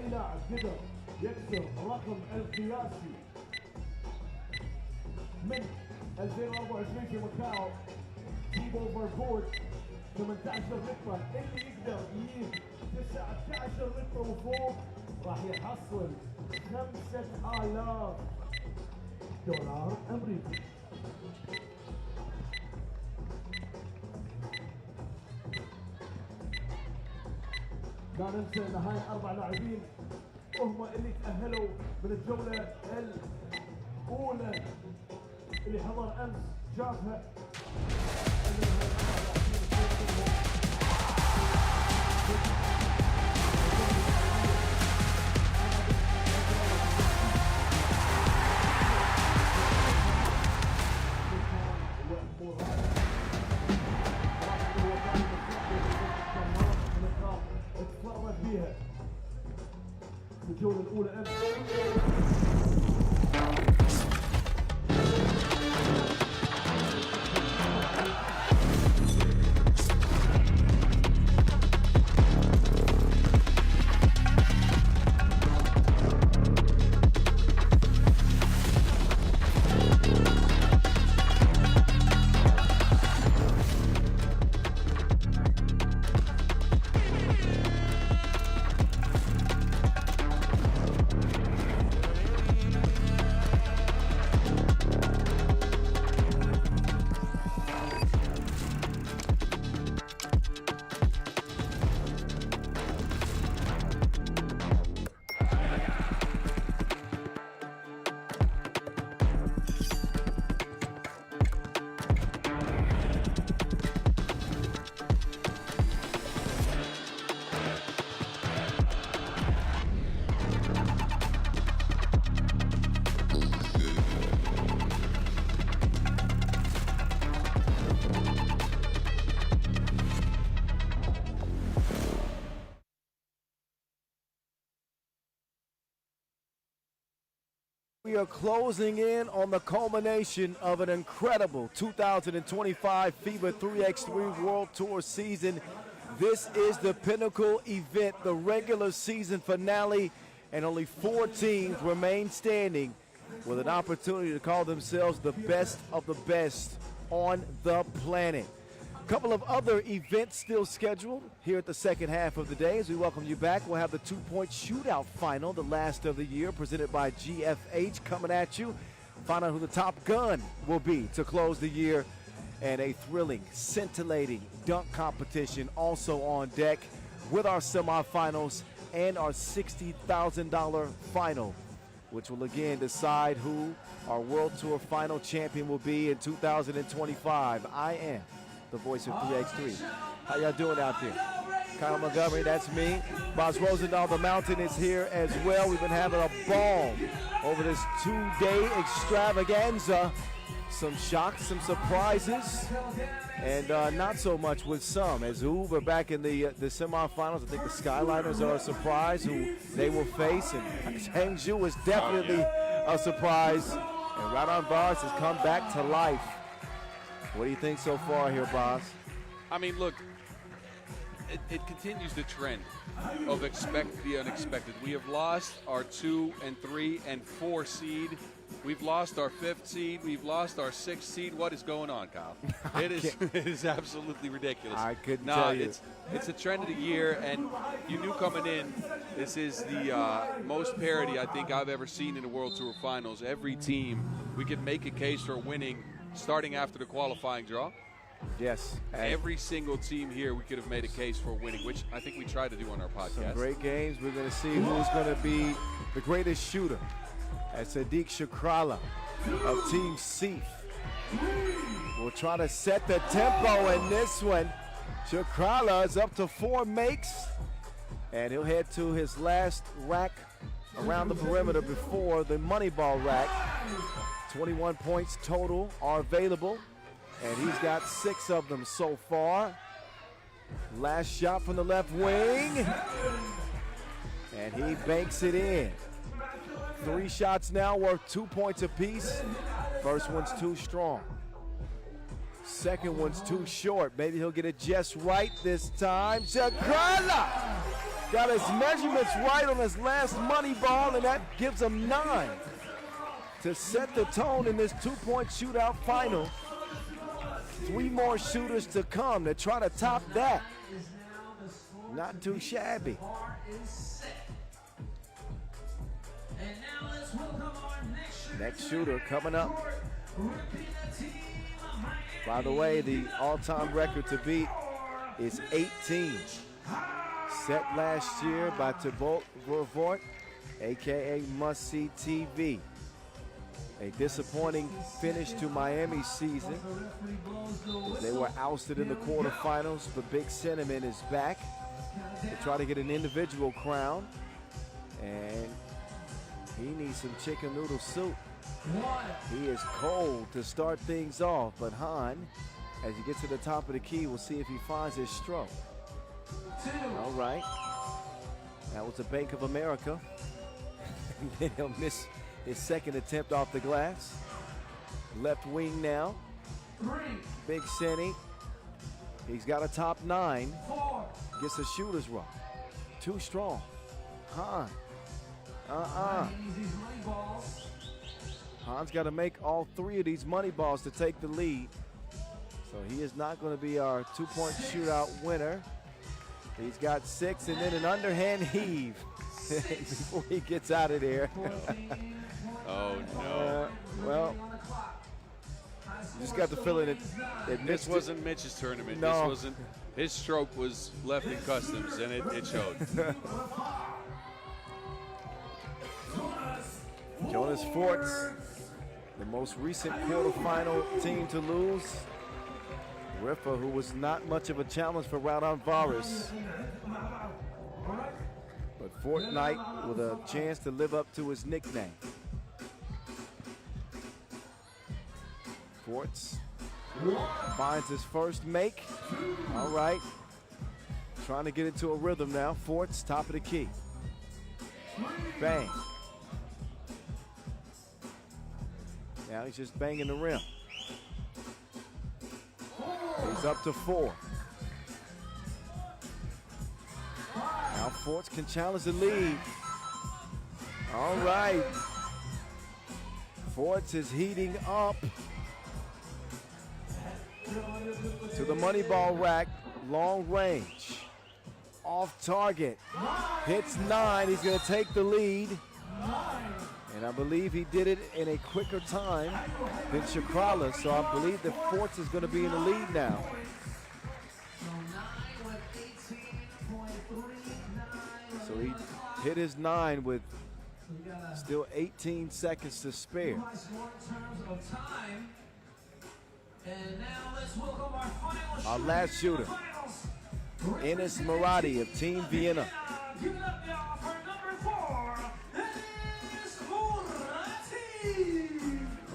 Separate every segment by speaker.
Speaker 1: اي لاعب قدر يكسر الرقم القياسي من 2024 في ماكاو جيب اوفر بورد 18 نقطة، اللي يقدر يجيب 19 نقطة وفوق راح يحصل $5,000 أمريكي. لا ننسى ان هاي 4 لاعبين هم اللي تأهلوا من الجولة الأولى اللي حضر أمس جابها. اتفرج بيها في الجولة الأولى أمس.
Speaker 2: We are closing in on the culmination of an incredible 2025 FIBA 3x3 World Tour season. This is the pinnacle event, the regular season finale, and only 4 teams remain standing with an opportunity to call themselves the best of the best on the planet. A couple of other events still scheduled here at the second half of the day. As we welcome you back, we'll have the 2-point shootout final, the last of the year, presented by GFH, coming at you. Find out who the top gun will be to close the year, and a thrilling, scintillating dunk competition also on deck with our semifinals and our $60,000 final, which will again decide who our World Tour final champion will be in 2025. I am the voice of 3x3. How y'all doing out there? Kyle Montgomery, that's me. Boz Rosendahl, the Mountain, is here as well. We've been having a ball over this 2-day extravaganza. Some shocks, some surprises, and not so much with some. As we're back in the semifinals, I think the Skyliners are a surprise who they will face, and Hangzhou is definitely a surprise, and Raudondvaris has come back to life. What do you think so far here, Boz?
Speaker 3: I mean, look, it continues the trend of expect the unexpected. We have lost our 2 and 3 and 4 seed. We've lost our 5th seed. We've lost our 6th seed. What is going on, Kyle? It is absolutely ridiculous.
Speaker 2: I couldn't tell you.
Speaker 3: It's a trend of the year, and you knew coming in, this is the most parity I think I've ever seen in the World Tour Finals. Every team, we could make a case for winning starting after the qualifying draw.
Speaker 2: Yes.
Speaker 3: Every single team here, we could have made a case for winning, which I think we tried to do on our podcast.
Speaker 2: Some great games. We're going to see who's going to be the greatest shooter. As Sadiq Shakrala of Team Seif will try to set the tempo in this one. Shakrala is up to 4 makes, and he'll head to his last rack around the perimeter before the money ball rack. 21 points total are available, and he's got 6 of them so far. Last shot from the left wing, and he banks it in. 3 shots now worth 2 points apiece. First one's too strong. Second one's too short. Maybe he'll get it just right this time. Shakrala Got his measurements right on his last money ball, and that gives him 9 to set the tone in this 2-point shootout final. 3 more shooters to come to try to top that. Not too shabby. Next shooter coming up. By the way, the all-time record to beat is 18. Set last year by Thibaut Vervoort, a.k.a. Must See TV. A disappointing finish to Miami's season. They were ousted in the quarterfinals, but Big Cinnamon is back to try to get an individual crown. And he needs some chicken noodle soup. He is cold to start things off, but Han, as he gets to the top of the key, we'll see if he finds his stroke. All right. That was a Bank of America. Then he'll miss his second attempt off the glass. Left wing now. Big Cinny. He's got a top 9. Gets a shooter's run. Too strong. Han. Han's got to make all 3 of these money balls to take the lead. So he is not going to be our 2-point shootout winner. He's got 6 and then an underhand heave before he gets out of there.
Speaker 3: Oh, no.
Speaker 2: Well, you just got the feeling that
Speaker 3: this wasn't Mitch's tournament.
Speaker 2: No.
Speaker 3: This wasn't. His stroke was left in customs, and it showed.
Speaker 2: Jonas Forts, the most recent quarterfinal team to lose. Riffa, who was not much of a challenge for Raudondvaris. But Fortnite with a chance to live up to his nickname. Forts finds his first make. All right. Trying to get into a rhythm now. Forts, top of the key. Bang. Now he's just banging the rim. He's up to 4. Now Forts can challenge the lead. All right. Forts is heating up. To the money ball rack, long range. Off target. Hits 9, he's gonna take the lead. And I believe he did it in a quicker time than Shakrala, so I believe that Forts is going to be in the lead now. So he hit his 9 with still 18 seconds to spare. Our last shooter, Enes Maradi of Team Vienna.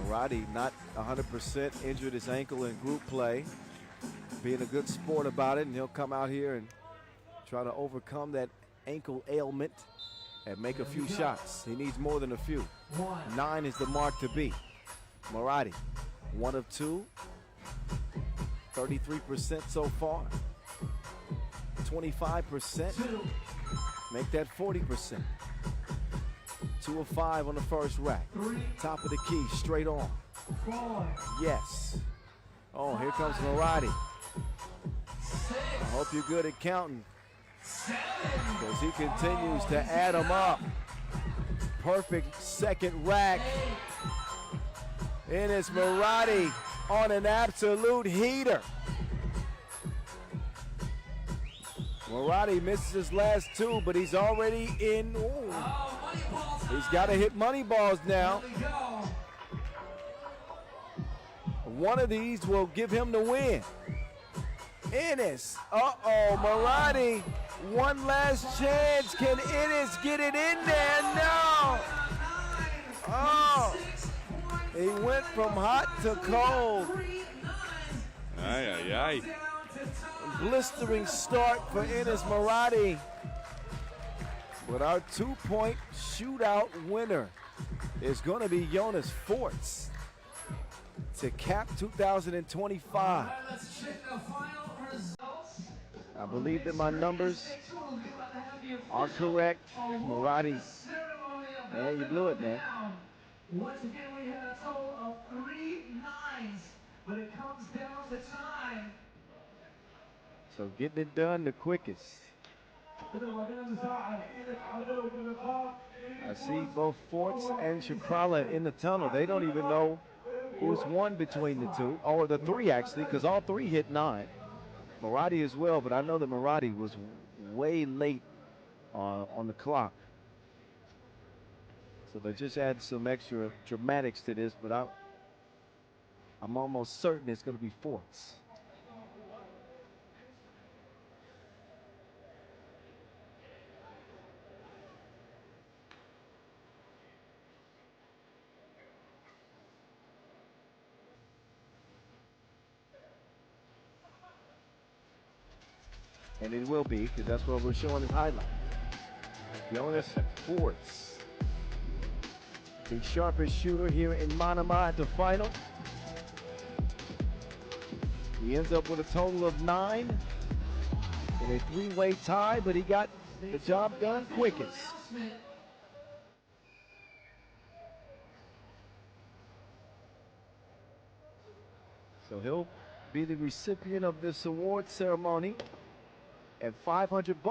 Speaker 2: Maradi not 100%, injured his ankle in group play. Being a good sport about it, and he'll come out here and try to overcome that ankle ailment and make a few shots. He needs more than a few. 9 is the mark to beat. Maradi, 1 of 2, 33% so far. 25%, make that 40%. 2 of 5 on the first rack. Top of the key, straight on. Yes. Oh, here comes Maradi. I hope you're good at counting, because he continues to add them up. Perfect second rack. Enes Maradi on an absolute heater. Maradi misses his last 2, but he's already in. Ooh. He's got to hit money balls now. One of these will give him the win. Enes, Maradi, one last chance. Can Enes get it in there? No. Oh, he went from hot to cold.
Speaker 3: Aye, aye, aye.
Speaker 2: Blistering start for Enes Maradi. But our 2-point shootout winner is going to be Jonas Forts to cap 2025. I believe that my numbers are correct. Maradi, man, you blew it, man.
Speaker 1: Once again, we had a total of 3 nines, but it comes down to time.
Speaker 2: So getting it done the quickest. I see both Forts and Shakrala in the tunnel. They don't even know who's won between the two, or the three actually, because all three hit 9. Maradi as well, but I know that Maradi was way late on the clock. So they just add some extra dramatics to this, but I'm almost certain it's going to be Forts. And it will be, because that's what we're showing in highlight. Jonas Forts, the sharpest shooter here in Manama at the final. He ends up with a total of 9 in a 3-way tie, but he got the job done quickest. So he'll be the recipient of this award ceremony at $500.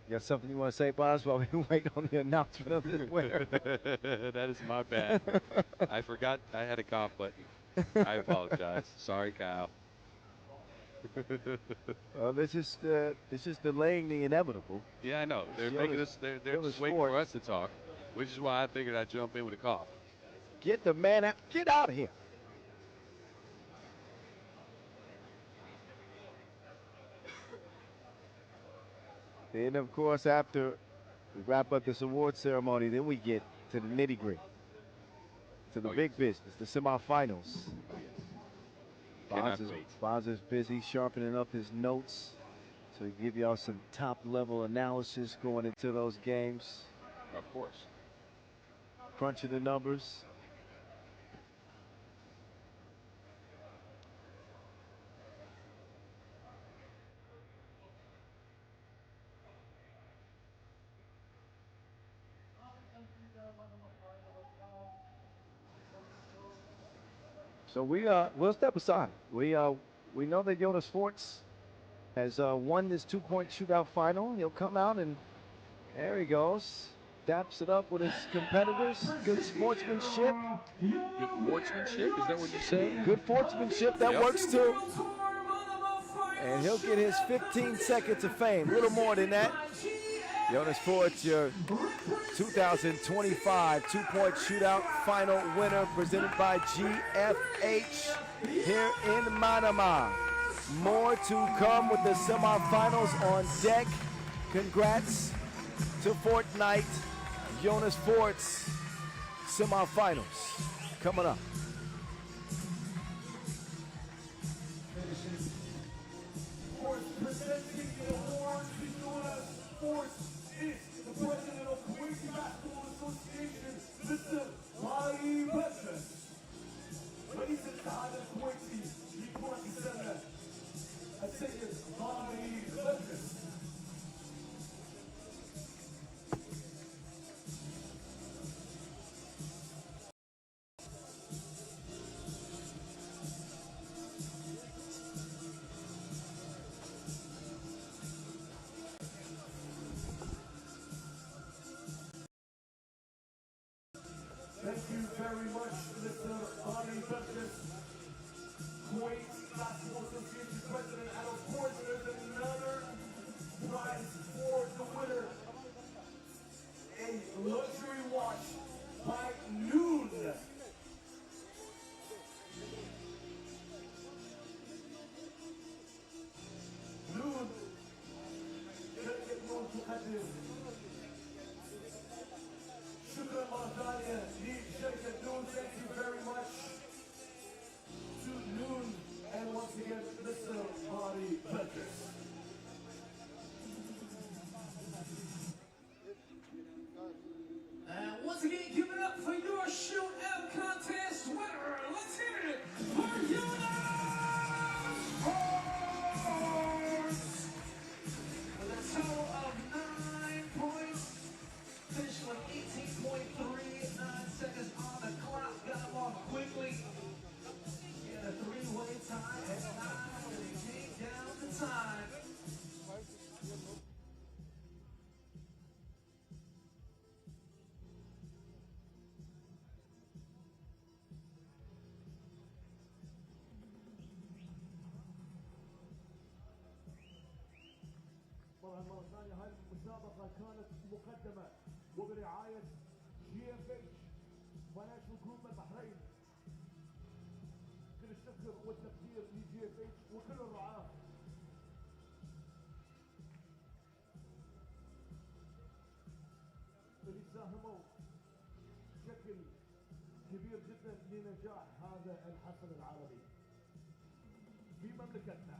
Speaker 2: You got something you want to say, Boz, while we wait on the announcement of this winner?
Speaker 3: That is my bad. I forgot I had a cough button. I apologize. Sorry, Kyle.
Speaker 2: Well, this is delaying the inevitable.
Speaker 3: Yeah, I know. They're making us. They're just waiting for us to talk, which is why I figured I'd jump in with a cough.
Speaker 2: Get the man out. Get out of here. Then, of course, after we wrap up this award ceremony, then we get to the nitty-gritty, to the big business, the semifinals. Bonds is busy sharpening up his notes so he can give y'all some top-level analysis going into those games.
Speaker 3: Of course.
Speaker 2: Crunching the numbers. So we'll step aside. We know that Jonas Forts has won this 2-point shootout final. He'll come out and there he goes. Daps it up with his competitors. Good sportsmanship.
Speaker 3: Good sportsmanship? Is that what you said?
Speaker 2: Good sportsmanship. That works too. And he'll get his 15 seconds of fame. A little more than that. Jonas Forts, your 2025 2-point shootout final winner, presented by GFH here in Manama. More to come with the semifinals on deck. Congrats to Fortnite. Jonas Forts, semifinals coming up.
Speaker 1: Presenting the award to Jonas Forts is the president of Kuwaiti Basketball Association, Mr. Mali Bedras. رئيس الاتحاد الكويتي لكرة السلة السيد مالي بدرس. time.
Speaker 4: مرة ثانية هاي المسابقة كانت مقدمة وبرعاية GFH Financial Group البحرين. كل الشكر والتقدير لGFH وكل الرعاة. اللي ساهموا بشكل كبير جدا لنجاح هذا الحفل العالمي في مملكتنا.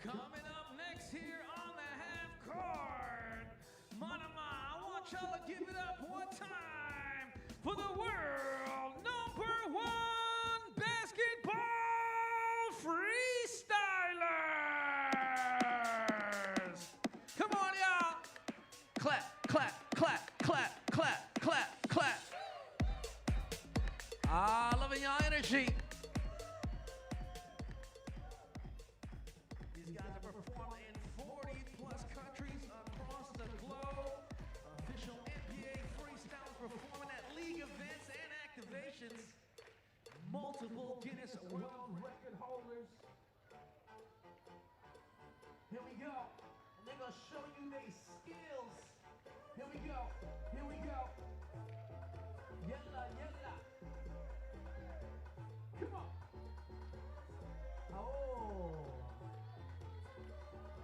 Speaker 5: Coming up next here on the half court, Manama, I want y'all to give it up one time for the world #1 basketball freestylers. Come on, y'all. Clap, clap, clap, clap, clap, clap, clap. Ah, loving y'all energy. These guys have performed in 40 plus countries across the globe. Official NBA freestylers performing at league events and activations. Multiple Guinness World Record holders. Here we go. And they're gonna show you their skills. Here we go. Here we go. Yalla, yalla. Come on. Oh.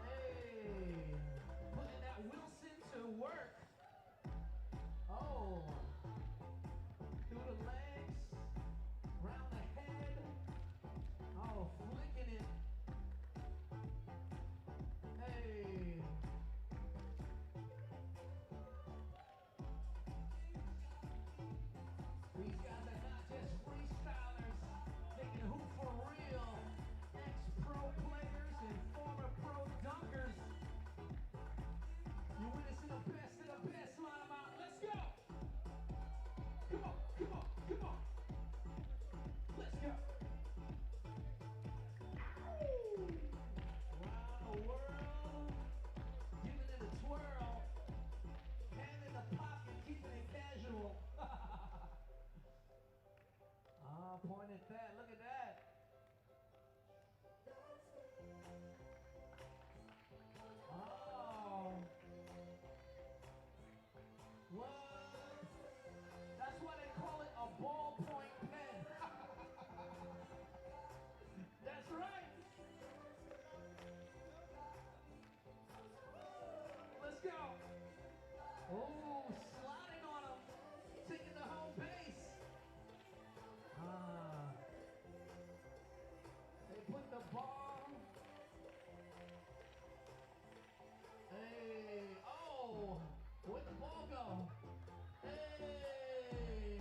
Speaker 5: Hey. Putting that Wilson to work. Oh. Through the legs. Round the head. Oh, flicking it. Hey. These guys are not just freestylers. They can hoop for real. Ex-pro players and former pro dunkers. You witnessing the best of the best. Line them out. Let's go. Come on, come on, come on. Let's go. Round the world. Giving it a twirl. Hand in the pocket, keeping it casual. Ah, point at that. Look at that. Oh. What? That's why they call it a ballpoint pen. That's right. Let's go. Oh, sliding on him. Taking the home base. Ah. They put the ball. Hey. Oh. Where'd the ball go? Hey.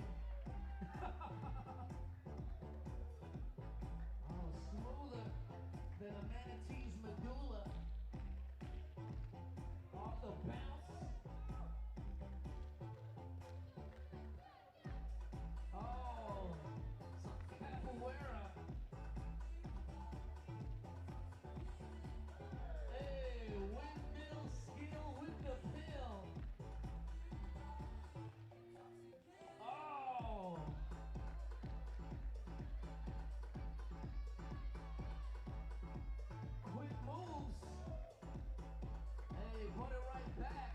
Speaker 5: Oh, smoother than a manatee's medulla. Off the bounce. Oh, some capoeira. Hey, windmill skill with the pill. Oh. Quick moves. Hey, put it right back.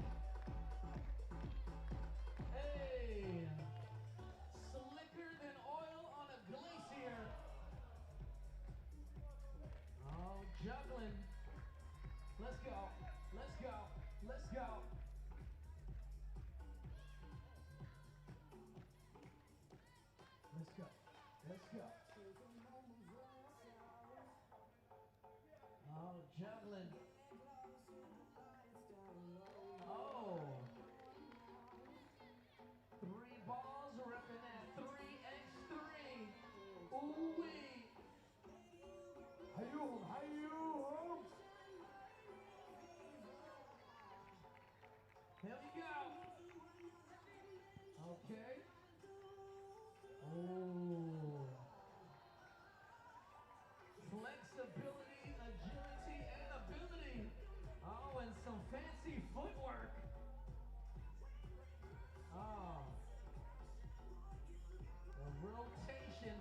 Speaker 5: Hey. Slicker than oil on a glacier. Oh, juggling. Let's go. Let's go. Let's go. Let's go. Let's go. juggling. Oh. 3 balls repping at 3x3. Ooh-wee.
Speaker 4: Hayum.
Speaker 5: Here we go. Okay. Oh. Flexibility, agility, and ability. Oh, and some fancy footwork. Oh. The rotation.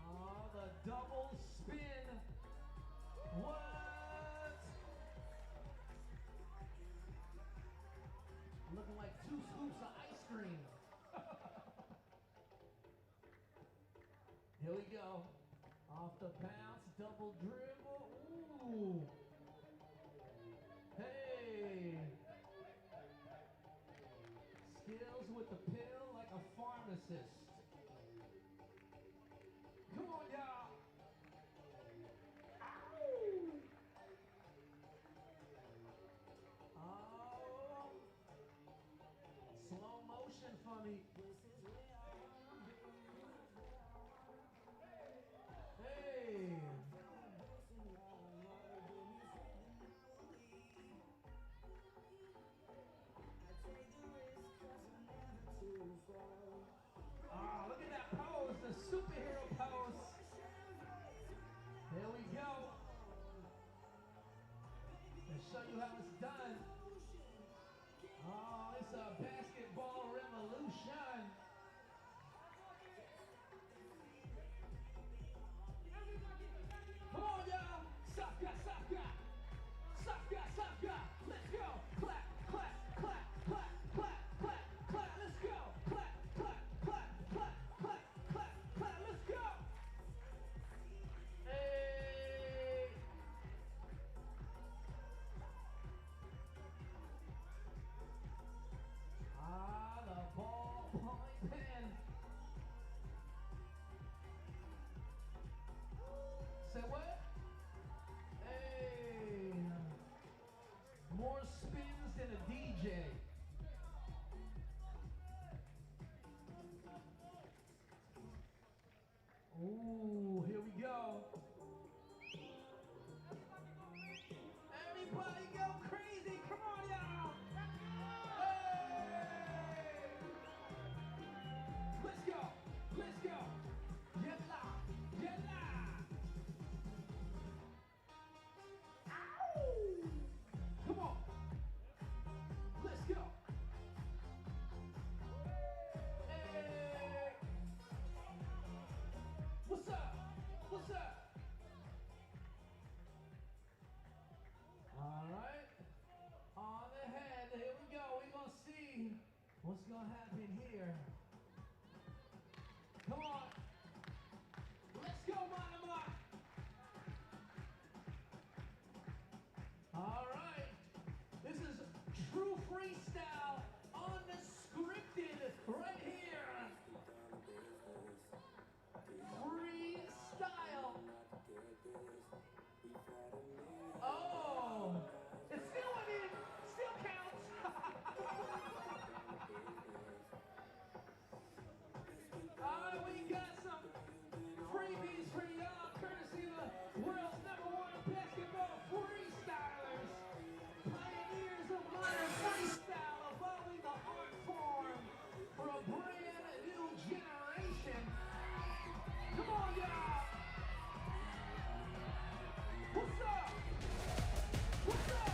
Speaker 5: Oh, the double spin. What? Looking like 2 scoops of ice cream. Here we go. Off the bounce, double dribble. Ooh. Hey. Skills with the pill like a pharmacist. Come on, y'all. Oh. Slow motion for me. Hey. Oh, look at that pose, the superhero pose. There we go. To show you how it's done. Oh, it's a basketball revolution. Come on, y'all. Saka, saka. Saka, saka. Let's go. Clap, clap, clap, clap, clap, clap, clap. Let's go. Clap, clap, clap, clap, clap, clap, clap. Let's go. Hey. Ah, the ball-point pen. Say what? Hey. More spins than a DJ. Ooh, here we go. Everybody go crazy. Come on, y'all. Hey! Let's go. Let's go. Yalla. Yalla. Ow! Come on. Let's go. Hey! What's up? What's up? All right. On the head. Here we go. We're going to see what's going to happen here. Come on. Let's go, Manama. All right. This is true freestyle, unscripted, right here. Freestyle. Oh, it's still in. Still counts. All right, we got some freebies for y'all, courtesy of the world's #1 basketball freestylers. Pioneers of modern freestyle, evolving the art form for a brand new generation. Come on, y'all. What's up? What's up?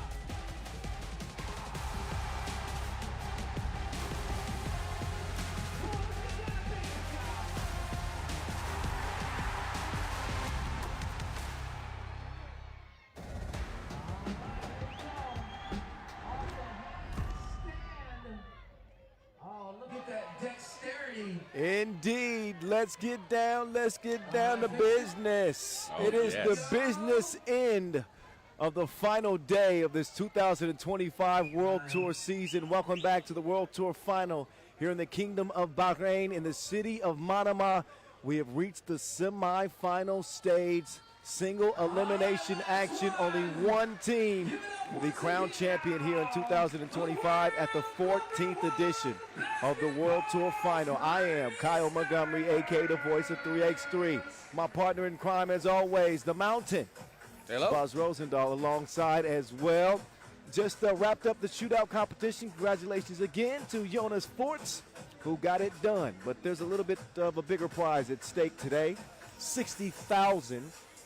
Speaker 5: Come on, let's get down to it, y'all. Oh, look at that dexterity.
Speaker 2: Indeed. Let's get down to business.
Speaker 3: Oh,
Speaker 2: It is
Speaker 3: yes.
Speaker 2: the business end of the final day of this 2025 World Tour season. Welcome back to the World Tour Final here in the Kingdom of Bahrain in the city of Manama. We have reached the semifinal stage. Single elimination action. Only one team will be crowned champion here in 2025 at the 14th edition of the World Tour Final. I am Kyle Montgomery, a.k.a. the voice of 3x3. My partner in crime, as always, the Mountain.
Speaker 3: Hello.
Speaker 2: Buzz Rosendahl alongside as well. Just wrapped up the shootout competition. Congratulations again to Jonas Forts, who got it done. But there's a little bit of a bigger prize at stake today. $60,000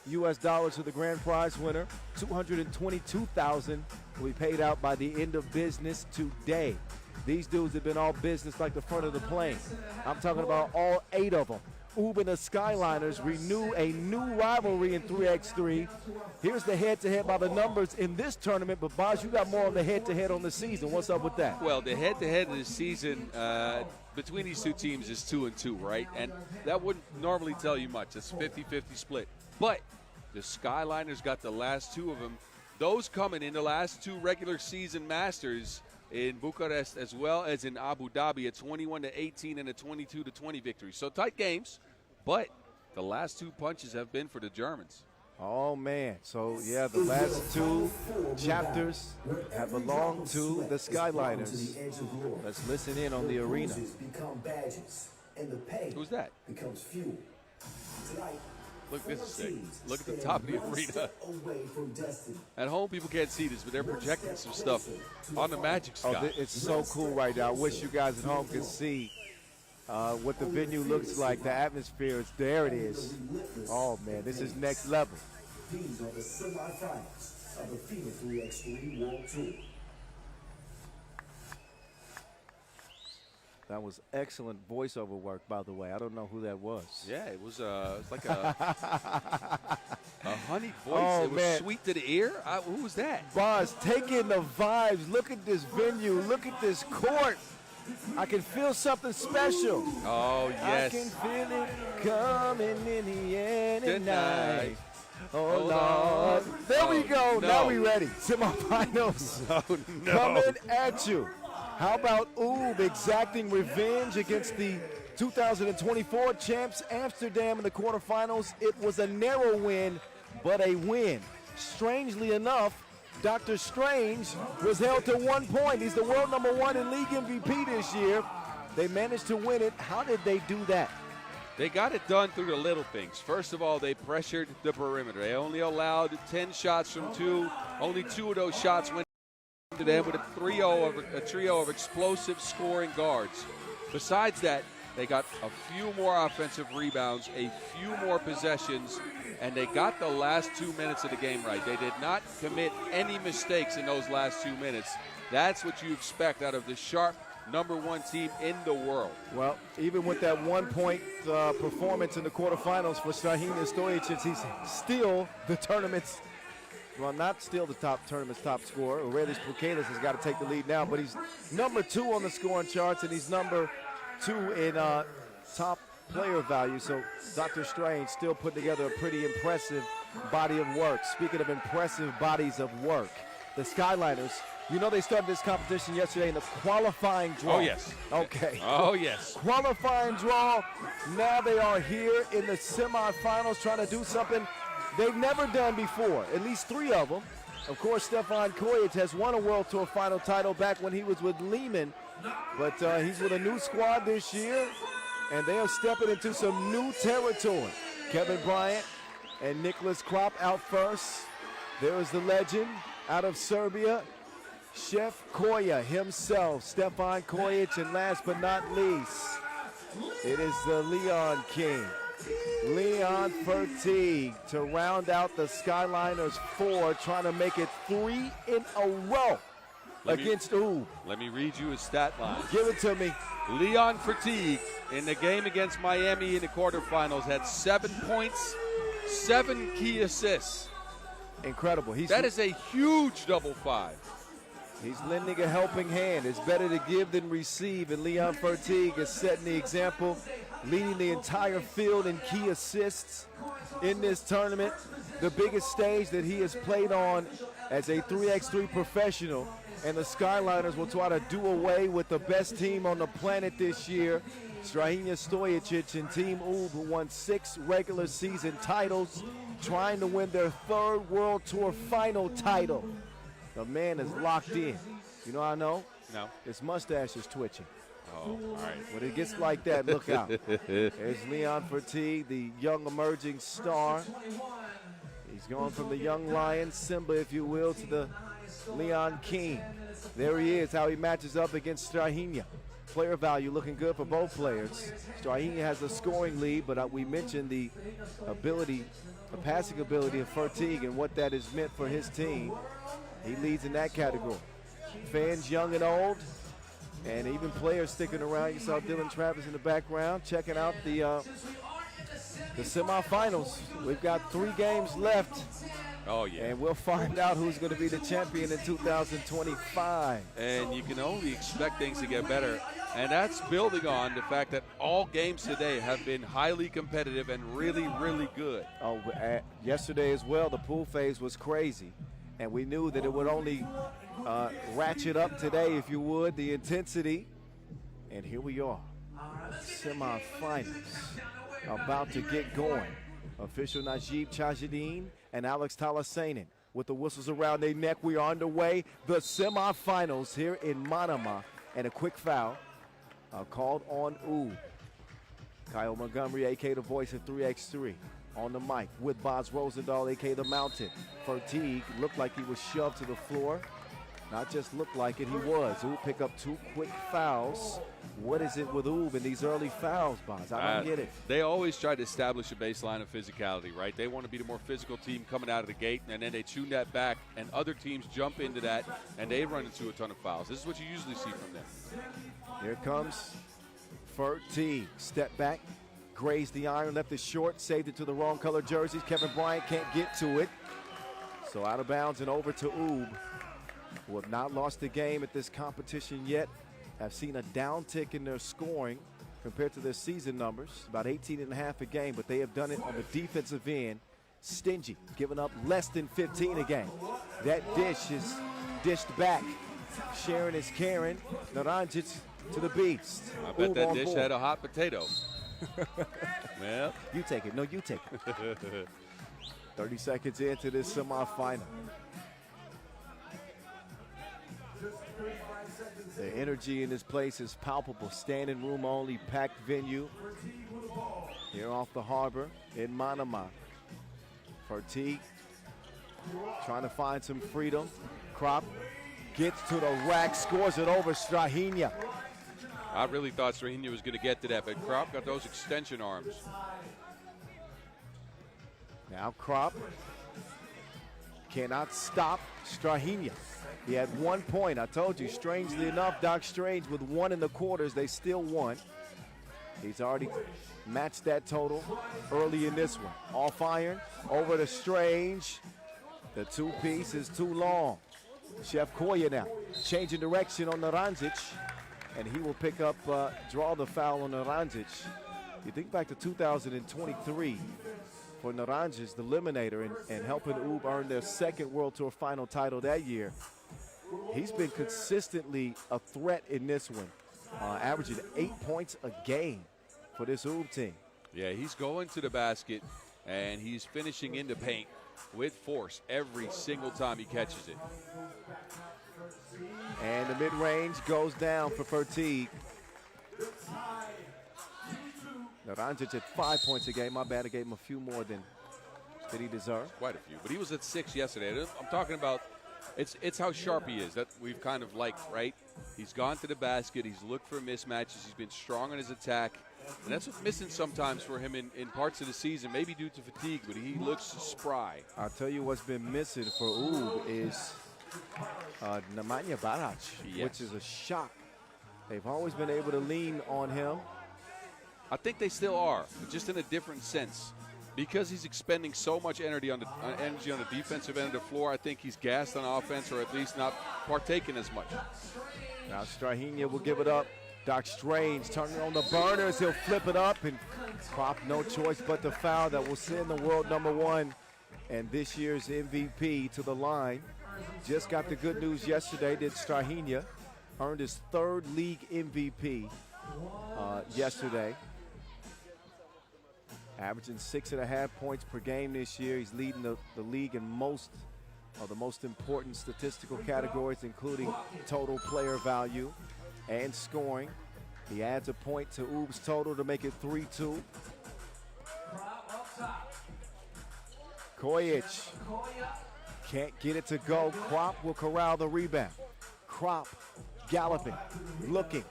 Speaker 2: US to the grand prize winner. $222,000 will be paid out by the end of business today. These dudes have been all business like the front of the plane. I'm talking about all 8 of them. Oob and the Skyliners renew a new rivalry in 3x3. Here's the head-to-head by the numbers in this tournament, but Boz, you got more on the head-to-head on the season. What's up with that?
Speaker 3: Well, the head-to-head of the season between these two teams is 2-2, right? And that wouldn't normally tell you much. It's a 50-50 split. But the Skyliners got the last 2 of them. Those coming in the last 2 regular season Masters in Bucharest as well as in Abu Dhabi, a 21-18 and a 22-20 victory. So tight games, but the last 2 punches have been for the Germans.
Speaker 2: Oh, man. So, yeah, the last 2 chapters have belonged to the Skyliners. Let's listen in on the arena.
Speaker 3: Who's that?
Speaker 1: Becomes fuel. Tonight,
Speaker 3: Look at this thing. Look at the top of the arena. At home, people can't see this, but they're projecting some stuff on the Magic Sky.
Speaker 2: Oh, it's so cool right now. I wish you guys at home could see what the venue looks like. The atmosphere is there. It is. Oh, man, this is next level.
Speaker 1: These are the semifinals of the FIBA 3x3 World Tour.
Speaker 2: That was excellent voiceover work, by the way. I don't know who that was.
Speaker 3: Yeah, it was like a honey voice.
Speaker 2: Oh,
Speaker 3: it was
Speaker 2: man.
Speaker 3: sweet to the ear. Who was that?
Speaker 2: Boz, take in the vibes. Look at this venue. Look at this court. I can feel something special.
Speaker 3: Oh, yes.
Speaker 2: I can feel it coming in the end tonight. Oh,
Speaker 3: Hold
Speaker 2: Lord.
Speaker 3: on.
Speaker 2: There we go.
Speaker 3: No.
Speaker 2: Now we ready. Semifinals.
Speaker 3: Oh, no.
Speaker 2: Coming at you. How about Oob exacting revenge against the 2024 champs Amsterdam in the quarterfinals? It was a narrow win, but a win. Strangely enough, Dr. Strange was held to 1 point. He's the world #1 in league MVP this year. They managed to win it. How did they do that?
Speaker 3: They got it done through the little things. First of all, they pressured the perimeter. They only allowed 10 shots from 2. Only 2 of those shots went to them with a trio of explosive scoring guards. Besides that, they got a few more offensive rebounds, a few more possessions, and they got the last 2 minutes of the game right. They did not commit any mistakes in those last 2 minutes. That's what you expect out of the sharp #1 team in the world.
Speaker 2: Well, even with that 1 point performance in the quarterfinals for Shahin Stojacic, he's still the tournament's, well, not still the tournament's top scorer. Aurelius Pukelis has got to take the lead now, but he's #2 on the scoring charts, and he's #2 in top player value. So Dr. Strange still putting together a pretty impressive body of work. Speaking of impressive bodies of work, the Skyliners, you know they started this competition yesterday in the qualifying draw.
Speaker 3: Oh, yes.
Speaker 2: Okay.
Speaker 3: Oh, yes.
Speaker 2: Qualifying draw. Now they are here in the semifinals trying to do something they've never done before, at least 3 of them. Of course, Stefan Kojic has won a World Tour final title back when he was with Lehman, but he's with a new squad this year, and they are stepping into some new territory. Kevin Bryant and Nicholas Kropp out first. There is the legend out of Serbia, Chef Koya himself, Stefan Kojic, and last but not least, it is the Leon King, Leon Fertig, to round out the Skyliners 4, trying to make it 3 in a row against Oob.
Speaker 3: Let me read you his stat line.
Speaker 2: Give it to me.
Speaker 3: Leon Fertig, in the game against Miami in the quarterfinals, had 7 points, 7 key assists.
Speaker 2: Incredible.
Speaker 3: That is a huge double 5.
Speaker 2: He's lending a helping hand. It's better to give than receive, and Leon Fertig is setting the example, leading the entire field in key assists in this tournament, the biggest stage that he has played on as a 3x3 professional. and the Skyliners will try to do away with the best team on the planet this year. Strahinja Stojicic and Team UB, who won 6 regular season titles, trying to win their 3rd World Tour final title. The man is locked in. You know how I know?
Speaker 3: No.
Speaker 2: His mustache is twitching.
Speaker 3: Oh, all right.
Speaker 2: When it gets like that, look out. There's Leon Fertig, the young emerging star. He's gone from the young lion, Simba, if you will, to the Leon King. There he is, how he matches up against Strahinja. Player value looking good for both players. Strahinja has a scoring lead, but we mentioned the ability, the passing ability of Fertig and what that has meant for his team. He leads in that category. Fans young and old, and even players sticking around. You saw Dylan Travis in the background checking out the semifinals. We've got 3 games left.
Speaker 3: Oh, yeah.
Speaker 2: And we'll find out who's going to be the champion in 2025.
Speaker 3: And you can only expect things to get better. And that's building on the fact that all games today have been highly competitive and really, really good.
Speaker 2: Oh, yesterday as well, the pool phase was crazy. And we knew that it would only ratchet up today, if you would, the intensity. And here we are, semifinals about to get going. Official Najib Chajidin and Alex Talasainen with the whistles around their neck. We are underway. The semifinals here in Manama. And a quick foul called on UB. Kyle Montgomery, a.k.a. the voice of 3x3, on the mic with Boz Rosendahl, a.k.a. the Mountain. Fertig looked like he was shoved to the floor. Not just looked like it, he was. UB pick up 2 quick fouls. What is it with UB in these early fouls, Boz? I don't get it.
Speaker 3: They always try to establish a baseline of physicality, right? They want to be the more physical team coming out of the gate, and then they tune that back, and other teams jump into that, and they run into a ton of fouls. This is what you usually see from them.
Speaker 2: Here comes Fertig. Step back, grazed the iron, left it short, saved it to the wrong color jerseys. Kevin Bryant can't get to it. So out of bounds and over to UB, who have not lost the game at this competition yet. Have seen a downtick in their scoring compared to their season numbers, about 18.5 a game, but they have done it on the defensive end. Stingy, giving up less than 15 a game. That dish is dished back. Sharon is Karen. Naranjic to the beast.
Speaker 3: I bet
Speaker 2: UB
Speaker 3: that
Speaker 2: on
Speaker 3: dish
Speaker 2: board.
Speaker 3: had a hot potato. Well,
Speaker 2: You take it. No, you take it. 30 seconds into this semifinal. The energy in this place is palpable. Standing room only, packed venue. Here off the harbor in Manama. Fertig trying to find some freedom. Krop gets to the rack, scores it over Strahinja.
Speaker 3: I really thought Strahinja was going to get to that, but Krop got those extension arms.
Speaker 2: Now Krop cannot stop Strahinja. He had 1 point. I told you, strangely enough, Doc Strange with 1 in the quarters, they still won. He's already matched that total early in this one. Off iron, over to Strange. The 2-piece is too long. Chef Koya now, changing direction on Naranjic, and he will pick up, draw the foul on Naranjic. You think back to 2023 for Naranjic, the eliminator, and helping UB earn their 2nd World Tour final title that year. He's been consistently a threat in this one, averaging 8 points a game for this UB team.
Speaker 3: Yeah, he's going to the basket, and he's finishing in the paint with force every single time he catches it.
Speaker 2: And the mid-range goes down for Fertig. Naranjic at 5 points a game. My bad, I gave him a few more than he deserved.
Speaker 3: Quite a few, but he was at 6 yesterday. I'm talking about it's how sharp he is that we've kind of liked, right? He's gone to the basket. He's looked for mismatches. He's been strong on his attack. And that's what's missing sometimes for him in parts of the season, maybe due to fatigue, but he looks spry.
Speaker 2: I'll tell you what's been missing for UB is Nemanja Barac,
Speaker 3: Yes.
Speaker 2: which is a shock. They've always been able to lean on him.
Speaker 3: I think they still are, but just in a different sense. Because he's expending so much energy on the defensive end of the floor, I think he's gassed on offense, or at least not partaking as much.
Speaker 2: Now Strahinja will give it up. Doc Strange turning on the burners. He'll flip it up, and Krop no choice but the foul that will send the world #1 and this year's MVP to the line. just got the good news yesterday that Strahinja earned his 3rd league MVP yesterday. Averaging 6.5 points per game this year. He's leading the league in most of the most important statistical categories, including total player value and scoring. He adds a point to Oob's total to make it 3-2. Kojic can't get it to go. Krop will corral the rebound. Krop galloping, looking,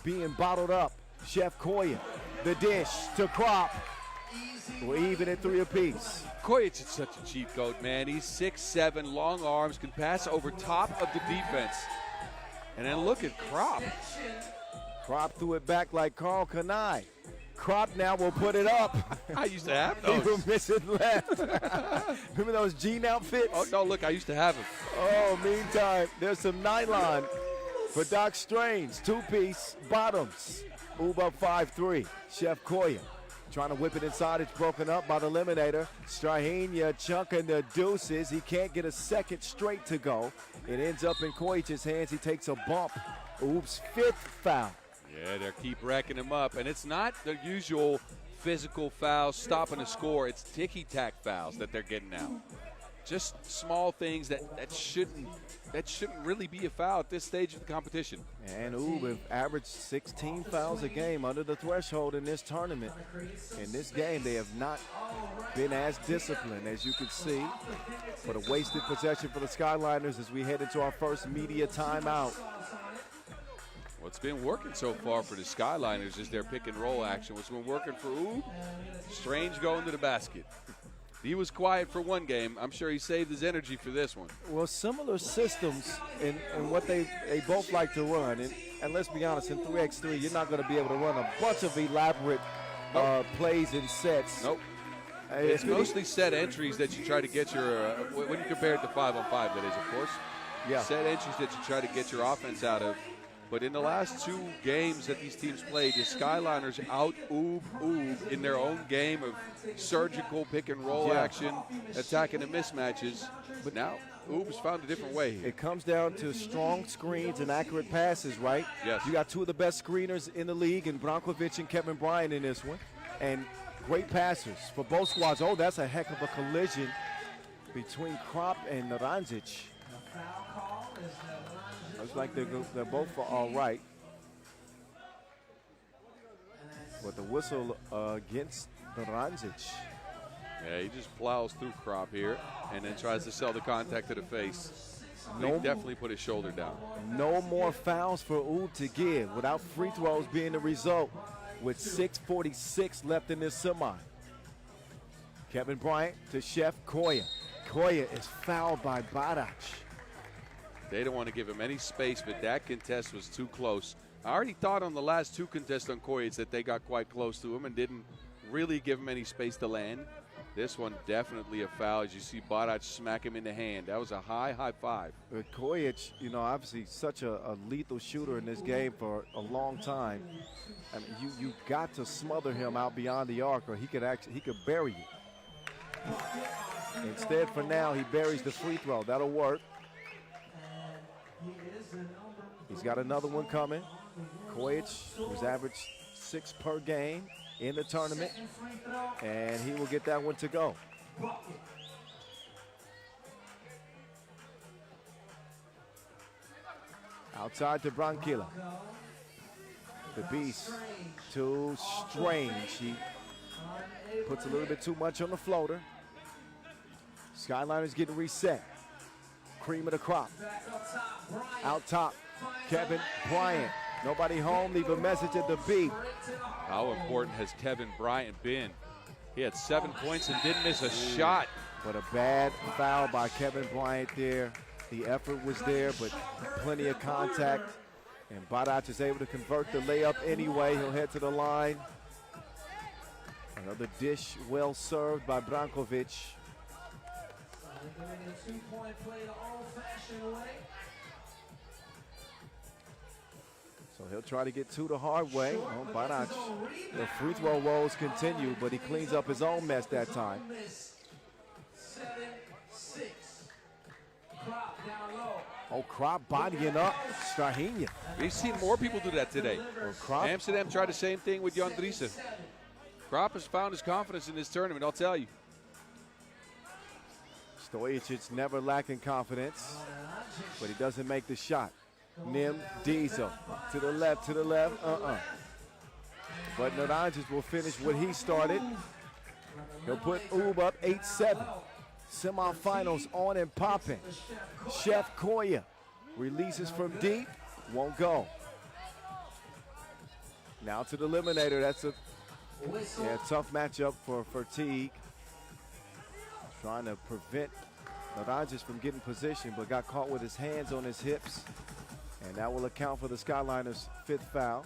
Speaker 2: being bottled up. Chef Koya, the dish to Krop. We're even at 3 apiece.
Speaker 3: Kojic is such a cheat code, man. He's 6'7", long arms, can pass over top of the defense. And then look at Krop.
Speaker 2: Krop threw it back like Carl Kanai. Krop now will put it up.
Speaker 3: I used to have
Speaker 2: He
Speaker 3: those.
Speaker 2: will miss it left. Remember those jean outfits?
Speaker 3: Oh, no, look, I used to have them.
Speaker 2: Oh, meantime, there's some nylon for Doc Strange. 2-piece bottoms. Oob up 5-3. Chef Koya trying to whip it inside. It's broken up by the eliminator. Strahinja chunking the deuces. He can't get a second straight to go. It ends up in Kojic's hands. He takes a bump. Oob's 5th foul.
Speaker 3: Yeah, they keep racking him up. And it's not the usual physical fouls stopping the score. It's ticky-tack fouls that they're getting now. Just small things that shouldn't really be a foul at this stage of the competition.
Speaker 2: And Oob have averaged 16 fouls a game under the threshold in this tournament. In this game, they have not been as disciplined, as you can see. But a wasted possession for the Skyliners as we head into our first media timeout.
Speaker 3: What's been working so far for the Skyliners is their pick and roll action. What's been working for Oob? Strange going to the basket. He was quiet for one game. I'm sure he saved his energy for this one.
Speaker 2: Well, similar systems in what they both like to run. And let's be honest, in 3x3, you're not going to be able to run a bunch of elaborate plays and sets.
Speaker 3: Nope. It's mostly set entries that you try to get your, when you compare it to 5-on-5, that is, of course.
Speaker 2: Yeah.
Speaker 3: Set entries that you try to get your offense out of. But in the last 2 games that these teams played, the Skyliners out Oob in their own game of surgical pick and roll action, attacking the mismatches. But now Oob's found a different way here.
Speaker 2: It comes down to strong screens and accurate passes, right?
Speaker 3: Yes.
Speaker 2: You got 2 of the best screeners in the league, and Brankovic and Kevin Bryant in this one. And great passers for both squads. Oh, that's a heck of a collision between Krop and Naranjic. Looks like they're both all right. But the whistle against Naranjic.
Speaker 3: Yeah, he just plows through Krop here and then tries to sell the contact to the face. He
Speaker 2: No,
Speaker 3: definitely put his shoulder down.
Speaker 2: no more fouls for Oob to give without free throws being the result with 6:46 left in this semi. Kevin Bryant to Chef Koya. Koya is fouled by Badac.
Speaker 3: They don't want to give him any space, but that contest was too close. I already thought on the last 2 contests on Kojic that they got quite close to him and didn't really give him any space to land. This one definitely a foul, as you see Badac smack him in the hand. That was a high five.
Speaker 2: Kojic, obviously such a lethal shooter in this game for a long time. I mean, you got to smother him out beyond the arc, or he could bury you. Instead, for now, he buries the free throw. That'll work. He's got another one coming. Kojic, who's averaged 6 per game in the tournament, and he will get that one to go. Outside to Branquilla. The Beast, too strange. He puts a little bit too much on the floater. Skyliners getting reset. Cream of the crop. Out top, Kevin Bryant. Nobody home, leave a message at the beat.
Speaker 3: How important has Kevin Bryant been? He had 7 points and didn't miss a shot.
Speaker 2: But a bad foul by Kevin Bryant there. The effort was there, but plenty of contact. And Badac is able to convert the layup anyway. He'll head to the line. Another dish well served by Brankovic. So he'll try to get 2 the hard way. Oh, Badac, the free throw woes continue, but he cleans up his own mess that time. Oh, Krop bodying up Strahinja.
Speaker 3: We've seen more people do that today.
Speaker 2: Well, Krop,
Speaker 3: Amsterdam tried the same thing with Jan Driessen. Krop has found his confidence in this tournament, I'll tell you.
Speaker 2: Stojacic never lacking confidence, but he doesn't make the shot. Nim Diesel to the left, But Naranjic will finish what he started. He'll put Ub up 8-7. Semifinals on and popping. Chef Koya releases from deep, won't go. Now to the eliminator. That's a tough matchup for Teague. Trying to prevent Naranjic from getting position, but got caught with his hands on his hips. And that will account for the Skyliners' 5th foul.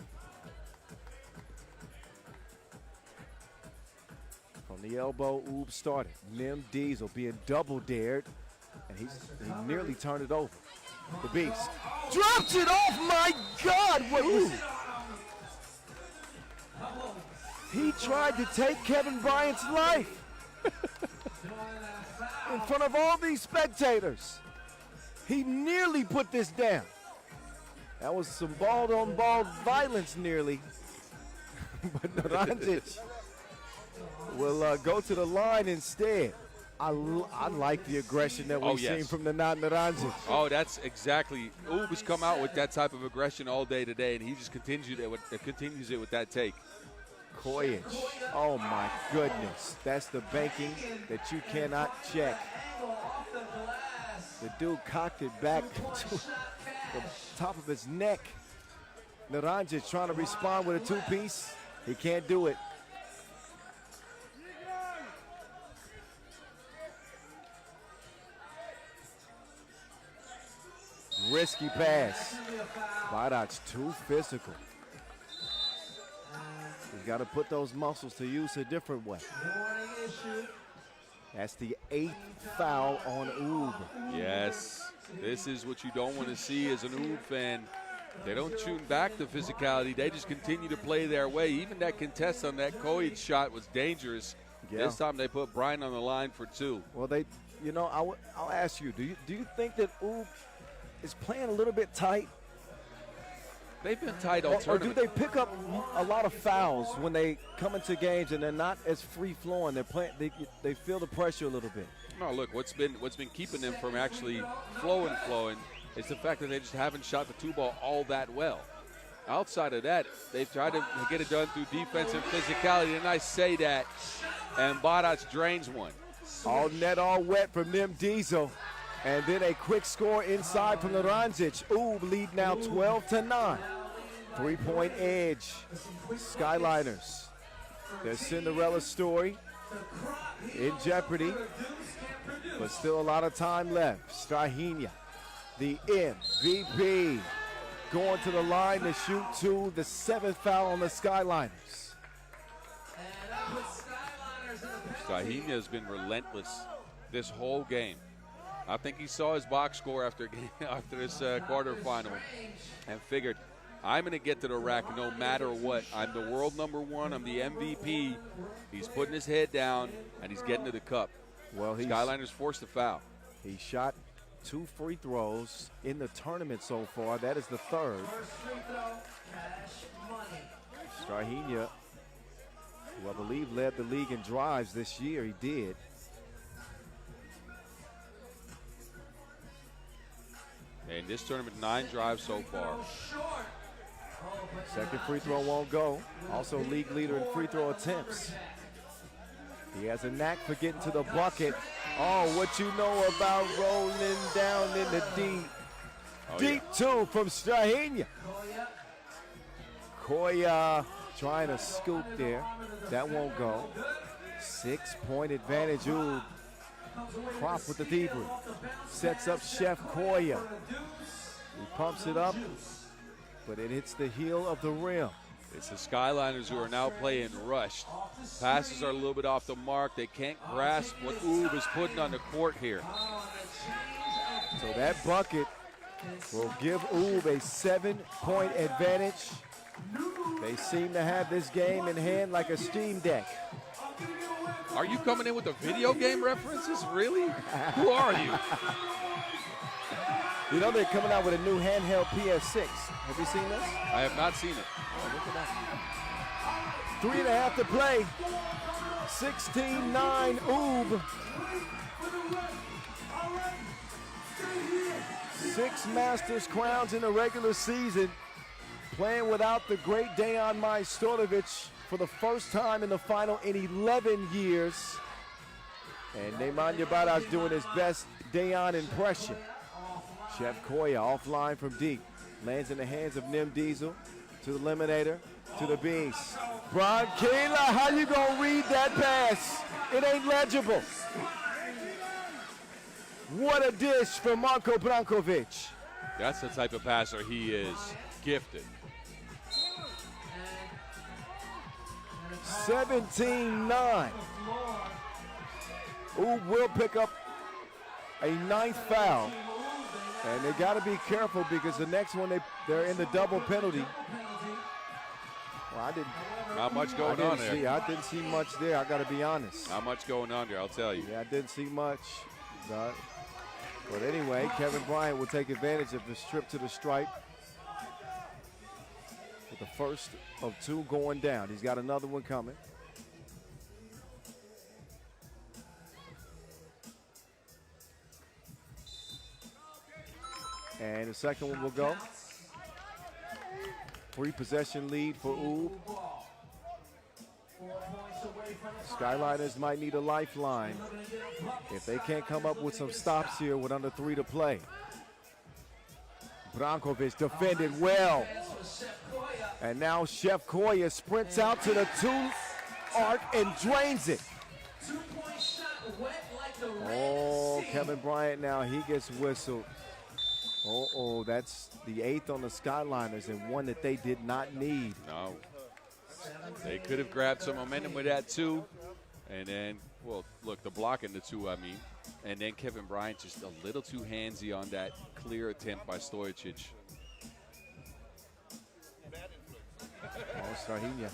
Speaker 2: From the elbow, Ub started. Nim Diesel being double dared, and he nearly turned it over. The Beast drops it off. My God, what was it? He tried to take Kevin Bryant's life in front of all these spectators. He nearly put this down. That was some ball-on-ball violence nearly. But Naranjic will go to the line instead. I like the aggression that we've seen from the Naranjic.
Speaker 3: Oh, that's exactly. Ub has come out with that type of aggression all day today, and he just continues it with that take.
Speaker 2: Kojic, oh my goodness. That's the banking that you cannot check. The dude cocked it back to the top of his neck. Naranjic trying to respond with a two-piece. He can't do it. Risky pass. Badac too physical. He's got to put those muscles to use a different way. That's the 8th foul on Ub.
Speaker 3: Yes, this is what you don't want to see as an Ub fan. They don't tune back the physicality. They just continue to play their way. Even that contest on that Kojic shot was dangerous. Yeah. This time they put Brian on the line for 2.
Speaker 2: Well, I'll ask you, do you think that Ub is playing a little bit tight?
Speaker 3: They've been tight all tournament.
Speaker 2: Or do they pick up a lot of fouls when they come into games and they're not as free-flowing? They're playing. They feel the pressure a little bit.
Speaker 3: No, look, what's been keeping them from actually flowing is the fact that they just haven't shot the 2-ball all that well. Outside of that, they've tried to get it done through defense and physicality, and I say that, and Badac drains one.
Speaker 2: All net, all wet from Nim Diesel. And then a quick score inside from Naranjic. Ub lead now 12-9. 3-point edge. Skyliners. Their Cinderella story in jeopardy, but still a lot of time left. Strahinja, the MVP, going to the line to shoot 2, the 7th foul on the Skyliners.
Speaker 3: Strahinja has been relentless this whole game. I think he saw his box score after this quarterfinal and figured, I'm going to get to the rack no matter what. I'm the world #1. I'm the MVP. He's putting his head down, and he's getting to the cup. Well, Skyliners forced the foul.
Speaker 2: He shot 2 free throws in the tournament so far. That is the 3rd. Strahinja, who I believe led the league in drives this year, he did.
Speaker 3: In this tournament, 9 drives so far.
Speaker 2: Second free throw won't go. Also league leader in free throw attempts. He has a knack for getting to the bucket. Oh, what you know about rolling down in the deep. Deep 2 from Strahinja. Koya trying to scoop there. That won't go. 6-point advantage. Ooh. Krop with the thievery. Sets up Chef Koya. He pumps it up, but it hits the heel of the rim.
Speaker 3: It's the Skyliners who are now playing rushed. Passes are a little bit off the mark. They can't grasp what Ub is putting on the court here.
Speaker 2: So that bucket will give Ub a 7-point advantage. They seem to have this game in hand like a Steam Deck.
Speaker 3: Are you coming in with the video game references? Really? Who are you?
Speaker 2: You know they're coming out with a new handheld PS6. Have you seen this?
Speaker 3: I have not seen it.
Speaker 2: Oh, look at that. 3.5 to play. 16-9 Oob. 6 Masters crowns in the regular season. Playing without the great Dejan Majstorovic for the first time in the final in 11 years. And Nemanja Barac doing his best Dejan impression. Chef Koya offline from deep. Lands in the hands of Nim Diesel. To the Eliminator. To the Beast. Brankila, how you gonna read that pass? It ain't legible. What a dish from Marko Brankovic.
Speaker 3: That's the type of passer he is. Gifted.
Speaker 2: 17-9. Oob will pick up a 9th foul. And they got to be careful because the next one they're in the double penalty. Well, I didn't.
Speaker 3: Not much going on there.
Speaker 2: I didn't see much there. I got to be honest.
Speaker 3: Not much going on there, I'll tell you.
Speaker 2: Yeah, I didn't see much. But anyway, Kevin Bryant will take advantage of the strip to the stripe. With the first of 2 going down. He's got another one coming. And the second one will go. 3-possession lead for Oob. Skyliners might need a lifeline if they can't come up with some stops here with under 3 to play. Brankovic defended well. And now Chef Koya sprints out to the 2 arc and drains it. Oh, Kevin Bryant now, he gets whistled. Oh, that's the 8th on the Skyliners and one that they did not need.
Speaker 3: No. They could have grabbed some momentum with that 2. And then, well, look, the blocking the 2, I mean. And then Kevin Bryant just a little too handsy on that clear attempt by Stojacic.
Speaker 2: Oh, Sardinia.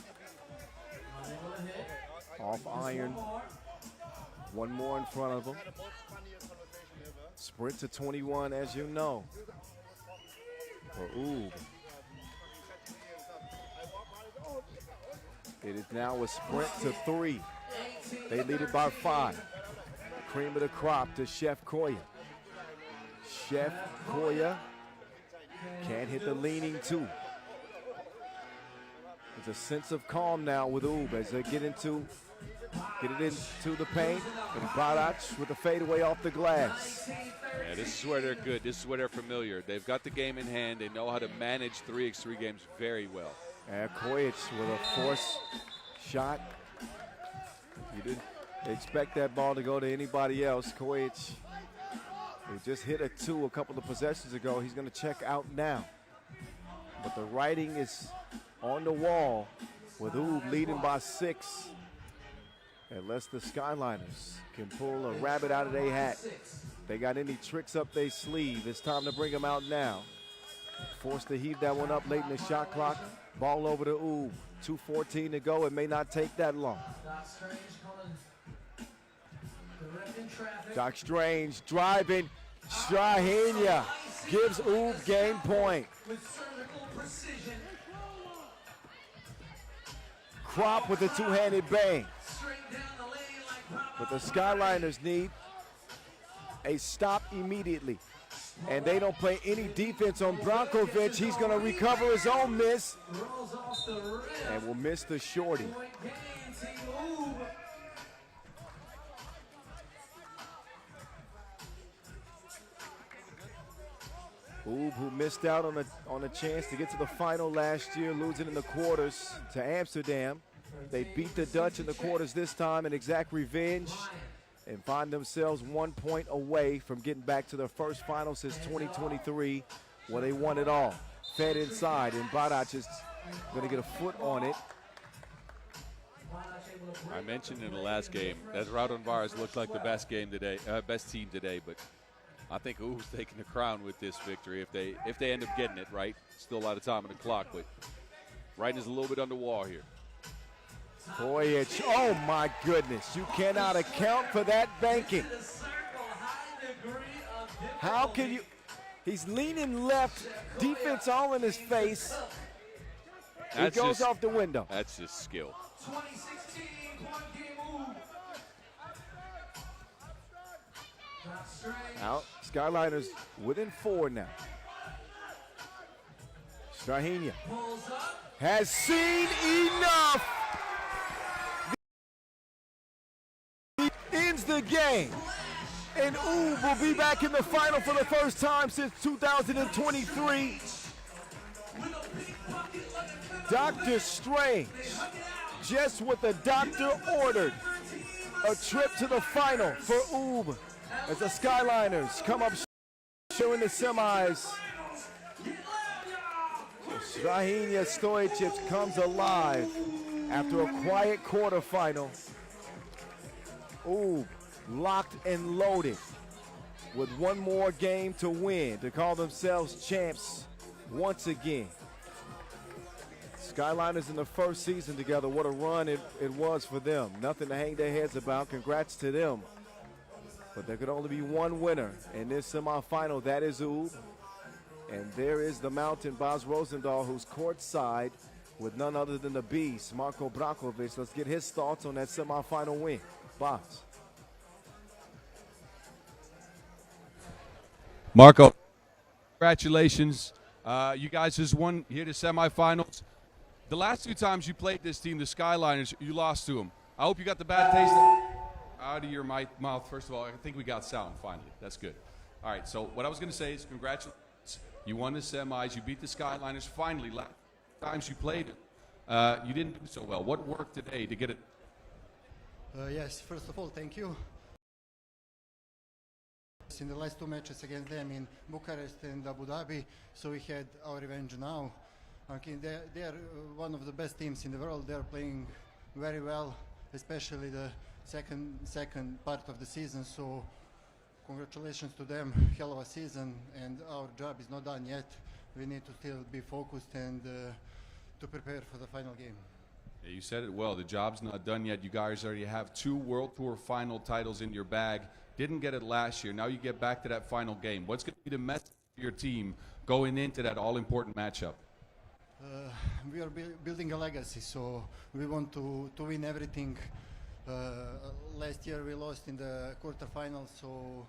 Speaker 2: Off iron. One more in front of him. Sprint to 21, as you know. For Oob. It is now a sprint to 3. They lead it by 5. Cream of the crop to Chef Koya. Chef Koya can't hit the leaning 2. There's a sense of calm now with Oob as they get it into the paint. And Barac with the fadeaway off the glass.
Speaker 3: Yeah, this is where they're good. This is where they're familiar. They've got the game in hand. They know how to manage 3x3 games very well.
Speaker 2: And Kojic with a forced shot. You didn't expect that ball to go to anybody else. Kojic, who just hit a 2 a couple of possessions ago, he's going to check out now. But the writing is on the wall with Oob leading by 6. Unless the Skyliners can pull a rabbit out of their hat. They got any tricks up their sleeve, it's time to bring them out now. Forced to heave that one up late in the shot clock. Ball over to Oob. 2:14 to go. It may not take that long. Doc Strange driving. Strahinja gives Oob game point. Crop with a 2-handed bang. But the Skyliners need a stop immediately. And they don't play any defense on Brankovic. He's going to recover his own miss. And will miss the shorty. Oob, who missed out on a chance to get to the final last year, losing in the quarters to Amsterdam. They beat the Dutch in the quarters this time and exact revenge and find themselves 1 point away from getting back to their first final since 2023 when they won it all. Fed inside, and Barac is going to get a foot on it.
Speaker 3: I mentioned in the last game that Raudondvaris looked like the best team today, but I think Oob's taking the crown with this victory if they end up getting it, right? Still a lot of time on the clock, but writing is a little bit on the wall here.
Speaker 2: Kojic, oh my goodness, you cannot account for that banking. How can you? He's leaning left, defense all in his face. It goes off the window.
Speaker 3: That's just skill.
Speaker 5: 2016 one game move.
Speaker 2: Out. Skyliners within 4 now. Strahinja has seen enough. He ends the game. And Oob will be back in the final for the first time since 2023. Dr. Strange, just what the doctor ordered. A trip to the final for Oob as the Skyliners come up showing the semis. Strahinja Stojic comes alive after a quiet quarterfinal. Oob locked and loaded with one more game to win to call themselves champs once again. Skyliners in the first season together, what a run it was for them. Nothing to hang their heads about. Congrats to them. But there could only be one winner in this semifinal. That is Oob. And there is the Mountain, Bas Rosendahl, who's courtside with none other than the Beast, Marko Brankovic. Let's get his thoughts on that semifinal win. Bas.
Speaker 3: Marko, congratulations. You guys just won here to semifinals. The last 2 times you played this team, the Skyliners, you lost to them. I hope you got the bad taste out of your mouth. First of all, I think we got sound finally. That's good. All right, so what I was going to say is congratulations. You won the semis. You beat the Skyliners finally. Last times you played, you didn't do so well. What worked today to get it?
Speaker 6: Yes, first of all, thank you. In the last 2 matches against them in Bucharest and Abu Dhabi, so we had our revenge now. Okay, they are one of the best teams in the world. They are playing very well, especially the second part of the season. So congratulations to them. Hell of a season, and our job is not done yet. We need to still be focused and to prepare for the final game.
Speaker 3: Yeah, you said it well. The job's not done yet. You guys already have 2 World Tour final titles in your bag. Didn't get it last year. Now you get back to that final game. What's going to be the message for your team going into that all-important matchup?
Speaker 6: We are building a legacy, so we want to win everything. Last year we lost in the quarterfinals, so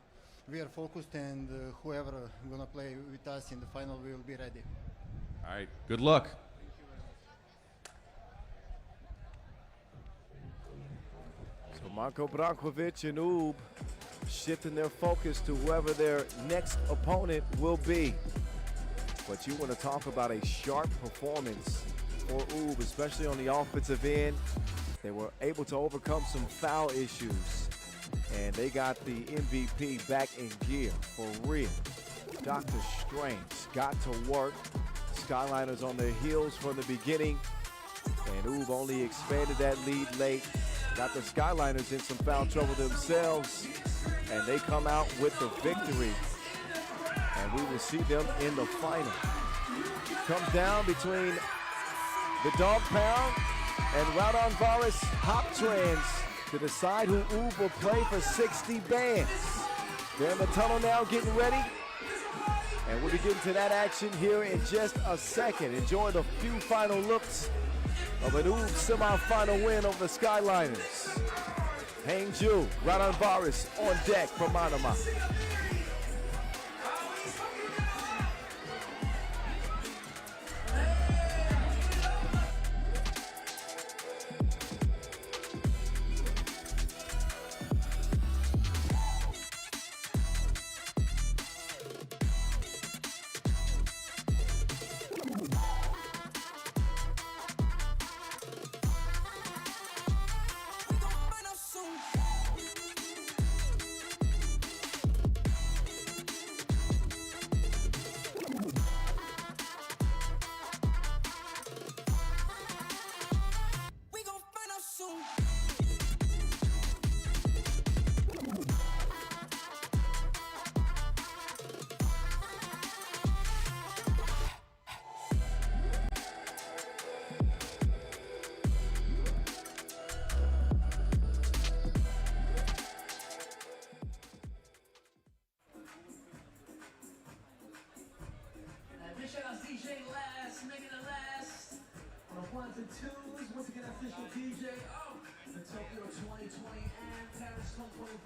Speaker 6: we are focused, and whoever gonna play with us in the final, we will be ready.
Speaker 3: All right, good luck.
Speaker 2: So Marko Brankovic and Oob shifting their focus to whoever their next opponent will be. But you want to talk about a sharp performance for Oob, especially on the offensive end. They were able to overcome some foul issues, and they got the MVP back in gear for real. Dr. Strange got to work. Skyliners on their heels from the beginning, and Oob only expanded that lead late. Got the Skyliners in some foul trouble themselves, and they come out with the victory. And we will see them in the final. Comes down between the Dog Pound and Raudondvaris Hoptrans to decide who Oob will play for 60 bands. They're in the tunnel now getting ready. And we'll be getting to that action here in just a second. Enjoy the few final looks of an Oob semifinal win over the Skyliners. Hangzhou, Raudondvaris on deck for Manama.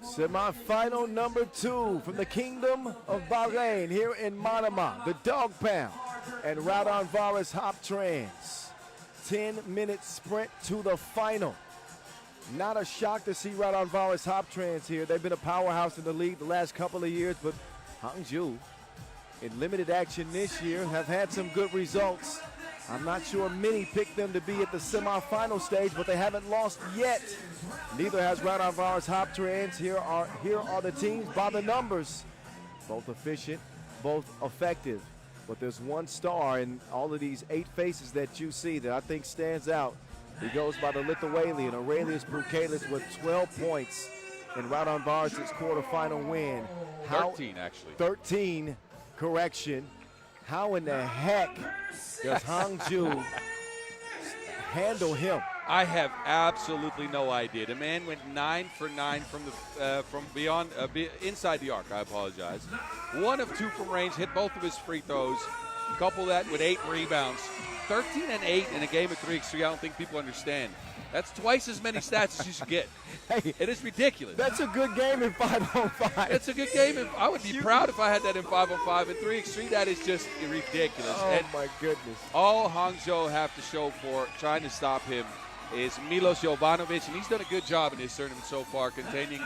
Speaker 2: Semi-final number 2 from the Kingdom of Bahrain here in Manama, the Dog Pound, and Raudondvaris Hoptrans. 10-minute sprint to the final. Not a shock to see Raudondvaris Hoptrans here. They've been a powerhouse in the league the last couple of years, but Hangzhou, in limited action this year, have had some good results. I'm not sure many picked them to be at the semifinal stage, but they haven't lost yet. Neither has Raudondvaris Hoptrans. Here are the teams by the numbers. Both efficient, both effective. But there's one star in all of these 8 faces that you see that I think stands out. He goes by the Lithuanian, Aurelijus Pukelis, with 12 points in Raudondvaris' quarterfinal win.
Speaker 3: 13, actually.
Speaker 2: 13, correction. How in the heck does Hangzhou handle him?
Speaker 3: I have absolutely no idea. The man went 9 for 9 from beyond inside the arc. I apologize. 1 of 2 from range, hit both of his free throws. Couple that with 8 rebounds. 13 and 8 in a game of 3x3. I don't think people understand. That's twice as many stats as you should get.
Speaker 2: Hey,
Speaker 3: it is ridiculous.
Speaker 2: That's a good game in 5-on-5.
Speaker 3: It's a good game. I would be proud if I had that in 5-on-5. In 3x3, that is just ridiculous.
Speaker 2: Oh,
Speaker 3: and
Speaker 2: my goodness.
Speaker 3: All Hangzhou have to show for trying to stop him is Milos Jovanovic, and he's done a good job in this tournament so far, containing,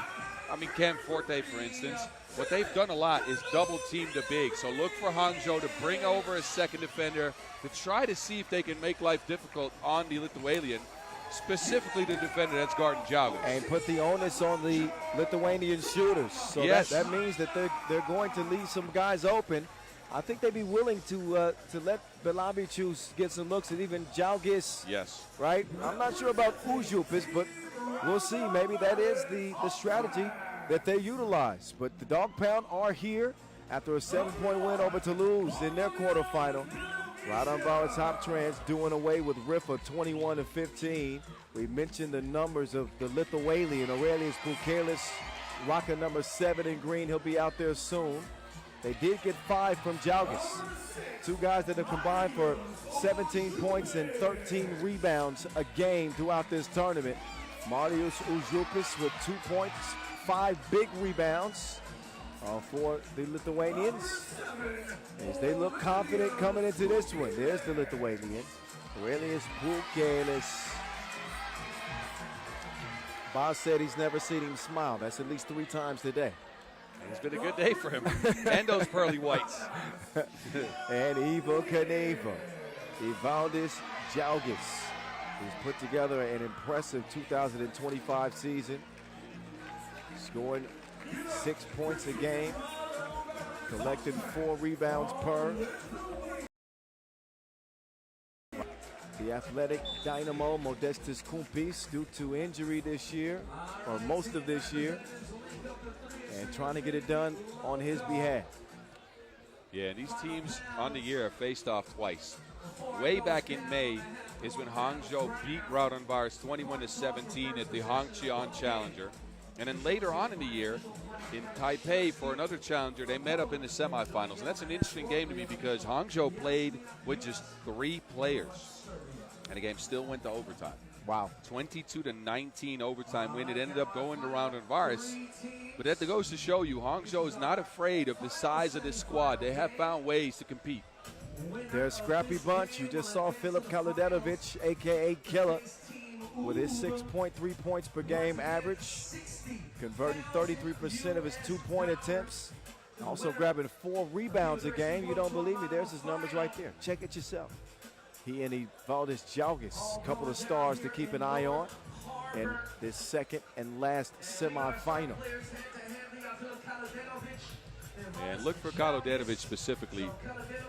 Speaker 3: Cam Forte, for instance. What they've done a lot is double-team the big. So look for Hangzhou to bring over a second defender to try to see if they can make life difficult on the Lithuanian, specifically the defender that's guarding Jaugis.
Speaker 2: And put the onus on the Lithuanian shooters. So
Speaker 3: yes.
Speaker 2: that means that they're going to leave some guys open. I think they'd be willing to let Belavichus get some looks, and even Jaugis.
Speaker 3: Yes. Right?
Speaker 2: I'm not sure about Ujupis, but we'll see. Maybe that is the strategy that they utilize. But the Dog Pound are here after a 7-point win over Toulouse in their quarterfinal. Raudondvaris Hoptrans doing away with Riffa 21-15. We mentioned the numbers of the Lithuanian, Aurelijus Pukelis, rocking number 7 in green. He'll be out there soon. They did get 5 from Jaugis. 2 guys that have combined for 17 points and 13 rebounds a game throughout this tournament. Marius Ujupis with 2 points, 5 big rebounds for the Lithuanians, as they look confident coming into this one. There's the Lithuanian, Aurelijus Pukelis. Boss said he's never seen him smile. That's at least 3 times today.
Speaker 3: It's been a good day for him. And those pearly whites.
Speaker 2: And Ivo Kaneva, Ivaldis Jaugis, who's put together an impressive 2025 season, scoring 6 points a game, collecting 4 rebounds per. The athletic dynamo Modestus Kumpis, due to injury this year, or most of this year, and trying to get it done on his behalf.
Speaker 3: Yeah, and these teams on the year have faced off twice. Way back in May is when Hangzhou beat Raudondvaris 21-17 at the Hongqian Challenger. And then later on in the year, in Taipei for another challenger, they met up in the semifinals. And that's an interesting game to me because Hangzhou played with just 3 players. And the game still went to overtime.
Speaker 2: Wow.
Speaker 3: 22-19 overtime win. It ended up going to Raudondvaris. But that goes to show you, Hangzhou is not afraid of the size of this squad. They have found ways to compete.
Speaker 2: They're a scrappy bunch. You just saw Filip Kaludenovic, a.k.a. Killer, with his 6.3 points per game average, converting 33% of his 2-point attempts, also grabbing 4 rebounds a game. You don't believe me? There's his numbers right there. Check it yourself. He and Ivaldis Jaugis, a couple of stars to keep an eye on in this second and last semifinal.
Speaker 3: And look for Kaludenovic specifically.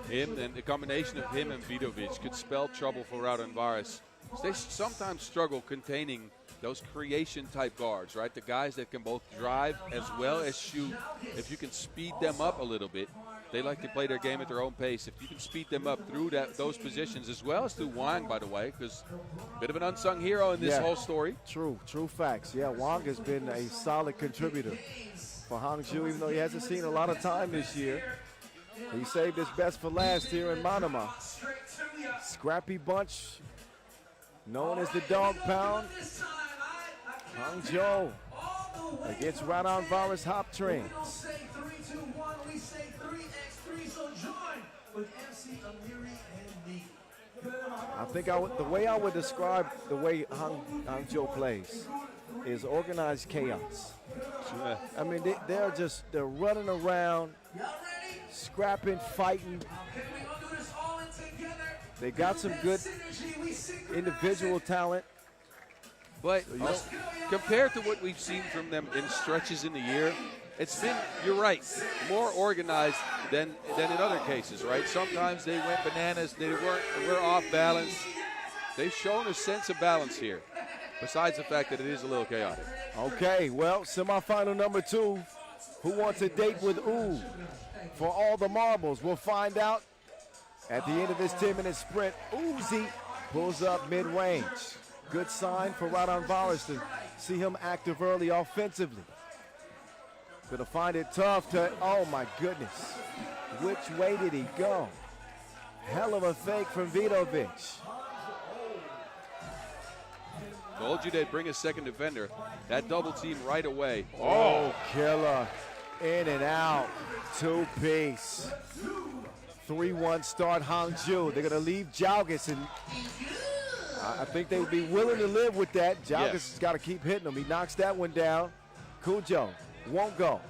Speaker 3: Him and the combination of him and Vidovic could spell trouble for Raudondvaris. They sometimes struggle containing those creation-type guards, right? The guys that can both drive as well as shoot. If you can speed them up a little bit, they like to play their game at their own pace. If you can speed them up through those positions, as well as through Wang, by the way, because a bit of an unsung hero in this whole story.
Speaker 2: True facts. Yeah, Wang has been a solid contributor for Hangzhou, even though he hasn't seen a lot of time this year. He saved his best for last here in Manama. Scrappy bunch, known as the Dog Pound. Hangzhou against Raudondvaris Hoptrans.
Speaker 5: We don't say 3, 2, 1, we say 3x3, so join with MC Amiri and me.
Speaker 2: I think the way I would describe the way Hangzhou plays is organized chaos. I mean, they're running around,
Speaker 5: Y'all ready?
Speaker 2: scrapping, fighting.
Speaker 5: Okay, we gonna do this all in together.
Speaker 2: They got some good
Speaker 5: Synergy, we synchronize
Speaker 2: individual
Speaker 5: it.
Speaker 2: talent.
Speaker 3: But compared to what we've seen from them in stretches in the year, it's been, you're right, more organized than in other cases, right? Sometimes they went bananas, we're off balance. They've shown a sense of balance here, besides the fact that it is a little chaotic.
Speaker 2: Okay, well, semifinal number 2. Who wants a date with Ooh for all the marbles? We'll find out at the end of this 10-minute sprint. Uzi pulls up mid-range. Good sign for Raudondvaris to see him active early offensively. Gonna find it tough to, oh my goodness. Which way did he go? Hell of a fake from Vidovic.
Speaker 3: Told you they'd bring a second defender. That double team right away.
Speaker 2: Oh, killer. In and out. 2-piece. 3-1 start Hangzhou. They're gonna leave Jalgis, and I think they would be willing to live with that. Jalgis has got to keep hitting him. He knocks that one down. Cujo won't go,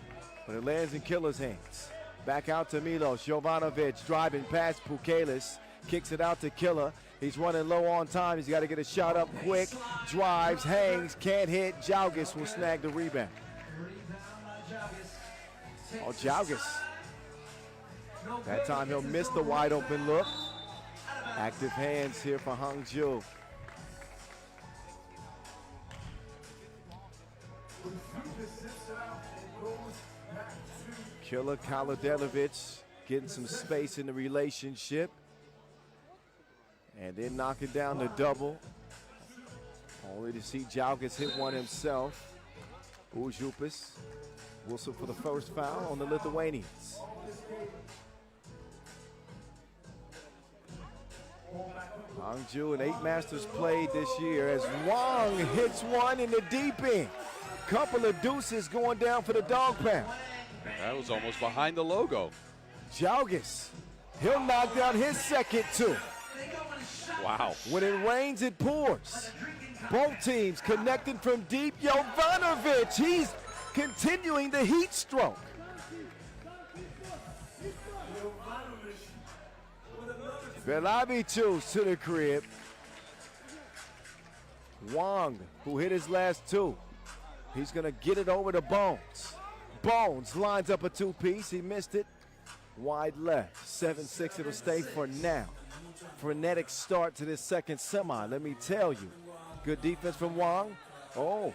Speaker 2: but it lands in Killer's hands. Back out to Milos. Jovanovic driving past Pukelis. Kicks it out to Killer. He's running low on time. He's got to get a shot up quick. Drives, hangs, can't hit. Jalgis will snag the rebound. Oh, Jalgis. That time he'll miss the wide open look. Active hands here for Hangzhou. Killer Kaladelovic getting some space in the relationship. And then knocking down the double. Only to see Jalgis hit one himself. Uzupis. Wilson for the first foul on the Lithuanians. Hangzhou and 8 Masters played this year as Wang hits one in the deep end. Couple of deuces going down for the dog pound.
Speaker 3: That was almost behind the logo.
Speaker 2: Jalgis, he'll knock down his second too.
Speaker 3: Wow.
Speaker 2: When it rains, it pours. Both teams connecting from deep. Jovanovic, he's continuing the heat stroke. Velavicius to the crib. Wang, who hit his last 2. He's going to get it over to Bones. Bones lines up a 2-piece. He missed it. Wide left. 7-6 it'll stay for now. Frenetic start to this second semi, let me tell you. Good defense from Wang. Oh,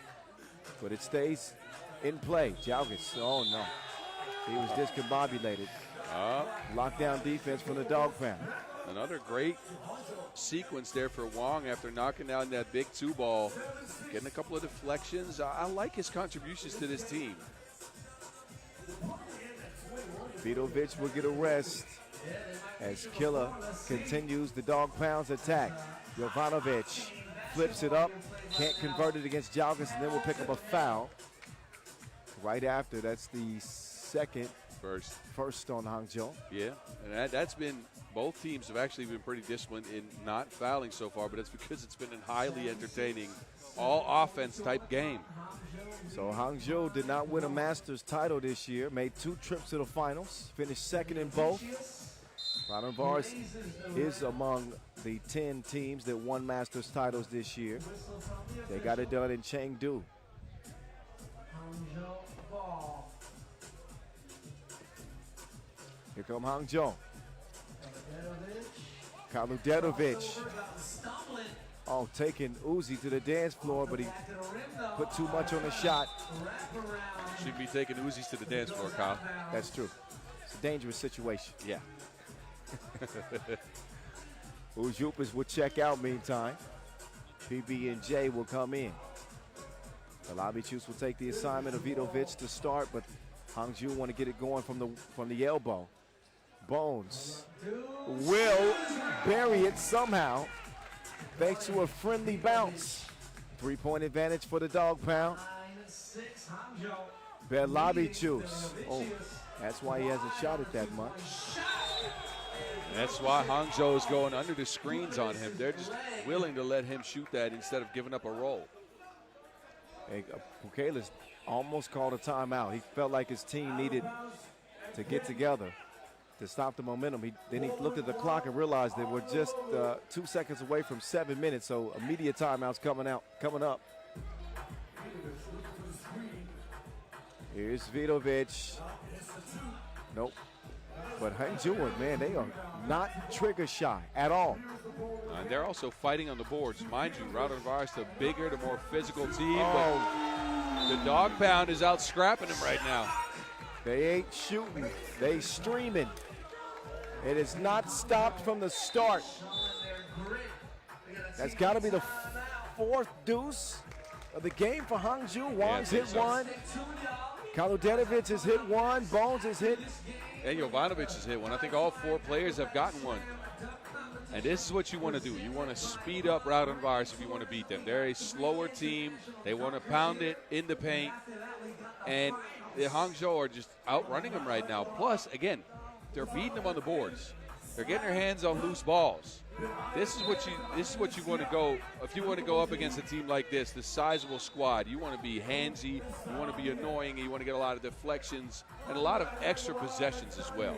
Speaker 2: but it stays in play. Jalgis, oh no. He was discombobulated. Lockdown defense from the dog pound.
Speaker 3: Another great sequence there for Wang after knocking down that big 2 ball. Getting a couple of deflections. I like his contributions to this team.
Speaker 2: Vidovic will get a rest as Killer continues the dog pound's attack. Jovanovic flips it up, can't convert it against Jalgis, and then we'll pick up a foul. Right after, that's the second. First on Hangzhou.
Speaker 3: Yeah, and that's been, both teams have actually been pretty disciplined in not fouling so far, but it's because it's been a highly entertaining, all offense type game.
Speaker 2: So Hangzhou did not win a Masters title this year, made 2 trips to the finals, finished second in both. Raudondvaris is among the 10 teams that won Masters titles this year. They got it done in Chengdu. Here come Hangzhou. Kaladelovic. Oh, taking Uzi to the dance floor, but he put too much on the shot.
Speaker 3: Should be taking Uzis to the dance floor, Kyle.
Speaker 2: That's true. It's a dangerous situation.
Speaker 3: Yeah.
Speaker 2: Uzupis will check out meantime. PB&J will come in. Velavicius will take the assignment of Vidovic to start, but Hangzhou want to get it going from the elbow. Bones will bury it somehow thanks to a friendly bounce. 3-point advantage for the dog pound.
Speaker 5: 9-6 Hangzhou.
Speaker 2: Belavichus. Oh, that's why he hasn't shot it that much.
Speaker 3: That's why Hangzhou is going under the screens on him. They're just willing to let him shoot that instead of giving up a roll.
Speaker 2: Hey, Pukelis almost called a timeout. He felt like his team needed to get together to stop the momentum. Then he looked at the clock and realized that we're just 2 seconds away from 7 minutes, so immediate timeout's coming up. Here's Vidovic. Nope. But Hangzhou, man, they are not trigger shy at all.
Speaker 3: And they're also fighting on the boards. Mind you, Raudondvaris, the bigger, the more physical team.
Speaker 2: Oh.
Speaker 3: But the dog pound is out scrapping him right now.
Speaker 2: They ain't shooting. They streaming. It is not stopped from the start. That's got to be the fourth deuce of the game for Hangzhou. Wong's hit one. Kaludenovic has hit one. Bones has hit.
Speaker 3: And Jovanovic has hit one. I think all four players have gotten one. And this is what you want to do. You want to speed up Raudondvaris if you want to beat them. They're a slower team. They want to pound it in the paint. And the Hangzhou are just outrunning them right now. Plus, again, they're beating them on the boards. They're getting their hands on loose balls. This is what you want to go. If you want to go up against a team like this, the sizable squad, you want to be handsy, you want to be annoying, and you want to get a lot of deflections and a lot of extra possessions as well.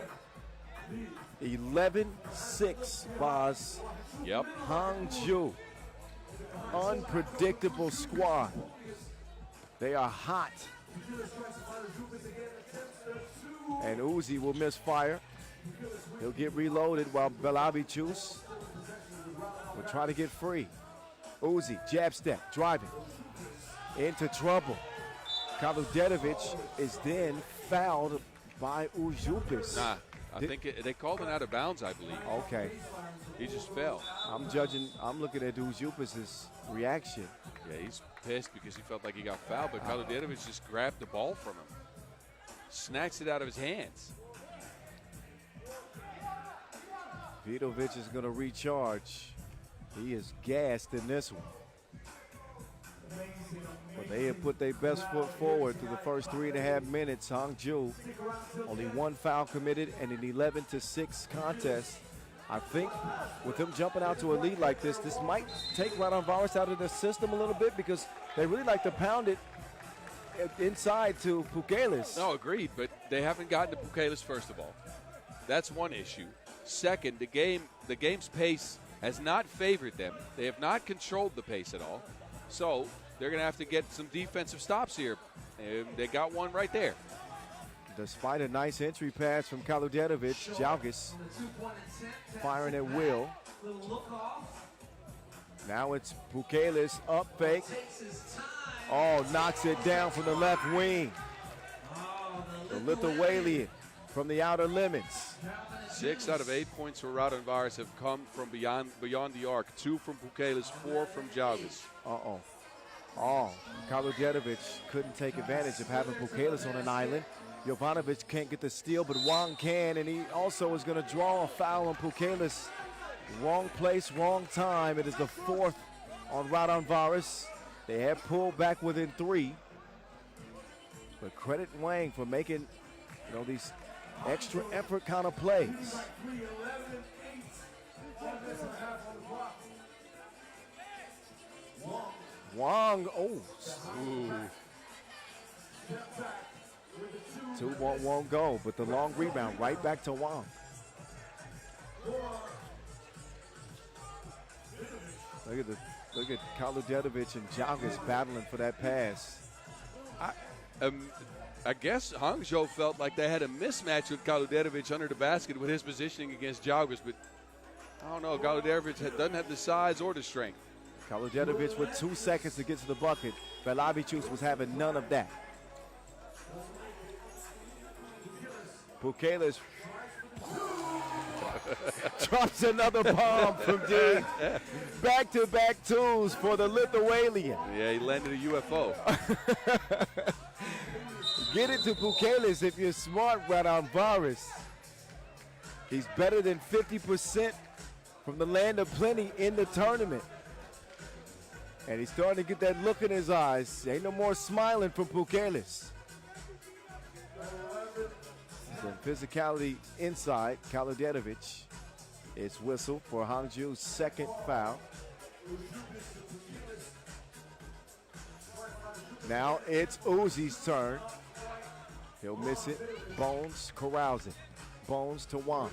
Speaker 2: 11-6, Boz.
Speaker 3: Yep.
Speaker 2: Hangzhou. Unpredictable squad. They are hot. And Uzi will miss fire. He'll get reloaded while Belavichus will try to get free. Uzi, jab step, driving. Into trouble. Kaludenovic is then fouled by Ujupis.
Speaker 3: Nah, I think they called him out of bounds, I believe.
Speaker 2: Okay.
Speaker 3: He just fell.
Speaker 2: I'm looking at Ujupis' reaction.
Speaker 3: Yeah, he's pissed because he felt like he got fouled, but Kaludenovic just grabbed the ball from him. Snatched it out of his hands.
Speaker 2: Vidovic is going to recharge. He is gassed in this one. But they have put their best foot forward through the first 3.5 minutes. Hangzhou, only one foul committed and an 11-6 contest. I think with them jumping out to a lead like this might take Raudondvaris out of the system a little bit because they really like to pound it inside to Pukelis.
Speaker 3: No, agreed, but they haven't gotten to Pukelis, first of all. That's one issue. Second, the game's pace has not favored them. They have not controlled the pace at all. So they're going to have to get some defensive stops here. And they got one right there.
Speaker 2: Despite a nice entry pass from Kaludenovic, Jalgis firing at will. Now it's Pukelis up fake. Oh, knocks it down from the left wing. The Lithuanian from the outer limits.
Speaker 3: 6 out of 8 points for Raudondvaris have come from beyond the arc. 2 from Pukelis, 4 from Jalgis.
Speaker 2: Kaludenovic couldn't take advantage of having Pukelis on an island. Jovanovic can't get the steal, but Wong can, and he also is going to draw a foul on Pukelis. Wrong place, wrong time. It is the 4th on Raudondvaris. They have pulled back within 3. But credit Wang for making, these extra effort kind of plays. Wong, Two won't go, but the long rebound right back to Wong. Look at Kaludenovic and Jalgis battling for that pass.
Speaker 3: I guess Hangzhou felt like they had a mismatch with Kaludenovic under the basket with his positioning against Jalgis, but I don't know. Kaludenovic doesn't have the size or the strength.
Speaker 2: Kaludenovic with 2 seconds to get to the bucket. Belavichus was having none of that. Pukelis drops another bomb from deep. Back-to-back twos for the Lithuanian.
Speaker 3: Yeah, he landed a UFO.
Speaker 2: Get it to Pukelis if you're smart, Raudondvaris. He's better than 50% from the land of plenty in the tournament. And he's starting to get that look in his eyes. Ain't no more smiling from Pukelis. Some physicality inside. Kaludetovic. It's whistled for Hangzhou's second foul. Now it's Uzi's turn. He'll miss it. Bones corrals it. Bones to Wang.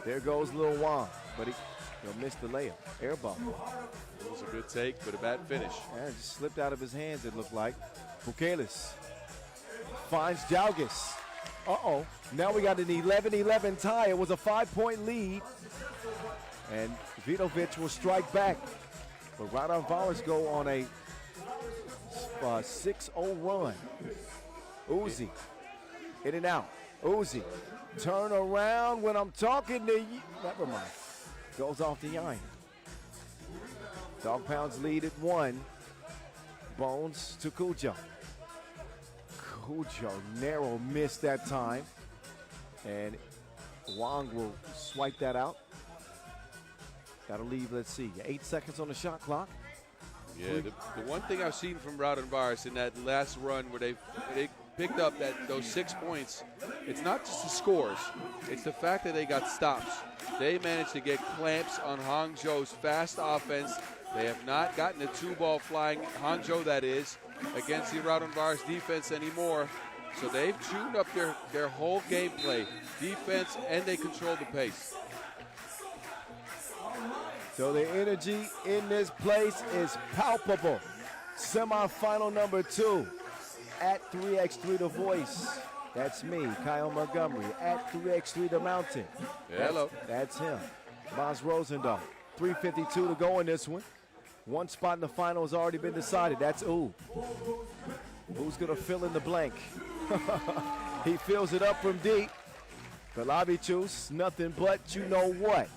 Speaker 2: There goes Lil Wang, but he'll miss the layup. Air ball.
Speaker 3: It was a good take, but a bad finish.
Speaker 2: Yeah, it just slipped out of his hands, it looked like. Pukelis finds Jalgis. Uh-oh. Now we got an 11-11 tie. It was a 5-point lead. And Vidovic will strike back. But Raudondvaris go on a 6-0 run. Uzi. In and out. Uzi. Turn around when I'm talking to you. Never mind. Goes off the iron. Dog Pounds lead at 1. Bones to Cujo. Cujo narrow missed that time. And Wang will swipe that out. Got to leave, let's see, 8 seconds on the shot clock.
Speaker 3: Yeah, the one thing I've seen from Raudondvaris in that last run where they picked up those 6 points, it's not just the scores, it's the fact that they got stops. They managed to get clamps on Hangzhou's fast offense. They have not gotten the 2-ball flying, Hangzhou that is, against the Raudondvaris defense anymore. So they've tuned up their whole gameplay, defense, and they control the pace.
Speaker 2: So the energy in this place is palpable. Semi-final number 2 at 3x3 The Voice. That's me, Kyle Montgomery. At 3x3 The Mountain.
Speaker 3: Hello.
Speaker 2: That's him. Maz Rosendahl. 3:52 to go in this one. One spot in the final has already been decided. That's Ooh. Who's going to fill in the blank? He fills it up from deep. Belavicius, nothing but you know what.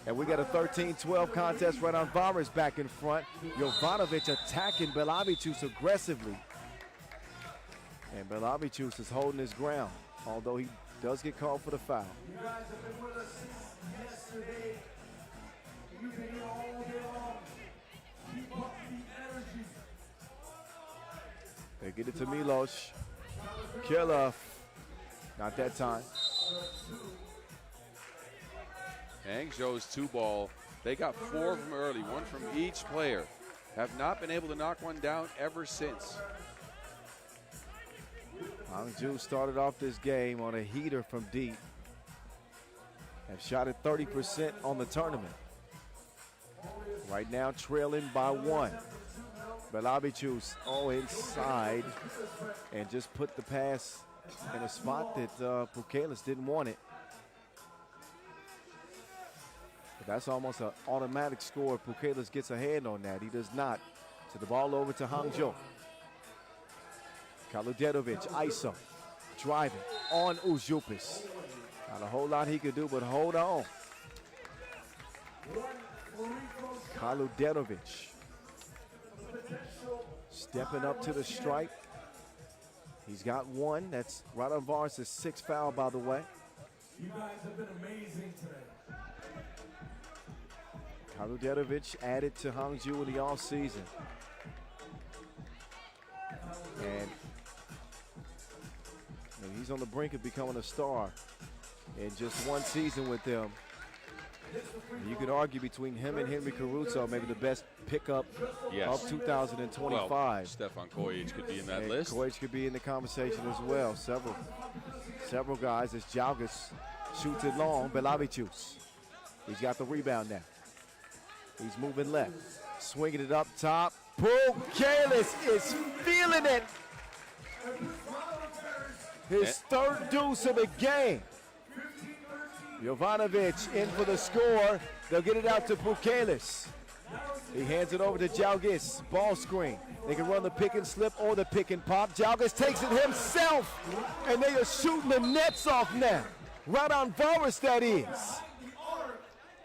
Speaker 2: And we got a 13-12 contest. Raudondvaris back in front. Jovanovic attacking Belavicius aggressively. And Belavicius is holding his ground, although he does get called for the foul.
Speaker 1: You guys have been with us since yesterday. You've been here all day long. Keep up the energy.
Speaker 2: They get it to Milos. Killer. Not that time.
Speaker 3: Hangzhou's 2-ball, they got 4 from early, 1 from each player. Have not been able to knock one down ever since.
Speaker 2: Hangzhou started off this game on a heater from deep. Have shot at 30% on the tournament. Right now trailing by 1. Belavicius inside and just put the pass in a spot that Pukelis didn't want it. But that's almost an automatic score if Pukelis gets a hand on that. He does not. So the ball over to Hangzhou. Kaludetovic, ISO, driving on Uzupis. Not a whole lot he could do, but hold on. Kaludetovic stepping up to the stripe. He's got 1. That's Raudondvaris' 6th foul, by the way.
Speaker 1: You guys have been amazing today.
Speaker 2: Kaludetovic added to Hangzhou in the offseason. And he's on the brink of becoming a star in just 1 season with them. You could argue between him and Henry Caruso, maybe the best pickup of 2025.
Speaker 3: Well, Stefan Kojic could be in that list.
Speaker 2: Kojic could be in the conversation as well. Several guys as Jalgis shoots it long. Belavicius. He's got the rebound now. He's moving left. Swinging it up top. Pukelis is feeling it. His 3rd deuce of the game. Jovanovic in for the score. They'll get it out to Pukelis. He hands it over to Jalgis. Ball screen. They can run the pick and slip or the pick and pop. Jalgis takes it himself. And they are shooting the nets off now. Raudondvaris, that is.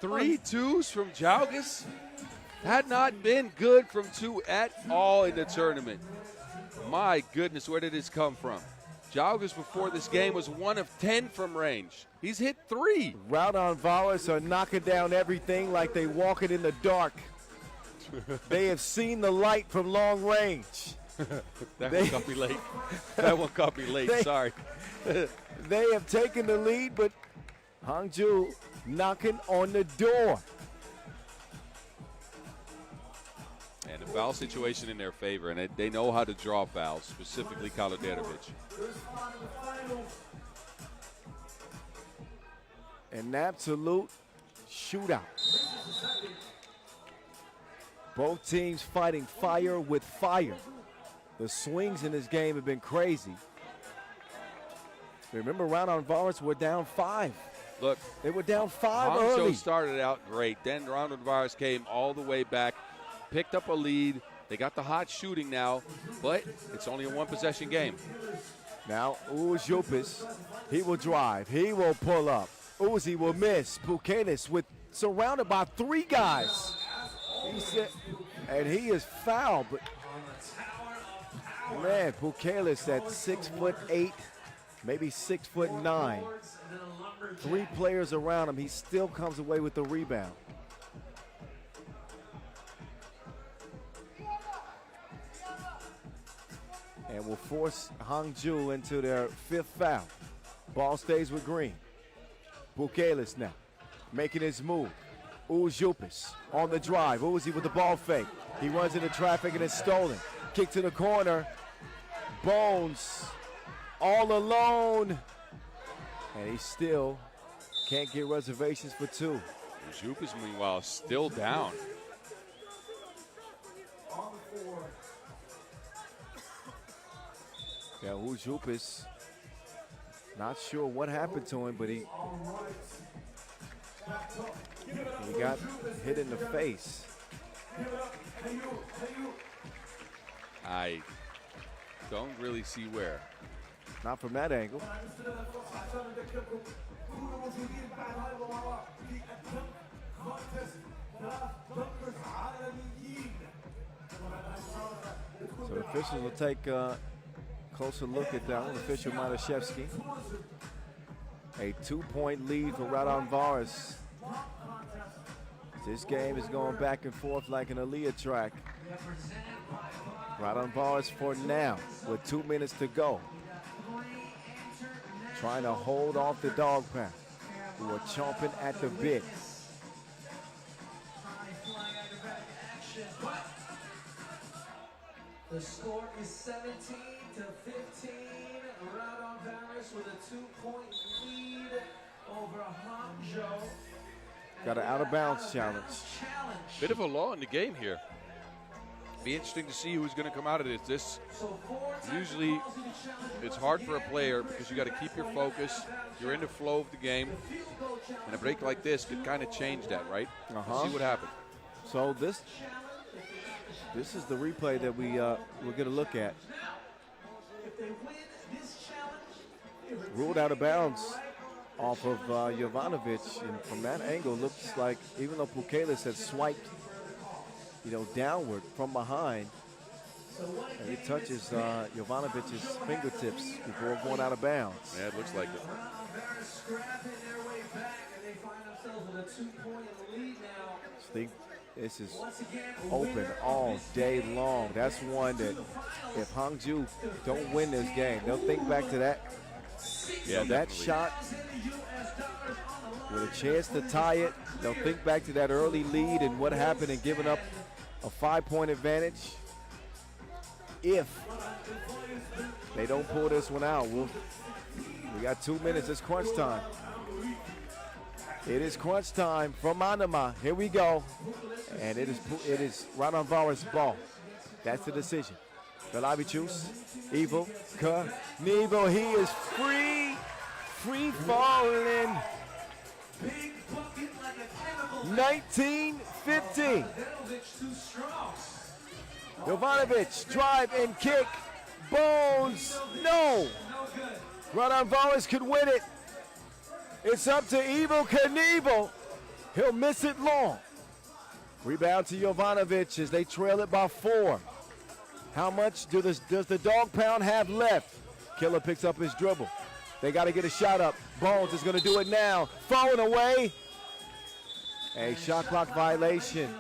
Speaker 3: 3 twos from Jalgis. Had not been good from 2 at all in the tournament. My goodness, where did this come from? Jalgis before this game was 1 of 10 from range. He's hit 3.
Speaker 2: Raudondvaris are knocking down everything like they walking in the dark. They have seen the light from long range.
Speaker 3: That one got me late. That one got me late. Sorry.
Speaker 2: They have taken the lead, but Hangzhou knocking on the door.
Speaker 3: And the foul situation in their favor, and they know how to draw fouls, specifically Raudondvaris.
Speaker 2: An absolute shootout. Both teams fighting fire with fire. The swings in this game have been crazy. Remember, Raudondvaris were down 5.
Speaker 3: Look,
Speaker 2: they were down 5
Speaker 3: Hangzhou
Speaker 2: early.
Speaker 3: started out great. Then Raudondvaris came all the way back, picked up a lead. They got the hot shooting now, but it's only a one-possession game.
Speaker 2: Now, Uzupis, he will drive. He will pull up. Uzi will miss. Pukelis surrounded by 3 guys. And he is fouled, but man, Pukelis at 6'8", maybe 6'9". 3 players around him. He still comes away with the rebound. And will force Hangzhou into their 5th foul. Ball stays with Green. Pukelis now making his move. Uzupis on the drive. Uzi with the ball fake. He runs into traffic and it's stolen. Kick to the corner. Bones all alone. And he still can't get reservations for 2.
Speaker 3: Uzupis, meanwhile, still down.
Speaker 2: Yeah, Uzupis, not sure what happened to him, but he got hit in the face.
Speaker 3: I don't really see where.
Speaker 2: Not from that angle. So the officials will take a closer look at that one. Official Matashevsky. A 2-point lead for Raudondvaris. This game is going back and forth like an Aliyah track. Raudondvaris for now with 2 minutes to go. Trying to hold off the dog pound, who are chomping at the bit.
Speaker 5: The score is 17-15. Raudondvaris with a 2-point lead over Hangzhou.
Speaker 2: Got an out-of-bounds challenge.
Speaker 3: Bit of a law in the game here. Be interesting to see who's going to come out of this. Usually it's hard for a player because you got to keep your focus. You're in the flow of the game. And a break like this could kind of change that, right? See what happened.
Speaker 2: So this is the replay that we're going to look at. Ruled out of bounds off of Jovanovic, and from that angle, looks like even though Pukelis had swiped, downward from behind, and he touches Jovanovic's fingertips before going out of bounds.
Speaker 3: Yeah, it looks like it.
Speaker 2: Steve, this is open all day long. That's one that if Hangzhou don't win this game, they'll think back to that.
Speaker 3: Yeah,
Speaker 2: that shot with a chance to tie it. They'll think back to that early lead and what happened in giving up a 5-point advantage. If they don't pull this one out, we got 2 minutes. It's crunch time. It is crunch time from Manama. Here we go. And it is Raudondvaris' ball. That's the decision. Velavicius, Evil, Knievel. He is free falling. 19-15. Jovanovic, drive and kick. Bones, no. Raudondvaris could win it. It's up to Evil Knievel. He'll miss it long. Rebound to Jovanovic as they trail it by 4. How much does the dog pound have left? Killer picks up his dribble. They got to get a shot up. Bones is going to do it now. Falling away. A shot clock violation.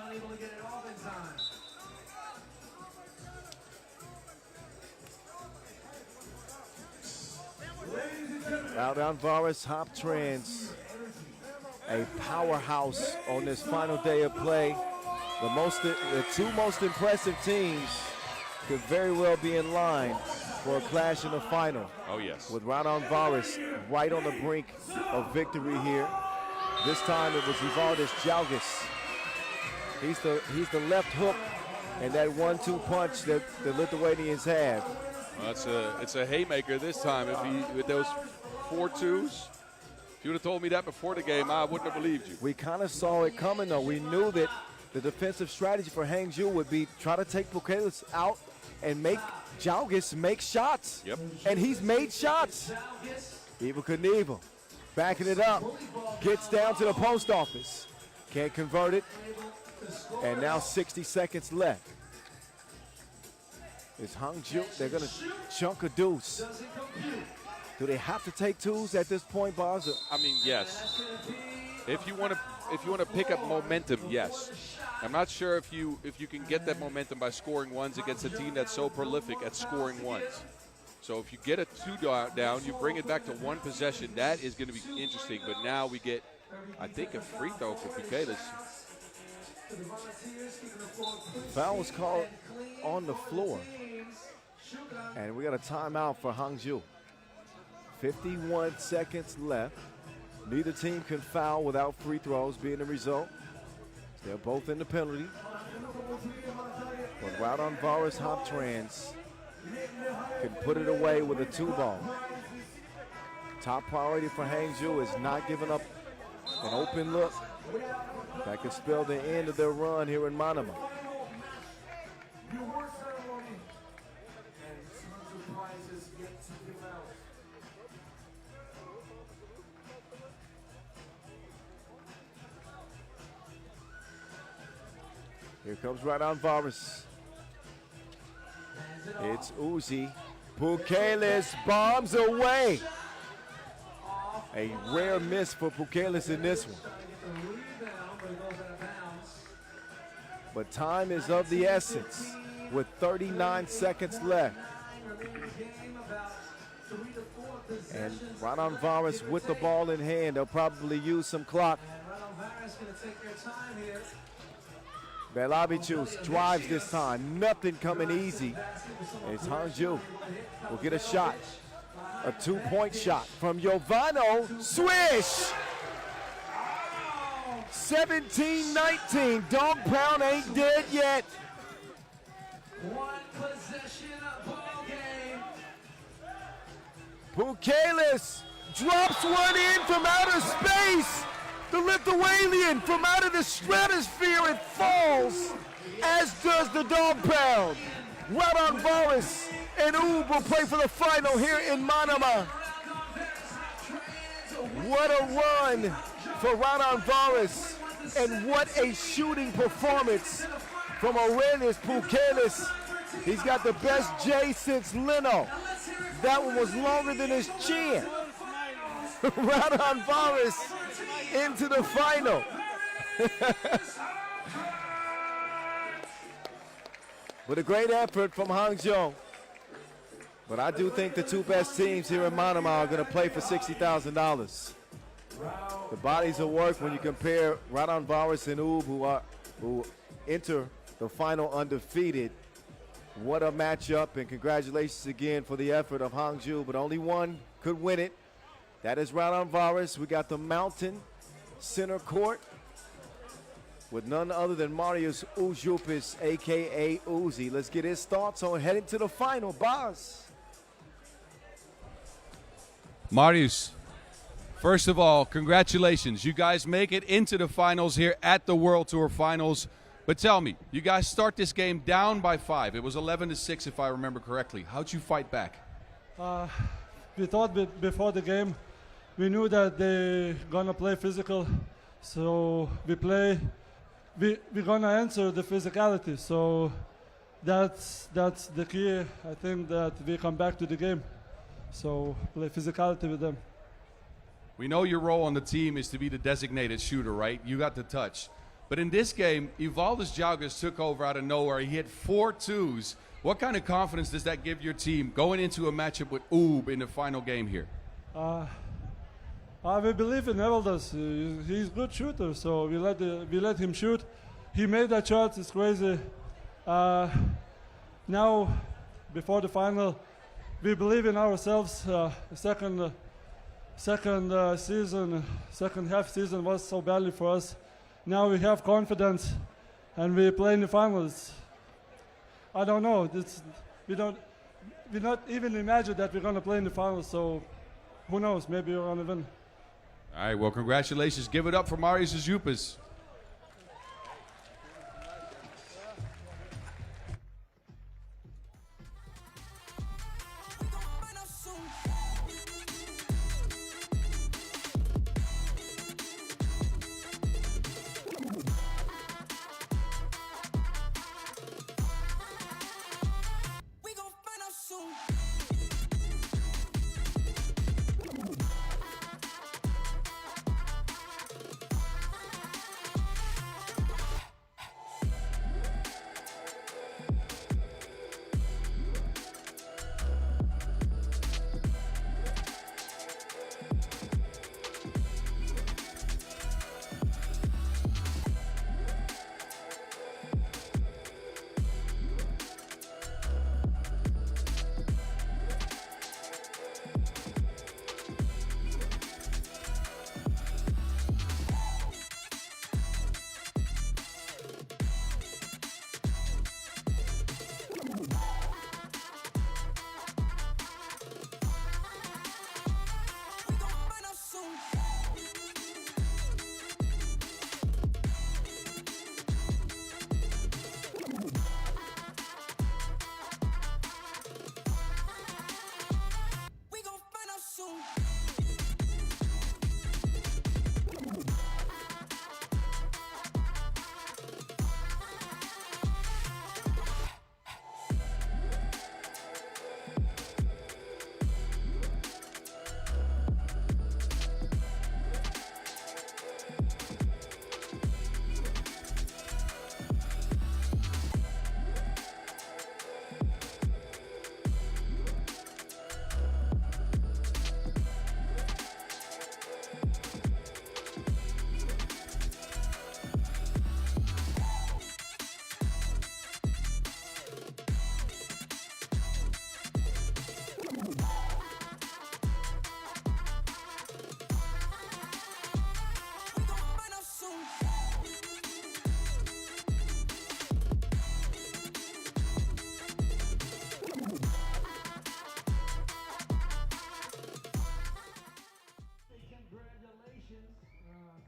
Speaker 2: Raudondvaris Hoptrans, a powerhouse on this final day of play. The two most impressive teams could very well be in line for a clash in the final.
Speaker 3: Oh, yes.
Speaker 2: With Raudondvaris right on the brink of victory here. This time it was Evaldis Jalgis. He's the left hook and that 1-2 punch that the Lithuanians have.
Speaker 3: Well, it's a haymaker this time. With those 4-2s, if you would have told me that before the game, I wouldn't have believed you.
Speaker 2: We kind of saw it coming, though. We knew that the defensive strategy for Hangzhou would be try to take Pukelis out and make Jalgis make shots.
Speaker 3: Yep.
Speaker 2: And he's made shots. Evel Knievel backing it up. Gets down to the post office. Can't convert it. And now 60 seconds left. It's Hangzhou. They're going to chunk a deuce. Do they have to take twos at this point, Boz?
Speaker 3: I mean, yes. If you want to pick up momentum, yes. I'm not sure if you can get that momentum by scoring ones against a team that's so prolific at scoring ones. So if you get a 2 down, you bring it back to 1 possession. That is going to be interesting. But now we get, I think, a free throw for Pukelis.
Speaker 2: Foul was called on the floor. And we got a timeout for Hangzhou. 51 seconds left. Neither team can foul without free throws being the result. They're both in the penalty. But Raudondvaris Hoptrans can put it away with a 2-ball. Top priority for Hangzhou is not giving up an open look. That could spell the end of their run here in Manama. Here comes Raudondvaris. It's Uzi. Pukelis bombs away. A rare miss for Pukelis in this one. But time is of the essence with 39 seconds left. And Raudondvaris with the ball in hand. They'll probably use some clock. Belavichus drives this time. Nothing coming easy. It's Hangzhou will get a shot. A 2-point shot from Jovano. Swish! 17-19. Dog pound ain't dead yet.
Speaker 5: 1 possession ball game.
Speaker 2: Pukelis drops one in from outer space. The Lithuanian from out of the stratosphere, it falls, as does the dog pound. Raudondvaris and Ub will play for the final here in Manama. What a run for Raudondvaris, and what a shooting performance from Aurelius Pukelis. He's got the best J since Leno. That one was longer than his chin. Raudondvaris into the final. But a great effort from Hangzhou. But I do think the 2 best teams here in Manama are going to play for $60,000. The bodies of work when you compare Raudondvaris and Ub, who enter the final undefeated. What a matchup, and congratulations again for the effort of Hangzhou, but only one could win it. That is Raudondvaris. We got the Mountain center court with none other than Marius Uzupis, a.k.a. Uzi. Let's get his thoughts on heading to the final. Boz.
Speaker 3: Marius, first of all, congratulations. You guys make it into the finals here at the World Tour Finals. But tell me, you guys start this game down by 5. It was 11-6 if I remember correctly. How'd you fight back?
Speaker 4: We thought before the game, we knew that they're gonna play physical, so we're gonna answer the physicality. So that's the key. I think that we come back to the game, so play physicality with them.
Speaker 3: We know your role on the team is to be the designated shooter, right? You got the touch. But in this game, Evaldis Jalgis took over out of nowhere. He hit 4 twos. What kind of confidence does that give your team going into a matchup with Ub in the final game here?
Speaker 4: We believe in Evaldas. He's a good shooter, so we let him shoot. He made that shot. It's crazy. Now, before the final, we believe in ourselves. Second half season was so badly for us. Now we have confidence, and we play in the finals. I don't know. We not even imagine that we're going to play in the finals. So, who knows? Maybe we're going to win.
Speaker 7: All right, well, congratulations. Give it up for Marius Zupas.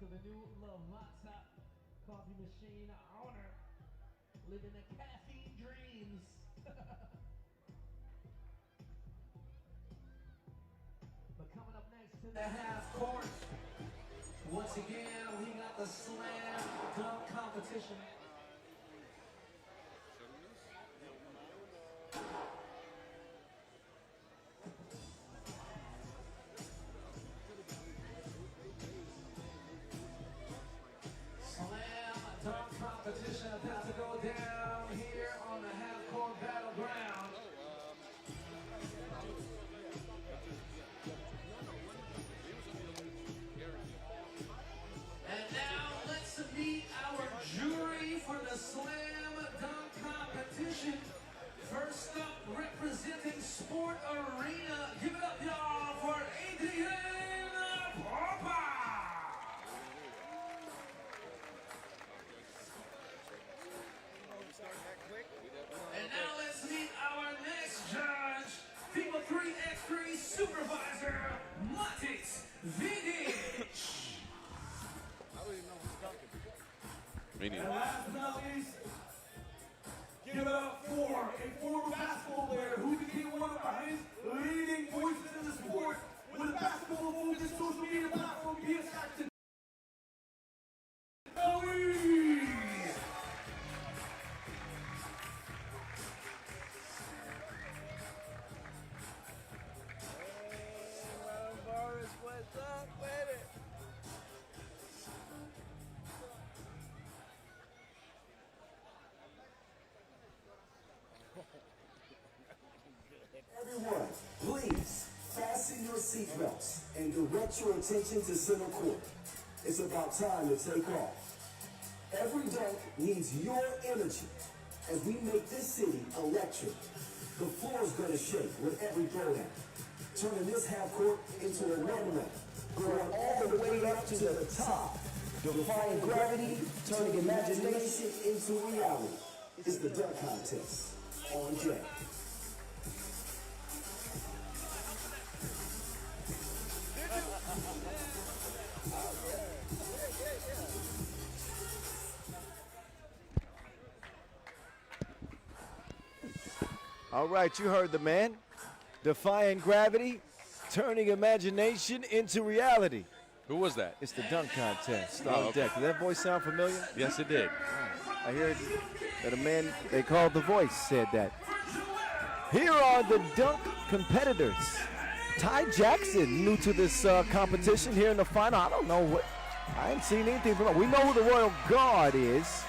Speaker 5: To the new Lavazza coffee machine owner, living the caffeine dreams. But coming up next to the half court, once again we got the slam dunk competition. Competition about to go down here on the half-court battleground. And now let's meet our jury for the slam dunk competition. First up, representing Sport Arena, give it up, y'all, for Adrian Popa. And now let's meet our next judge, FIBA 3x3 supervisor, Matis Vidic. And last but not least, give it up for a former basketball player who became one of Bahrain's leading voices in the sport with a basketball-focused social media platform, PS Action.
Speaker 1: Everyone, please Fasten your seatbelts and direct your attention to center court. It's about time to take off. Every dunk needs your energy as we make this city electric. The floor's gonna shake with every throwdown, turning this half court into a runway, going all the way up to the top, defying gravity, turning imagination into reality. It's the dunk contest on Jet.
Speaker 2: All right, you heard the man. Defying gravity, turning imagination into reality.
Speaker 3: Who was that?
Speaker 2: It's the dunk contest
Speaker 3: Oh,
Speaker 2: on
Speaker 3: okay.
Speaker 2: deck. Does that voice sound familiar?
Speaker 3: Yes, it did.
Speaker 2: I hear that a man they called The Voice said that. Here are the dunk competitors. Ty Jackson, new to this competition here in the final. I don't know what. I ain't seen anything from him. We know who the Royal Guard is.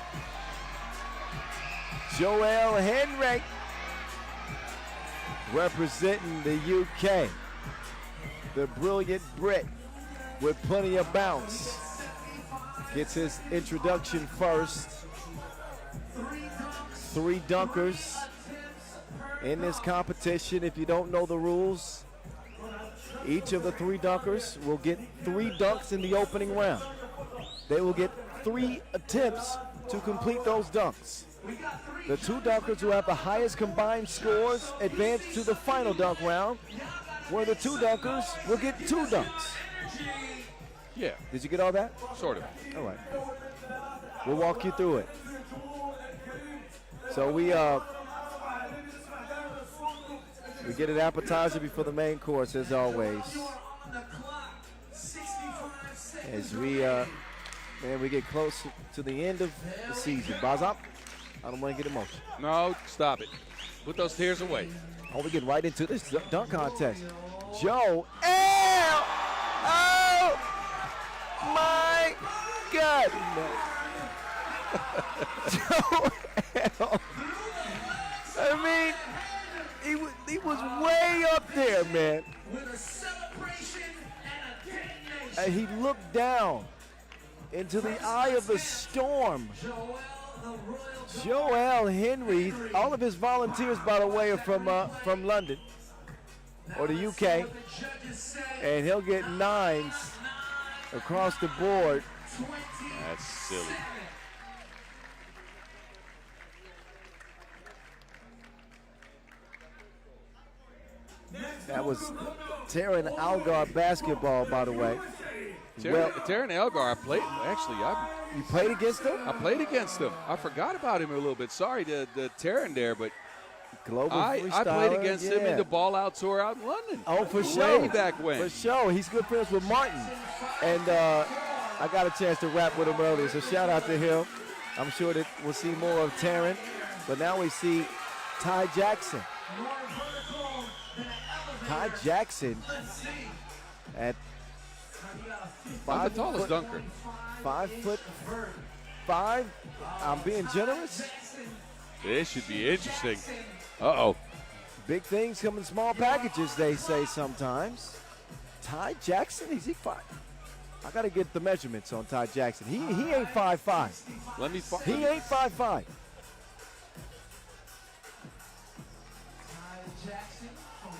Speaker 2: Joel Henry, representing the UK. The brilliant Brit with plenty of bounce. Gets his introduction first. 3 dunkers in this competition. If you don't know the rules, each of the 3 dunkers will get 3 dunks in the opening round. They will get 3 attempts to complete those dunks. The 2 dunkers who have the highest combined scores advance to the final dunk round, where the 2 dunkers will get 2 dunks.
Speaker 3: Yeah,
Speaker 2: Did you get all that?
Speaker 3: sort of.
Speaker 2: All right. We'll walk you through it. So we get an appetizer before the main course, as always. As we get close to the end of the season. Bazop, I don't want to get emotional.
Speaker 3: No, stop it. Put those tears away.
Speaker 2: Oh, we get right into this dunk contest. Joe L. Oh my God. Joe L. I mean, he was way up there, man. And he looked down into the eye of the storm. Joel Henry, all of his volunteers, by the way, are from London or the UK, and he'll get 9s across the board.
Speaker 3: That's silly.
Speaker 2: That was Taryn Algar basketball, by the way.
Speaker 3: Taryn Elgar,
Speaker 2: You played against him?
Speaker 3: I played against him. I forgot about him a little bit. Sorry to Taryn there, but
Speaker 2: Global
Speaker 3: I played
Speaker 2: freestyler,
Speaker 3: against him in the ball out tour out in London.
Speaker 2: Oh, for sure.
Speaker 3: Way back when.
Speaker 2: For sure. He's good friends with Martin. And I got a chance to rap with him earlier, so shout out to him. I'm sure that we'll see more of Taryn. But now we see Ty Jackson. Ty Jackson at
Speaker 3: I'm the tallest dunker.
Speaker 2: 5'5". I'm being generous.
Speaker 3: This should be interesting. Uh-oh.
Speaker 2: Big things come in small packages, they say sometimes. Ty Jackson, is he 5? I got to get the measurements on Ty Jackson. He ain't 5'5". He ain't 5'5".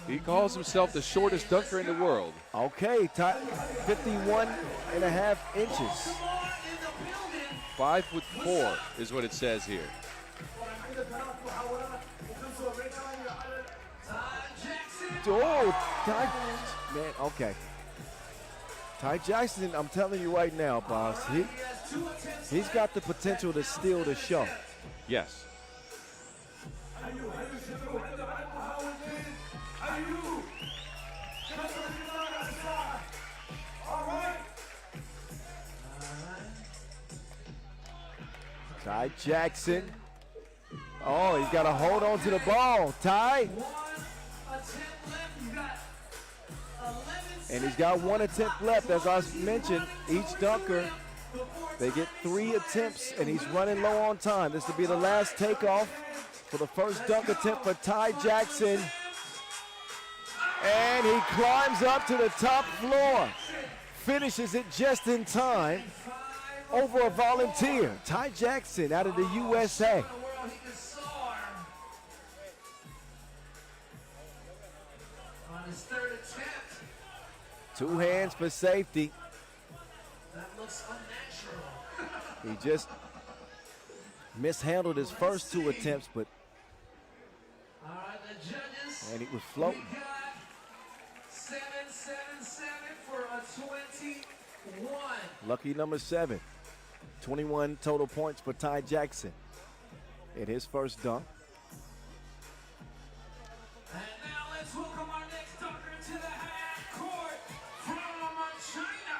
Speaker 3: He calls himself the shortest dunker in the world.
Speaker 2: Okay, 51.5 inches.
Speaker 3: 5'4" is what it says here.
Speaker 2: Oh, Ty, man, okay. Ty Jackson, I'm telling you right now, boss, he's got the potential to steal the show.
Speaker 3: Yes.
Speaker 2: Ty Jackson. Oh, he's got to hold on to the ball. Ty. And he's got 1 attempt left. As I mentioned, each dunker, they get 3 attempts, and he's running low on time. This will be the last takeoff for the first dunk attempt for Ty Jackson. And he climbs up to the top floor. Finishes it just in time over a volunteer. Ty Jackson out of the USA.
Speaker 5: On his third attempt.
Speaker 2: 2 hands for safety.
Speaker 5: That looks unnatural.
Speaker 2: He just mishandled his first 2 attempts, but
Speaker 5: All right, the judges.
Speaker 2: and he was floating.
Speaker 5: We got 777 for a 21.
Speaker 2: Lucky number 7. 21 total points for Ty Jackson in his first dunk.
Speaker 5: And now let's welcome our next dunker to the half court from China.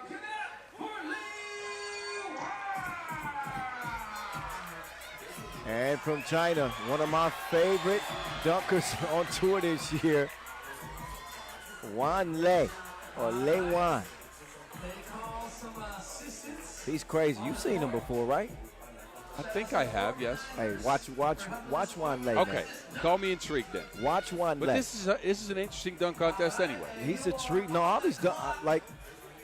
Speaker 5: Give it up for Li Wan.
Speaker 2: And from China, one of my favorite dunkers on tour this year, Wan Lei, or Lei Wan.
Speaker 5: They call some assistance.
Speaker 2: He's crazy. You've seen him before, right?
Speaker 3: I think I have, yes.
Speaker 2: Hey, watch Wan Lei.
Speaker 3: Okay, call me intrigued then.
Speaker 2: Watch Wan
Speaker 3: But
Speaker 2: Lei.
Speaker 3: this is an interesting dunk contest anyway.
Speaker 2: He's a treat. No, all these like,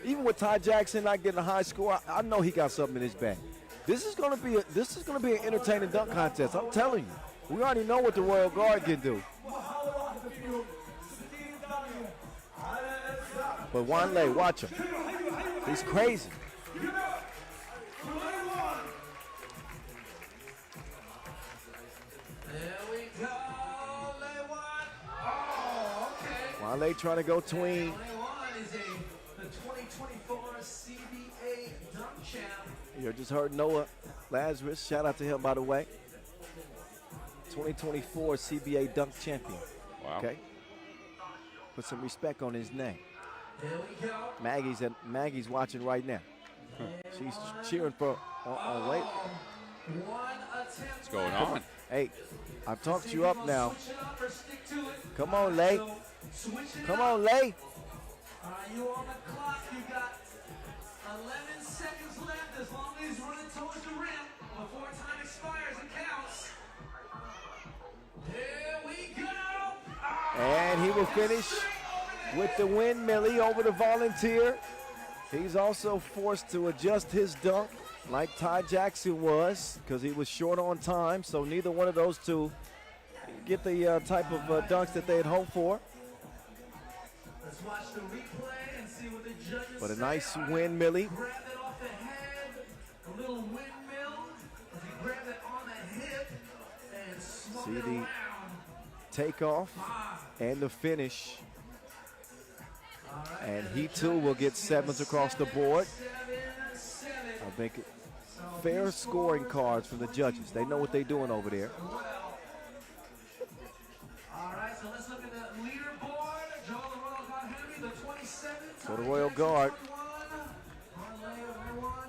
Speaker 2: even with Ty Jackson not getting a high score, I know he got something in his bag. This is gonna be an entertaining dunk contest. I'm telling you. We already know what the Royal Guard can do. But Wan Lei, watch him. He's crazy.
Speaker 5: There we go. Li Wan. Oh, okay.
Speaker 2: Wan Lei trying to go tween.
Speaker 5: Li Wan is the 2024 CBA dunk champ.
Speaker 2: You just heard Noah Lazarus. Shout out to him, by the way. 2024 CBA dunk champion.
Speaker 3: Wow.
Speaker 2: Okay. Put some respect on his name.
Speaker 5: There we go.
Speaker 2: Maggie's watching right now. She's cheering for. Wait.
Speaker 5: One attempt.
Speaker 3: What's going on?
Speaker 2: Hey, I've talked you up now.
Speaker 5: Switch it up or stick to it.
Speaker 2: Come on, Lei.
Speaker 5: So, switch it
Speaker 2: Come
Speaker 5: up.
Speaker 2: on, Lei.
Speaker 5: You on the clock. You got 11 seconds left. As long as he's running towards the rim before time expires, it counts. Here we go.
Speaker 2: And he will finish with the windmilly over the volunteer. He's also forced to adjust his dunk like Ty Jackson was because he was short on time, so neither one of those two get the type of dunks that they had hoped for.
Speaker 5: Let's watch the replay and see what the judges
Speaker 2: But a
Speaker 5: say.
Speaker 2: nice
Speaker 5: All right,
Speaker 2: windmilly.
Speaker 5: Grab it off the head, a little windmill. As he grabbed it on the hip and swung
Speaker 2: See
Speaker 5: it
Speaker 2: the
Speaker 5: around.
Speaker 2: takeoff and the finish.
Speaker 5: All right,
Speaker 2: And
Speaker 5: the
Speaker 2: he too will get
Speaker 5: judges give
Speaker 2: 7s across the board.
Speaker 5: 7-7.
Speaker 2: I think fair scoring cards from the judges. They know what they're doing over there.
Speaker 5: All right, so let's look at the leaderboard. Joel Henry, the 27.
Speaker 2: So the Royal Guard,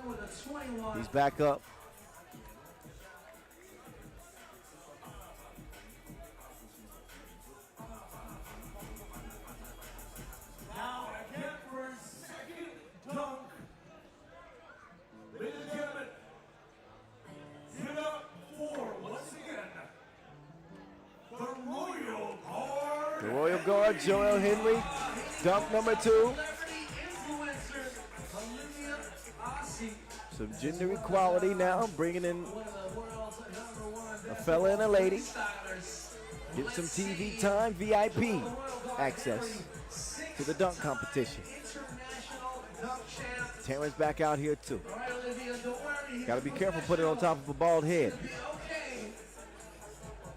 Speaker 5: with a 21.
Speaker 2: he's back up.
Speaker 1: Now again for his second dunk. Ladies and gentlemen, give it up for, once again, the Royal Guard.
Speaker 2: The Royal Guard, Joel Henry, dunk number 2.
Speaker 5: Celebrity influencer, Olivia Ossie.
Speaker 2: Some gender equality now, bringing in
Speaker 5: One of the world's number one
Speaker 2: a fella and a lady.
Speaker 5: stylers.
Speaker 2: Get some TV time, VIP access to the dunk competition.
Speaker 5: International dunk champ.
Speaker 2: Terrence back out here too.
Speaker 5: All right, Olivia, don't worry.
Speaker 2: Got to be careful putting it on top of a bald head.
Speaker 5: Okay.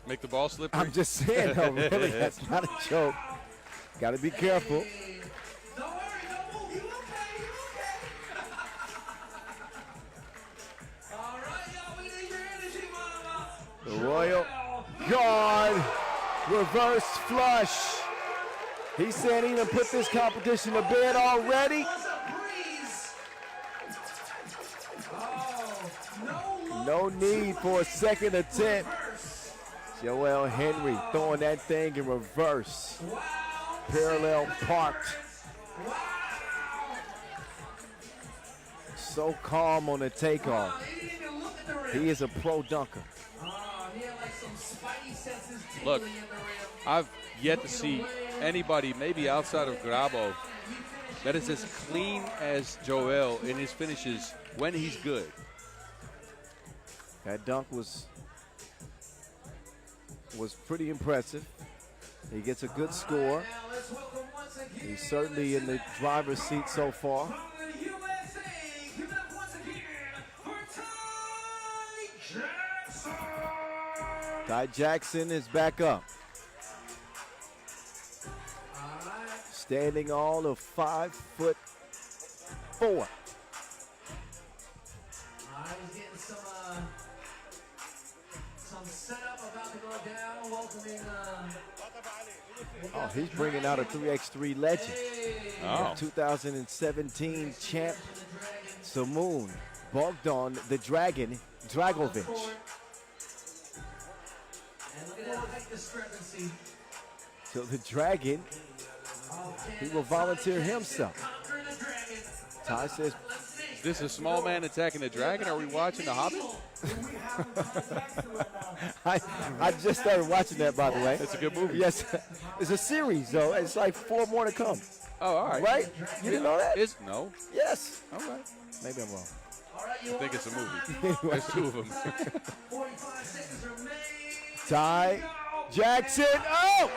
Speaker 3: Make the ball slippery.
Speaker 2: I'm just saying, though, really, that's not a joke. Got to be careful.
Speaker 5: Don't worry, don't move. You okay? You okay? All right, y'all, we need your energy, Manama.
Speaker 2: The Royal Guard reverse flush. He said he done put this competition to bed already.
Speaker 5: Was a breeze. Oh,
Speaker 2: No need for a second attempt. Joel Henry throwing that thing in reverse.
Speaker 5: wow.
Speaker 2: Parallel parked.
Speaker 5: Wow.
Speaker 2: So calm on the takeoff.
Speaker 5: He didn't even look at the rim.
Speaker 2: He is a pro dunker.
Speaker 5: He had like some spidey senses
Speaker 3: Look,
Speaker 5: tingling in the rim.
Speaker 3: I've yet to see anybody, maybe outside of Grabo, that is as clean as Joel in his finishes when he's good.
Speaker 2: That dunk was pretty impressive. He gets a good score.
Speaker 5: Now let's welcome once again.
Speaker 2: He's certainly in the driver's seat so far.
Speaker 5: From the USA, give it up once again for Ty Jackson.
Speaker 2: Ty Jackson is back up.
Speaker 5: All right.
Speaker 2: Standing all of 5'4".
Speaker 5: All right, he's getting some setup about to go down. Welcoming.
Speaker 2: Oh, he's bringing out a 3x3 legend.
Speaker 3: Oh.
Speaker 2: 2017 champ Samoon Bogdan the Dragon Dragovic.
Speaker 5: And look at that height discrepancy.
Speaker 2: So the Dragon, he will volunteer himself.
Speaker 5: Conquer the dragon.
Speaker 2: Ty says,
Speaker 3: Is this a small man attacking the dragon? Are we watching The Hobbit?
Speaker 2: I just started watching that, by the way.
Speaker 3: It's a good movie.
Speaker 2: Yes, it's a series though. It's like 4 more to come.
Speaker 3: Oh, all right.
Speaker 2: Right? You didn't know that?
Speaker 3: No.
Speaker 2: Yes.
Speaker 3: All right.
Speaker 2: Maybe I'm wrong.
Speaker 5: All right, you
Speaker 3: I think it's a movie.
Speaker 2: Anyway,
Speaker 3: There's 2 of them.
Speaker 5: 45 seconds remain.
Speaker 2: Ty Jackson. Oh!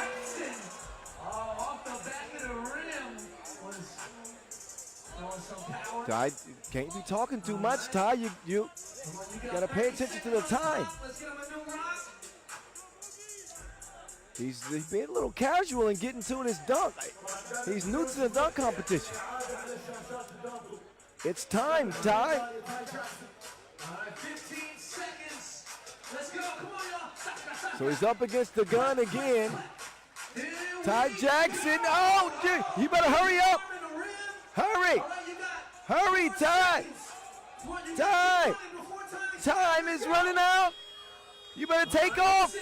Speaker 5: Off the back of the rim was showing some power.
Speaker 2: Ty, can't be talking too much, Ty. You gotta pay attention to the time.
Speaker 5: Let's get him a new rock.
Speaker 2: He's being a little casual and getting to his dunk. He's new to the dunk competition. It's time, Ty.
Speaker 5: All right, 15 seconds. Let's go. Come on, y'all. Stop, stop, stop.
Speaker 2: So he's up against the gun again.
Speaker 5: Here
Speaker 2: Ty
Speaker 5: we
Speaker 2: Jackson. Oh, dude, you better hurry up.
Speaker 5: go. In the rim.
Speaker 2: Hurry.
Speaker 5: All right, you got
Speaker 2: Hurry, Ty.
Speaker 5: What you
Speaker 2: Ty.
Speaker 5: got before
Speaker 2: Time is running out. You better take off.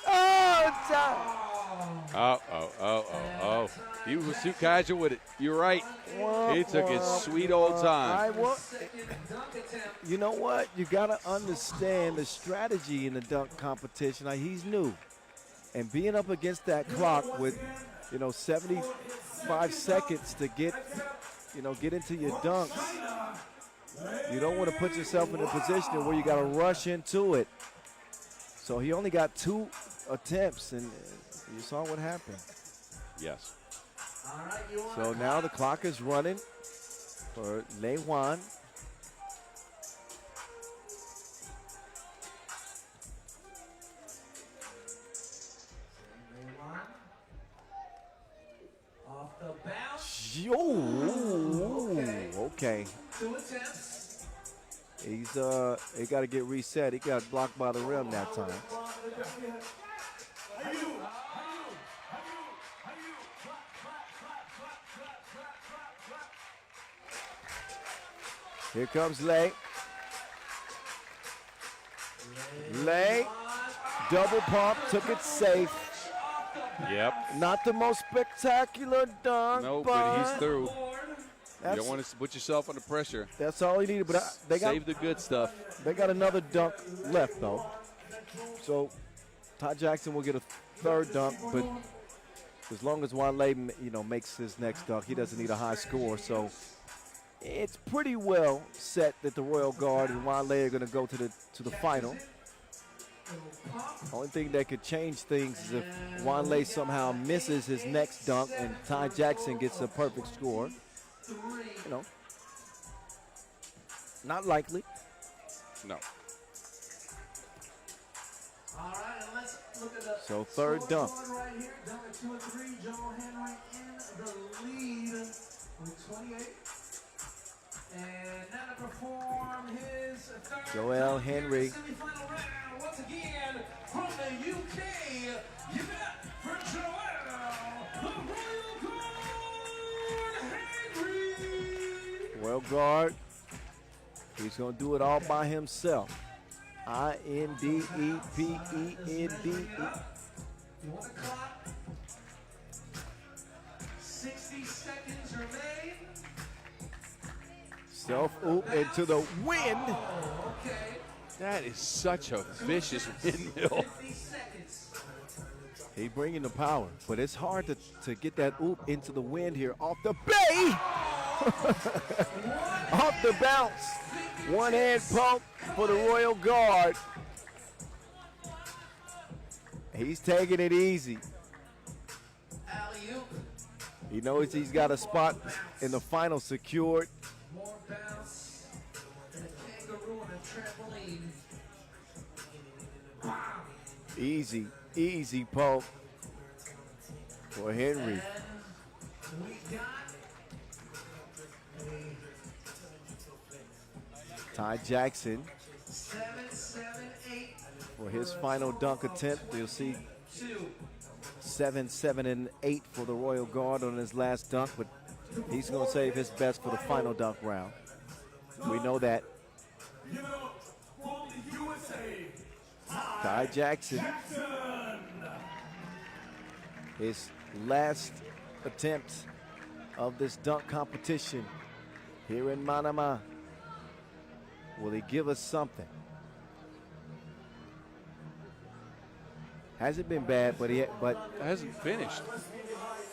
Speaker 2: Oh, Ty.
Speaker 3: Oh. He was too casual with it. You're right. He took his sweet old time.
Speaker 2: You know what? You got to understand the strategy in the dunk competition. Like, he's new. And being up against that clock with, 75 seconds to get into your dunks, you don't want to put yourself in a position where you got to rush into it. So he only got 2 attempts, and you saw what happened.
Speaker 3: Yes.
Speaker 2: So now the clock is running for Lei Juan.
Speaker 5: Off the bounce.
Speaker 2: Okay.
Speaker 5: 2 attempts.
Speaker 2: He got to get reset. He got blocked by the rim that time. Here comes Lei. Lei, double pump, took it safe.
Speaker 3: Yep.
Speaker 2: Not the most spectacular dunk,
Speaker 3: No, but he's through. You
Speaker 2: that's,
Speaker 3: don't want to put yourself under pressure.
Speaker 2: that's all he needed. But
Speaker 3: Save the good stuff.
Speaker 2: they got another dunk left, though. So Ty Jackson will get a 3rd dunk, but as long as Wanley, makes his next dunk, he doesn't need a high score. So it's pretty well set that the Royal Guard and Wanley are going to go to the final. Only thing that could change things is if Wanley somehow misses his next dunk and Ty Jackson gets a perfect score. Not likely.
Speaker 3: No.
Speaker 5: All right, and let's look at the
Speaker 2: So 3rd dunk.
Speaker 5: right here. Dunk at 2 and 3. Joel Henry in the lead with 28. And now to perform his 3rd
Speaker 2: Joel
Speaker 5: dunk here in
Speaker 2: Henry.
Speaker 5: the semifinal round. Once again, from the UK, give it up for Joel, the Royal Guard Henry.
Speaker 2: Royal Guard. He's going to do it all by himself. INDEPENDE.
Speaker 5: You want the clock? 60 seconds remain.
Speaker 2: Self oop into the wind.
Speaker 5: Okay.
Speaker 3: That is such a vicious windmill.
Speaker 2: He bringing the power, but it's hard to get that oop into the wind here off the bay. Off the bounce. One hand pump for the Royal Guard. He's taking it easy. He knows he's got a spot in the final secured.
Speaker 5: More bounce. A kangaroo and a trampoline.
Speaker 2: Easy, easy poke for Henry.
Speaker 5: And we got
Speaker 2: Ty Jackson
Speaker 5: 7, 7, 8
Speaker 2: for his final dunk attempt. You'll see
Speaker 5: 2.
Speaker 2: 7, 7, and 8 for the Royal Guard on his last dunk, but he's going to save his best for the final dunk round. We know that.
Speaker 1: Give it up for the USA.
Speaker 2: Ty Jackson, his last attempt of this dunk competition here in Manama. Will he give us something? Hasn't been bad, but
Speaker 3: Hasn't finished.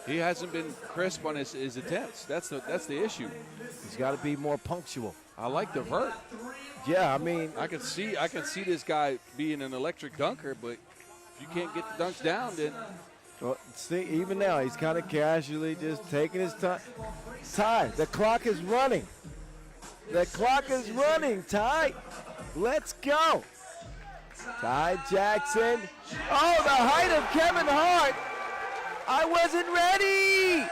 Speaker 3: He hasn't been crisp on his attempts. That's the issue.
Speaker 2: he's got to be more punctual.
Speaker 3: I like the vert.
Speaker 2: Yeah, I mean,
Speaker 3: I can see this guy being an electric dunker, but if you can't get the dunks down, then
Speaker 2: well, see, even now he's kind of casually just taking his time. Ty, the clock is running. The clock is running, Ty. Let's go. Ty Jackson. Oh, the height of Kevin Hart. I wasn't ready.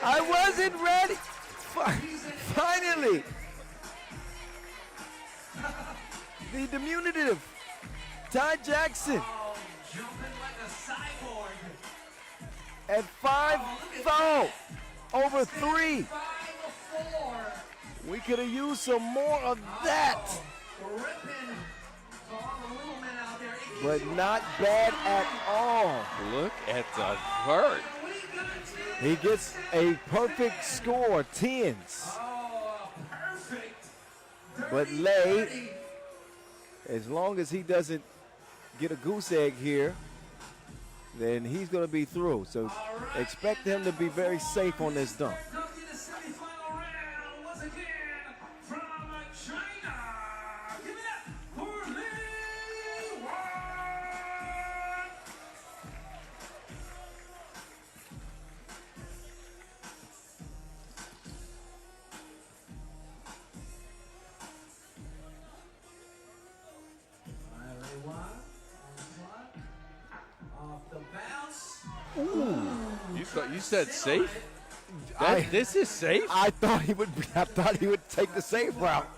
Speaker 2: I wasn't ready. Finally. The diminutive Ty Jackson
Speaker 5: Jumping like a cyborg.
Speaker 2: at 5-0 over 3.
Speaker 5: 5-4.
Speaker 2: We could have used some more of that,
Speaker 5: Ripping. So all the little men out there.
Speaker 2: but not bad at all.
Speaker 3: look at the vert.
Speaker 5: We got 10.
Speaker 2: He gets a perfect score, 10s.
Speaker 5: Oh, perfect.
Speaker 2: But Lay, as long as he doesn't get a goose egg here, then he's going to be through. So expect him to be very safe on this dunk.
Speaker 5: Welcome to the semifinal round once again from China. Give it up for Lee Wan. Lee Wan off the bounce.
Speaker 3: You said safe?
Speaker 2: I-
Speaker 3: This is safe?
Speaker 2: I thought he would take the safe route.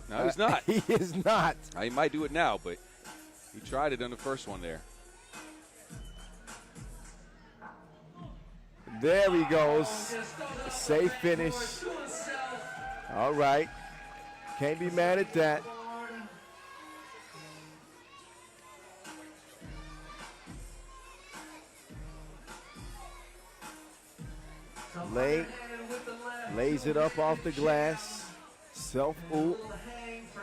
Speaker 3: No, he's not.
Speaker 2: He is not.
Speaker 3: He might do it now, but he tried it on the first one there.
Speaker 2: There he goes. Safe finish. All right. Can't be mad at that. Lay lays it up off the glass. Self oop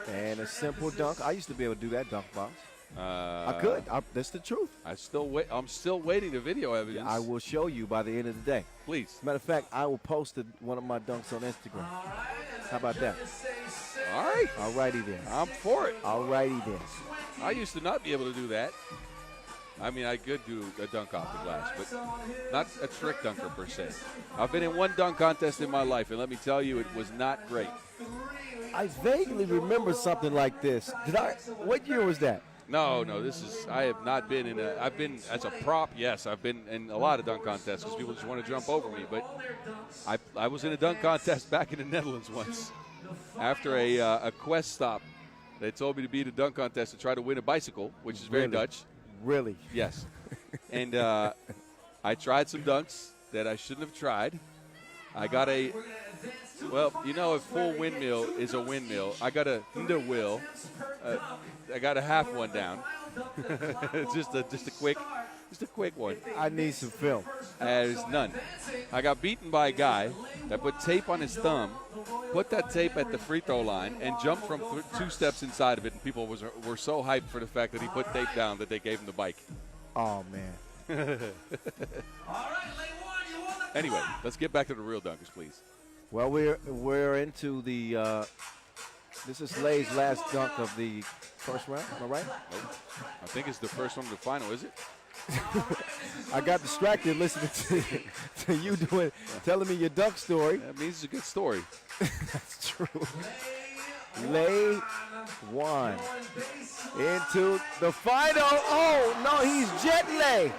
Speaker 2: and a simple dunk. I used to be able to do that dunk box. I could. That's the truth.
Speaker 3: I'm still waiting the video evidence.
Speaker 2: I will show you by the end of the day.
Speaker 3: Please.
Speaker 2: Matter of fact, I will post one of my dunks on Instagram. How about that?
Speaker 3: All right.
Speaker 2: All righty then.
Speaker 3: I'm for it.
Speaker 2: All righty then.
Speaker 3: I used to not be able to do that. I mean, I could do a dunk off the glass, but not a trick dunker per se. I've been in one dunk contest in my life, and let me tell you, it was not great.
Speaker 2: I vaguely remember something like this. What year was that?
Speaker 3: No, I have not been I've been as a prop, yes. I've been in a lot of dunk contests because people just want to jump over me. But I was in a dunk contest back in the Netherlands once. After a quest stop, they told me to be in a dunk contest to try to win a bicycle, which is very
Speaker 2: Really?
Speaker 3: Dutch.
Speaker 2: Really?
Speaker 3: Yes. And I tried some dunks that I shouldn't have tried. I got a full windmill is a windmill. I got a underwill. I got a half one down. just a quick Just a quick one.
Speaker 2: I need some film.
Speaker 3: There's none. I got beaten by a guy that put tape on his thumb, put that tape at the free throw line, and jumped from 2 steps inside of it. And people were so hyped for the fact that he put tape down that they gave him the bike.
Speaker 2: Oh, man.
Speaker 3: Anyway, let's get back to the real dunkers, please.
Speaker 2: Well, we're into the this is Lay's last dunk of the first round, am I right?
Speaker 3: Nope. I think it's the first one of the final, is it?
Speaker 2: I got distracted listening to you telling me your dunk story.
Speaker 3: That means it's a good story.
Speaker 2: That's true. Lay one into the final. Oh, no, he's Jet Lay.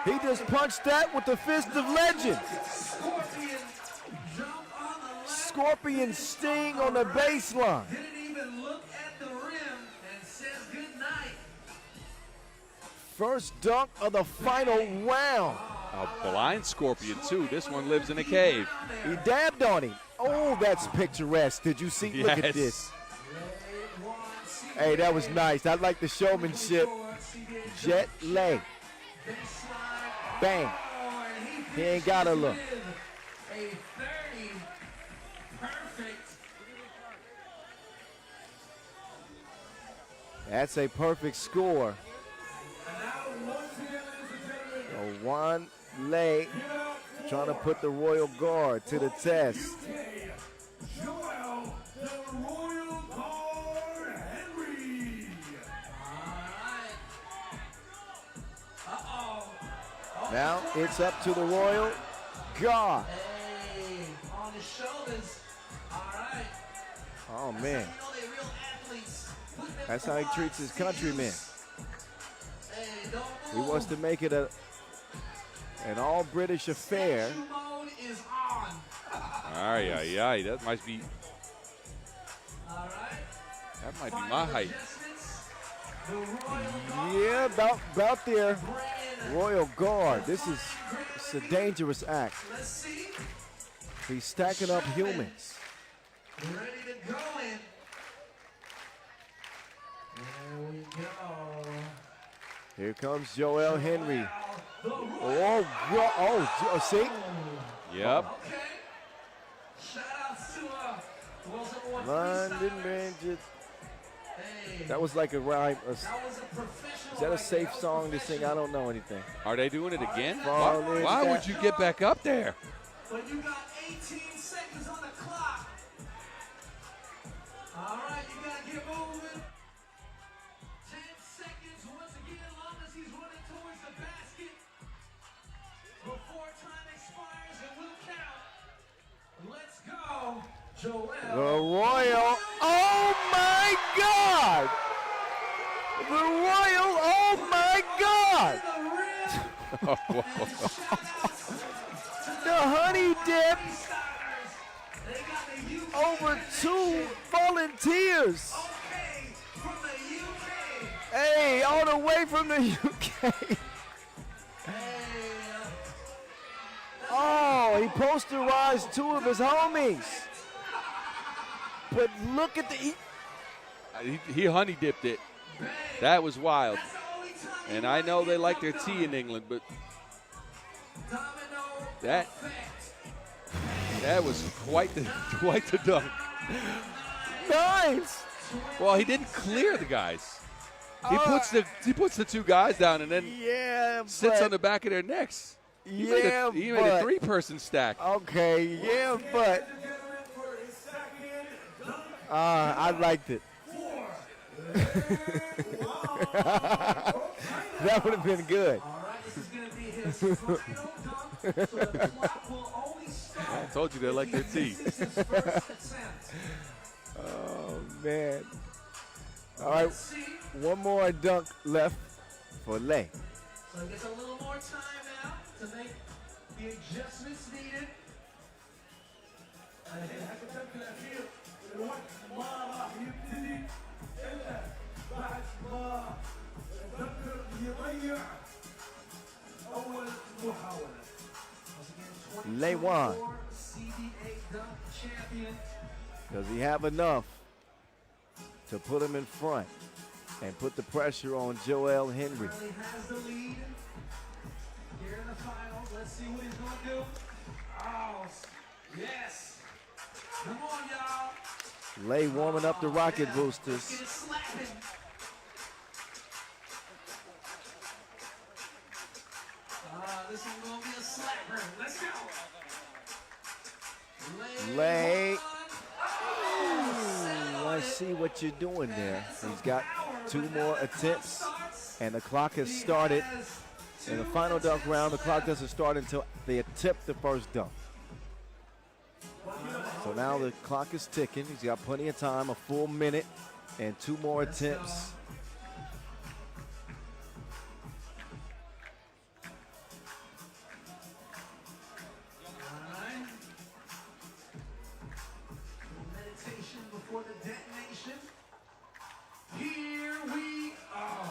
Speaker 2: He just punched that with the fist of legend. Scorpion sting on the baseline.
Speaker 5: Didn't even look at the rim and says goodnight.
Speaker 2: First dunk of the final round.
Speaker 3: A blind scorpion, too. This one lives in a cave.
Speaker 2: He dabbed on him. Oh, that's picturesque. Did you see?
Speaker 3: Yes.
Speaker 2: Look at this. Hey, that was nice. I like the showmanship. Jet Lay. Bang. He ain't got to look.
Speaker 5: A 30. Perfect.
Speaker 2: That's a perfect score. So Juan Lay trying to put the Royal Guard to the test.
Speaker 1: Joel, the Royal Guard Henry.
Speaker 2: Now it's up to the Royal Guard.
Speaker 5: Hey, on his shoulders. All right.
Speaker 2: Oh, man.
Speaker 5: You know they're real athletes. Put them
Speaker 2: That's how he treats his countrymen.
Speaker 5: Hey, don't
Speaker 2: He
Speaker 5: move.
Speaker 2: wants to make it an all-British affair.
Speaker 5: Statue mode is on.
Speaker 3: Ay. That might be
Speaker 5: All right.
Speaker 3: my height.
Speaker 5: Adjustments. The Royal
Speaker 2: Yeah, about there. Royal Guard. This is it's a dangerous act.
Speaker 5: Let's see.
Speaker 2: He's stacking up humans.
Speaker 5: Ready to go in. There we go.
Speaker 2: Here comes Joel Henry.
Speaker 5: The Royal.
Speaker 2: Oh, see?
Speaker 3: Yep.
Speaker 5: Okay. Shout out to Wilson Ward
Speaker 2: London
Speaker 5: freestylers.
Speaker 2: Bridget.
Speaker 5: Hey,
Speaker 2: That was like a rhyme.
Speaker 5: that was a professional.
Speaker 2: Is that a
Speaker 5: right
Speaker 2: safe
Speaker 5: there. That was
Speaker 2: song to sing? I
Speaker 5: professional.
Speaker 2: don't know anything.
Speaker 3: Are they doing it again?
Speaker 2: Fall in
Speaker 3: Why
Speaker 2: that-
Speaker 3: would you get back up there?
Speaker 5: But you got 18 seconds on the clock. All right, you gotta get moving. 10 seconds once again, long as he's running towards the basket. Before time expires, and we'll count. Let's go, Joel.
Speaker 2: The Royal. Oh my God! The Royal. Oh my God!
Speaker 5: The rim.
Speaker 2: The honey dip
Speaker 5: They got the UK.
Speaker 2: over 2 volunteers.
Speaker 5: Okay, from the UK.
Speaker 2: Hey, all the way from the UK. Oh, he posterized 2 of his homies. But look at
Speaker 3: He honey dipped it. That was wild. And I know they like their tea in England, but that was quite the dunk.
Speaker 2: Nice.
Speaker 3: Well, he didn't clear the guys. He puts the 2 guys down and then
Speaker 2: Yeah,
Speaker 3: sits
Speaker 2: but,
Speaker 3: on the back of their necks. He made
Speaker 2: yeah,
Speaker 3: a
Speaker 2: but
Speaker 3: 3-person stack.
Speaker 2: okay, yeah, but I liked it. That would have been good.
Speaker 5: All right, this is going to be his final dunk, so the clock will only start.
Speaker 3: I told you they like their tea.
Speaker 5: This is his first attempt.
Speaker 2: Oh man. All right,
Speaker 5: Let's see.
Speaker 2: one more dunk left for Lay.
Speaker 5: So he gets a little more time now to make the adjustments needed.
Speaker 1: هتتذكر الأخير الوقت ما راح يبتدي إلا بعد ما الذكر يضيع أول محاولة.
Speaker 2: Lay one.
Speaker 5: CBA dunk champion.
Speaker 2: Does he have enough to put him in front? and put the pressure on Joel Henry.
Speaker 5: Currently has the lead here in the finals. Let's see what he's going to do. Oh, yes. Come on, y'all.
Speaker 2: Lay warming up the rocket
Speaker 5: Let's
Speaker 2: boosters.
Speaker 5: get it slapping. This is going to be a slapper. Let's go.
Speaker 2: Lay.
Speaker 5: Oh,
Speaker 2: Let's see what you're doing there. He's got 2 more attempts, and the clock has started. In the final dunk round, the clock doesn't start until they attempt the first dunk. So now the clock is ticking. He's got plenty of time, a full minute, and 2 more attempts.
Speaker 5: meditation before the detonation. Here we are.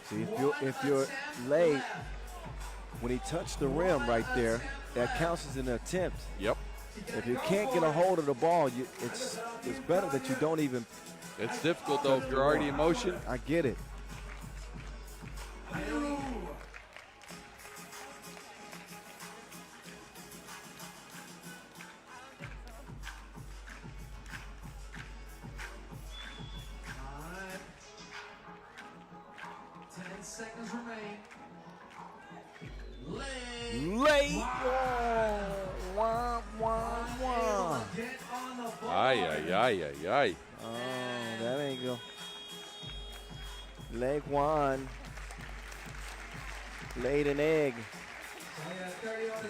Speaker 2: See, if you're late, when he touched the rim right there, that counts as an attempt.
Speaker 3: Yep.
Speaker 2: If you can't get a hold of the ball, it's better that you don't even.
Speaker 3: It's difficult, though, if you're already in motion.
Speaker 2: I get it.
Speaker 5: Alright. 10 seconds remain.
Speaker 2: Late. Wah, wah, wah.
Speaker 5: Get on the ball.
Speaker 3: Ay, ay, ay, ay, ay.
Speaker 2: Oh, that ain't go. Leg one. Laid an egg.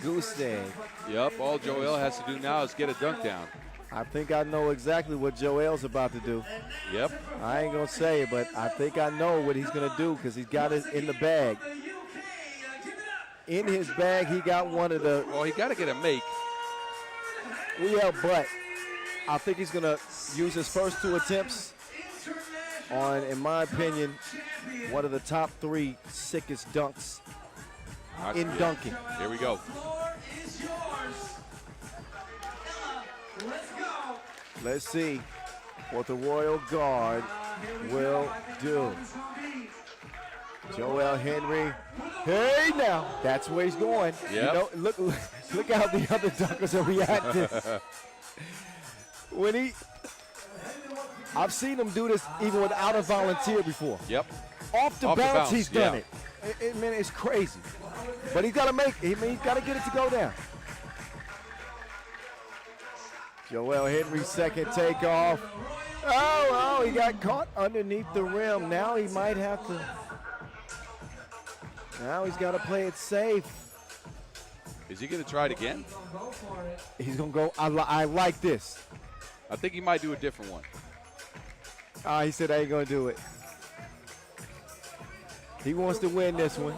Speaker 2: Goose egg.
Speaker 3: Yep, all Joel has to do now is get a dunk down.
Speaker 2: I think I know exactly what Joel's about to do.
Speaker 3: Yep.
Speaker 2: I ain't gonna say it, but I think I know what he's gonna do because he's got it in the bag. In his bag, he got one of the.
Speaker 3: Well, he got to get a make.
Speaker 2: Yeah, but I think he's gonna use his first 2 attempts on, in my opinion, one of the top 3 sickest dunks in dunking.
Speaker 3: Here we go.
Speaker 5: Floor is yours. Let's go.
Speaker 2: Let's see what the Royal Guard will do. Joel Henry. Hey now, that's where he's going.
Speaker 3: Yep.
Speaker 2: You know, look how the other dunkers are reacting. I've seen him do this even without a volunteer before.
Speaker 3: Yep.
Speaker 2: Off the
Speaker 3: Off the
Speaker 2: bounce,
Speaker 3: bounce,
Speaker 2: he's done
Speaker 3: yeah.
Speaker 2: it. Man, it's crazy. But he's got to make it. He's got to get it to go down. Joel Henry's second takeoff. Oh, he got caught underneath the rim. Now he might have to. Now he's got to play it safe.
Speaker 3: Is he going to try it again?
Speaker 2: He's going to go. I like this.
Speaker 3: I think he might do a different one.
Speaker 2: He said I ain't going to do it. He wants to win this one.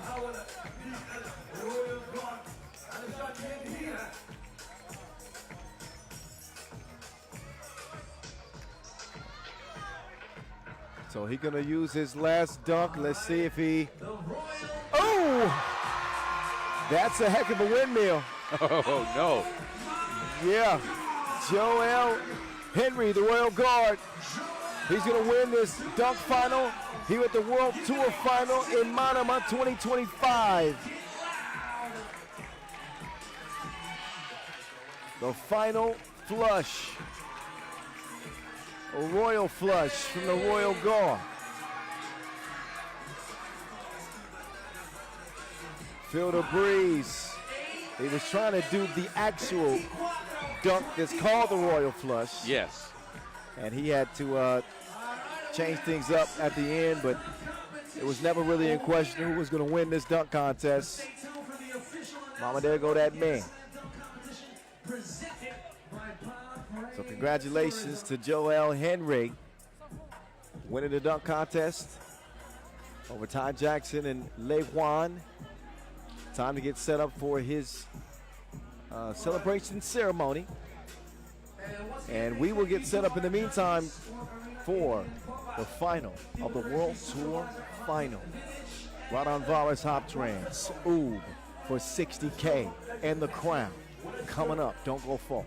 Speaker 2: So he's going to use his last dunk. Let's see if he. Oh! That's a heck of a windmill.
Speaker 3: Oh, no.
Speaker 2: Yeah. Joel Henry, the Royal Guard. He's going to win this dunk final here at the World Tour Final in Manama 2025. The final flush. A royal flush from the Royal Guard. Feel the breeze. He was trying to do the actual dunk that's called the royal flush.
Speaker 3: Yes.
Speaker 2: And he had to change things up at the end, but it was never really in question who was going to win this dunk contest. Mama, there go that man. So congratulations to Joel Henry winning the dunk contest over Ty Jackson and Lei Juan. Time to get set up for his celebration ceremony. And we will get set up in the meantime for the final of the World Tour Final. Raudondvaris Hoptrans, Oob for $60K and the crown coming up. Don't go far.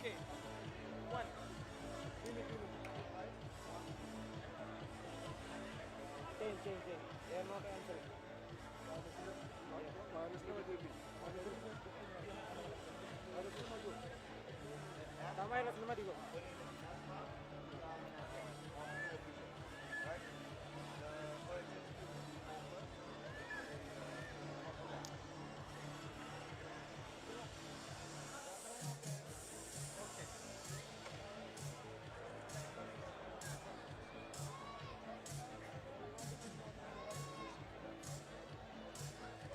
Speaker 8: Okay. One. Change. They are not answering.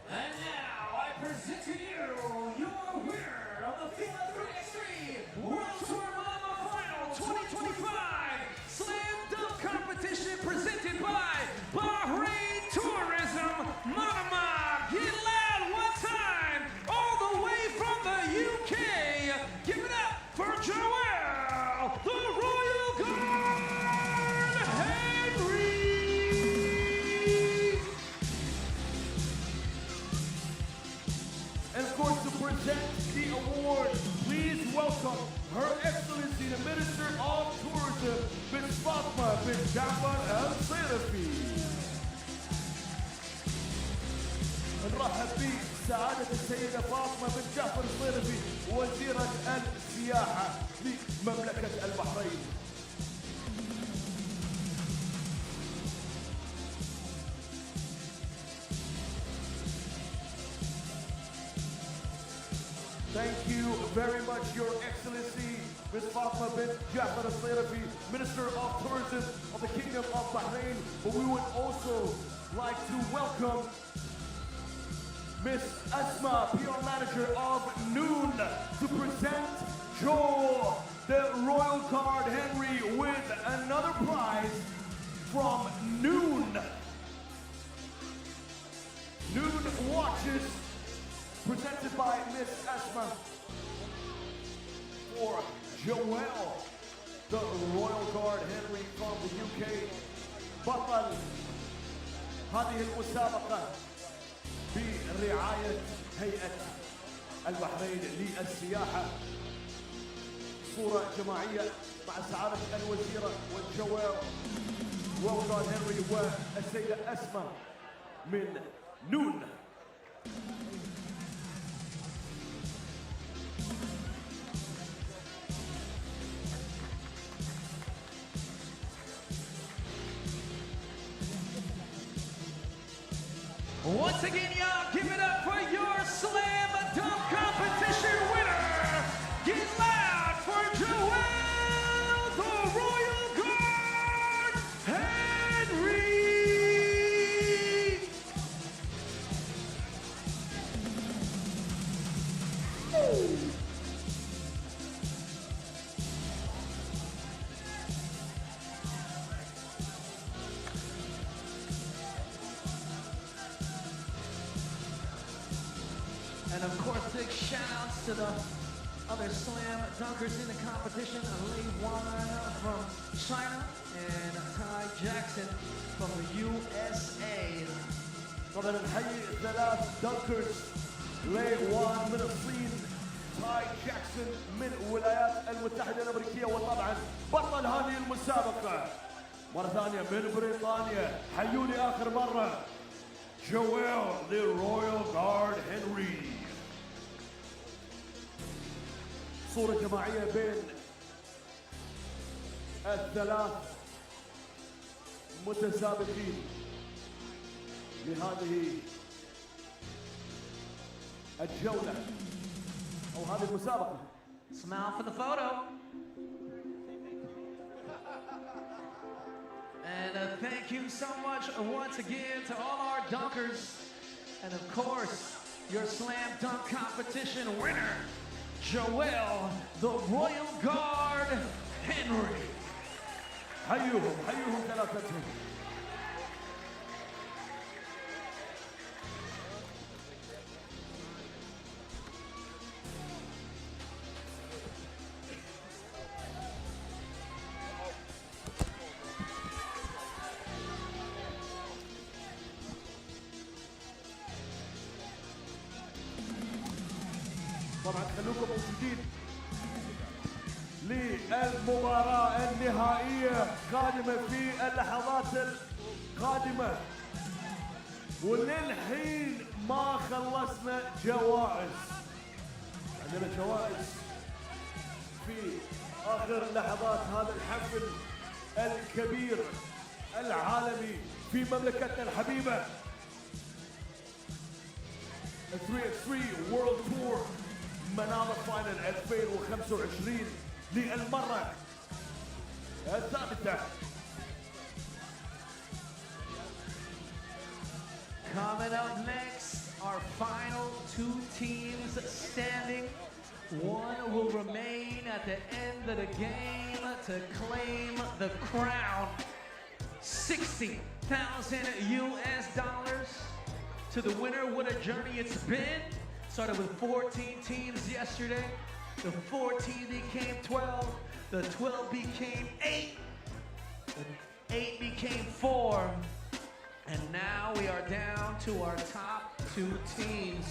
Speaker 5: And now I present to you your winner of the FIBA 3x3 World Tour Manama Final 2025 Slam Dunk Competition presented by Bahrain Tourism Manama. Get loud one time, all the way from the UK. Give it up for Joel, the Royal Guard, Henry.
Speaker 1: And of course, to present the award, please welcome Her Excellency the Minister of Tourism, Ms. Fatma bin Jafar Al Sayrafi. نرحب بسعادة السيدة فاطمة بن جعفر الصيرفي وزيرة السياحة لمملكة البحرين. Thank you very much, Your Excellency, Ms. Fatma bin Jafar al-Sayrafi, Minister of Tourism of the Kingdom of Bahrain. But we would also like to welcome Ms. Asma, PR Manager of Noon, to present Joel, the Royal Guard Henry, with another prize from Noon. Noon watches, presented by Miss Asma, for Joel, the Royal Guard Henry from the UK. بطل هذه المسابقة برعاية هيئة البحرين للسياحة. صورة جماعية مع سعادة الوزيرة والجوال Royal Guard Henry والسيدة أسماء من نون.
Speaker 5: Once again, y'all, give it up for your Slam Dunk Competition winner. Get loud for Joel, the Royal Guard, Henry. And of course, big shout outs to the other slam dunkers in the competition. Lee Wan from China and Ty Jackson from the USA.
Speaker 1: طبعا نحيي الثلاث دنكرز، لي وان من الصين، تاي جاكسون من الولايات المتحدة الأمريكية، وطبعا بطل هذه المسابقة مرة ثانية من بريطانيا. حيوني آخر مرة جويل the Royal Guard Henry. صورة جماعية بين الثلاث متسابقين لهذه الجولة أو هذه المسابقة.
Speaker 5: Smile for the photo. And thank you so much once again to all our dunkers. And of course, your slam dunk competition winner, Joel, the Royal Guard, Henry.
Speaker 1: حيوهم ثلاثتهم. طبعا خلوكم موجودين للمباراة النهائية قادمة في اللحظات القادمة. وللحين ما خلصنا جوائز. عندنا جوائز في آخر لحظات هذا الحفل الكبير العالمي في مملكتنا الحبيبة. 3x3 World Tour Manama Final 2025 للمرة الثالثة.
Speaker 5: Coming up next, our final two teams standing. One will remain at the end of the game to claim the crown. 60,000 US dollars to the winner. What a journey it's been. Started with 14 teams yesterday. The 14 became 12. The 12 became 8. The 8 became 4. And now we are down to our top two teams.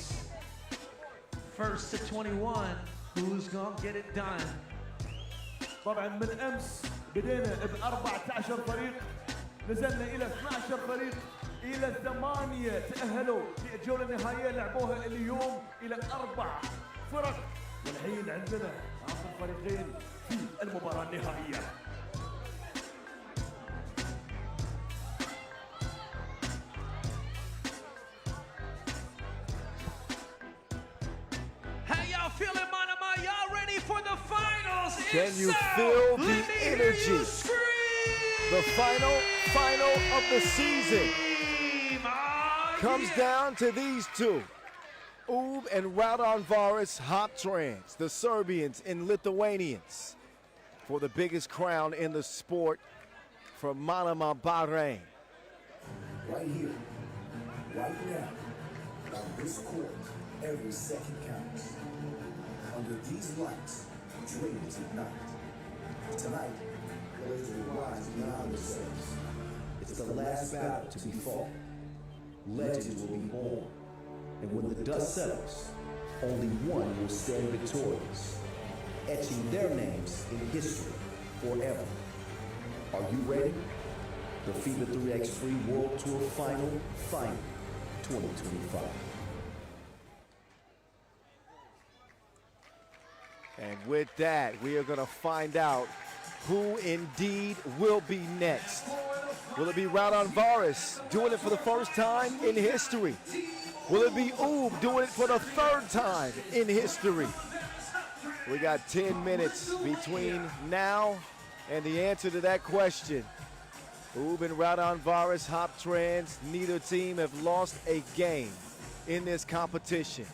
Speaker 5: First to 21, who's gonna get it done?
Speaker 1: طبعا من امس بدينا ب 14 فريق، نزلنا الى 12 فريق، الى 8 تاهلوا في الجوله النهائيه لعبوها اليوم الى 4 فرق، والحين عندنا 10 فريقين في المباراه النهائيه.
Speaker 5: Feeling Manama, y'all ready for the finals?
Speaker 2: Can you feel the energy? The final of the season comes down to these two. Ub and Raudondvaris Hoptrans, the Serbians and Lithuanians, for the biggest crown in the sport from Manama, Bahrain.
Speaker 9: Right here, right now, on this court, every second counts. Under these lights, dreams ignite. Tonight, players will rise beyond themselves. It's the last battle to be fought. Legends will be born. And when the dust settles, only one will stand victorious, etching their names in history forever. Are you ready? The FIBA 3x3 World Tour Final 2025.
Speaker 2: And with that, we are going to find out who indeed will be next. Will it be Raudondvaris doing it for the first time in history? Will it be Ub doing it for the third time in history? We got 10 minutes between now and the answer to that question. Ub and Raudondvaris Hoptrans, neither team have lost a game in this competition.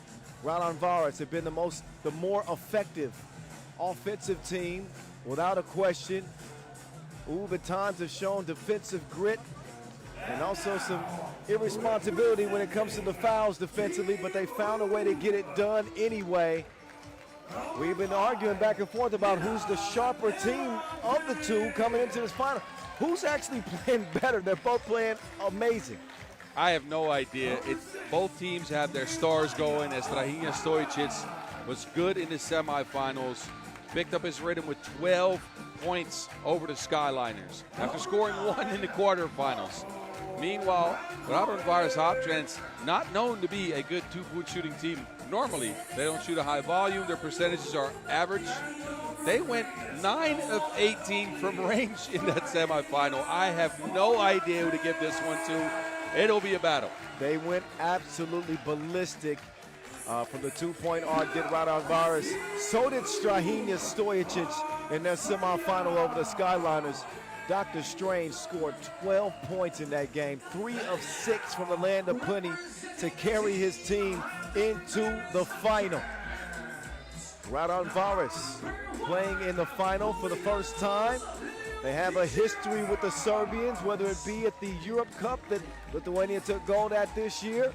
Speaker 2: Raudondvaris have been the more effective offensive team, without a question. Ub at times have shown defensive grit and also some irresponsibility when it comes to the fouls defensively, but they found a way to get it done anyway. We've been arguing back and forth about who's the sharper team of the two coming into this final. Who's actually playing better? They're both playing amazing.
Speaker 3: I have no idea. Both teams have their stars going, as Strahinja Stojic was good in the semifinals, picked up his rhythm with 12 points over the Skyliners after scoring 1 in the quarterfinals. Meanwhile, Raudondvaris Hoptrans, not known to be a good two-point shooting team. Normally, they don't shoot a high volume. Their percentages are average. They went 9 of 18 from range in that semifinal. I have no idea who to give this one to. It'll be a battle.
Speaker 2: They went absolutely ballistic from the two-point arc, did Raudondvaris. So did Strahinja Stojic in their semifinal over the Skyliners. Dr. Strange scored 12 points in that game, 3 of 6 from the land of plenty to carry his team into the final. Raudondvaris playing in the final for the first time. They have a history with the Serbians, whether it be at the Europe Cup that Lithuania took gold at this year,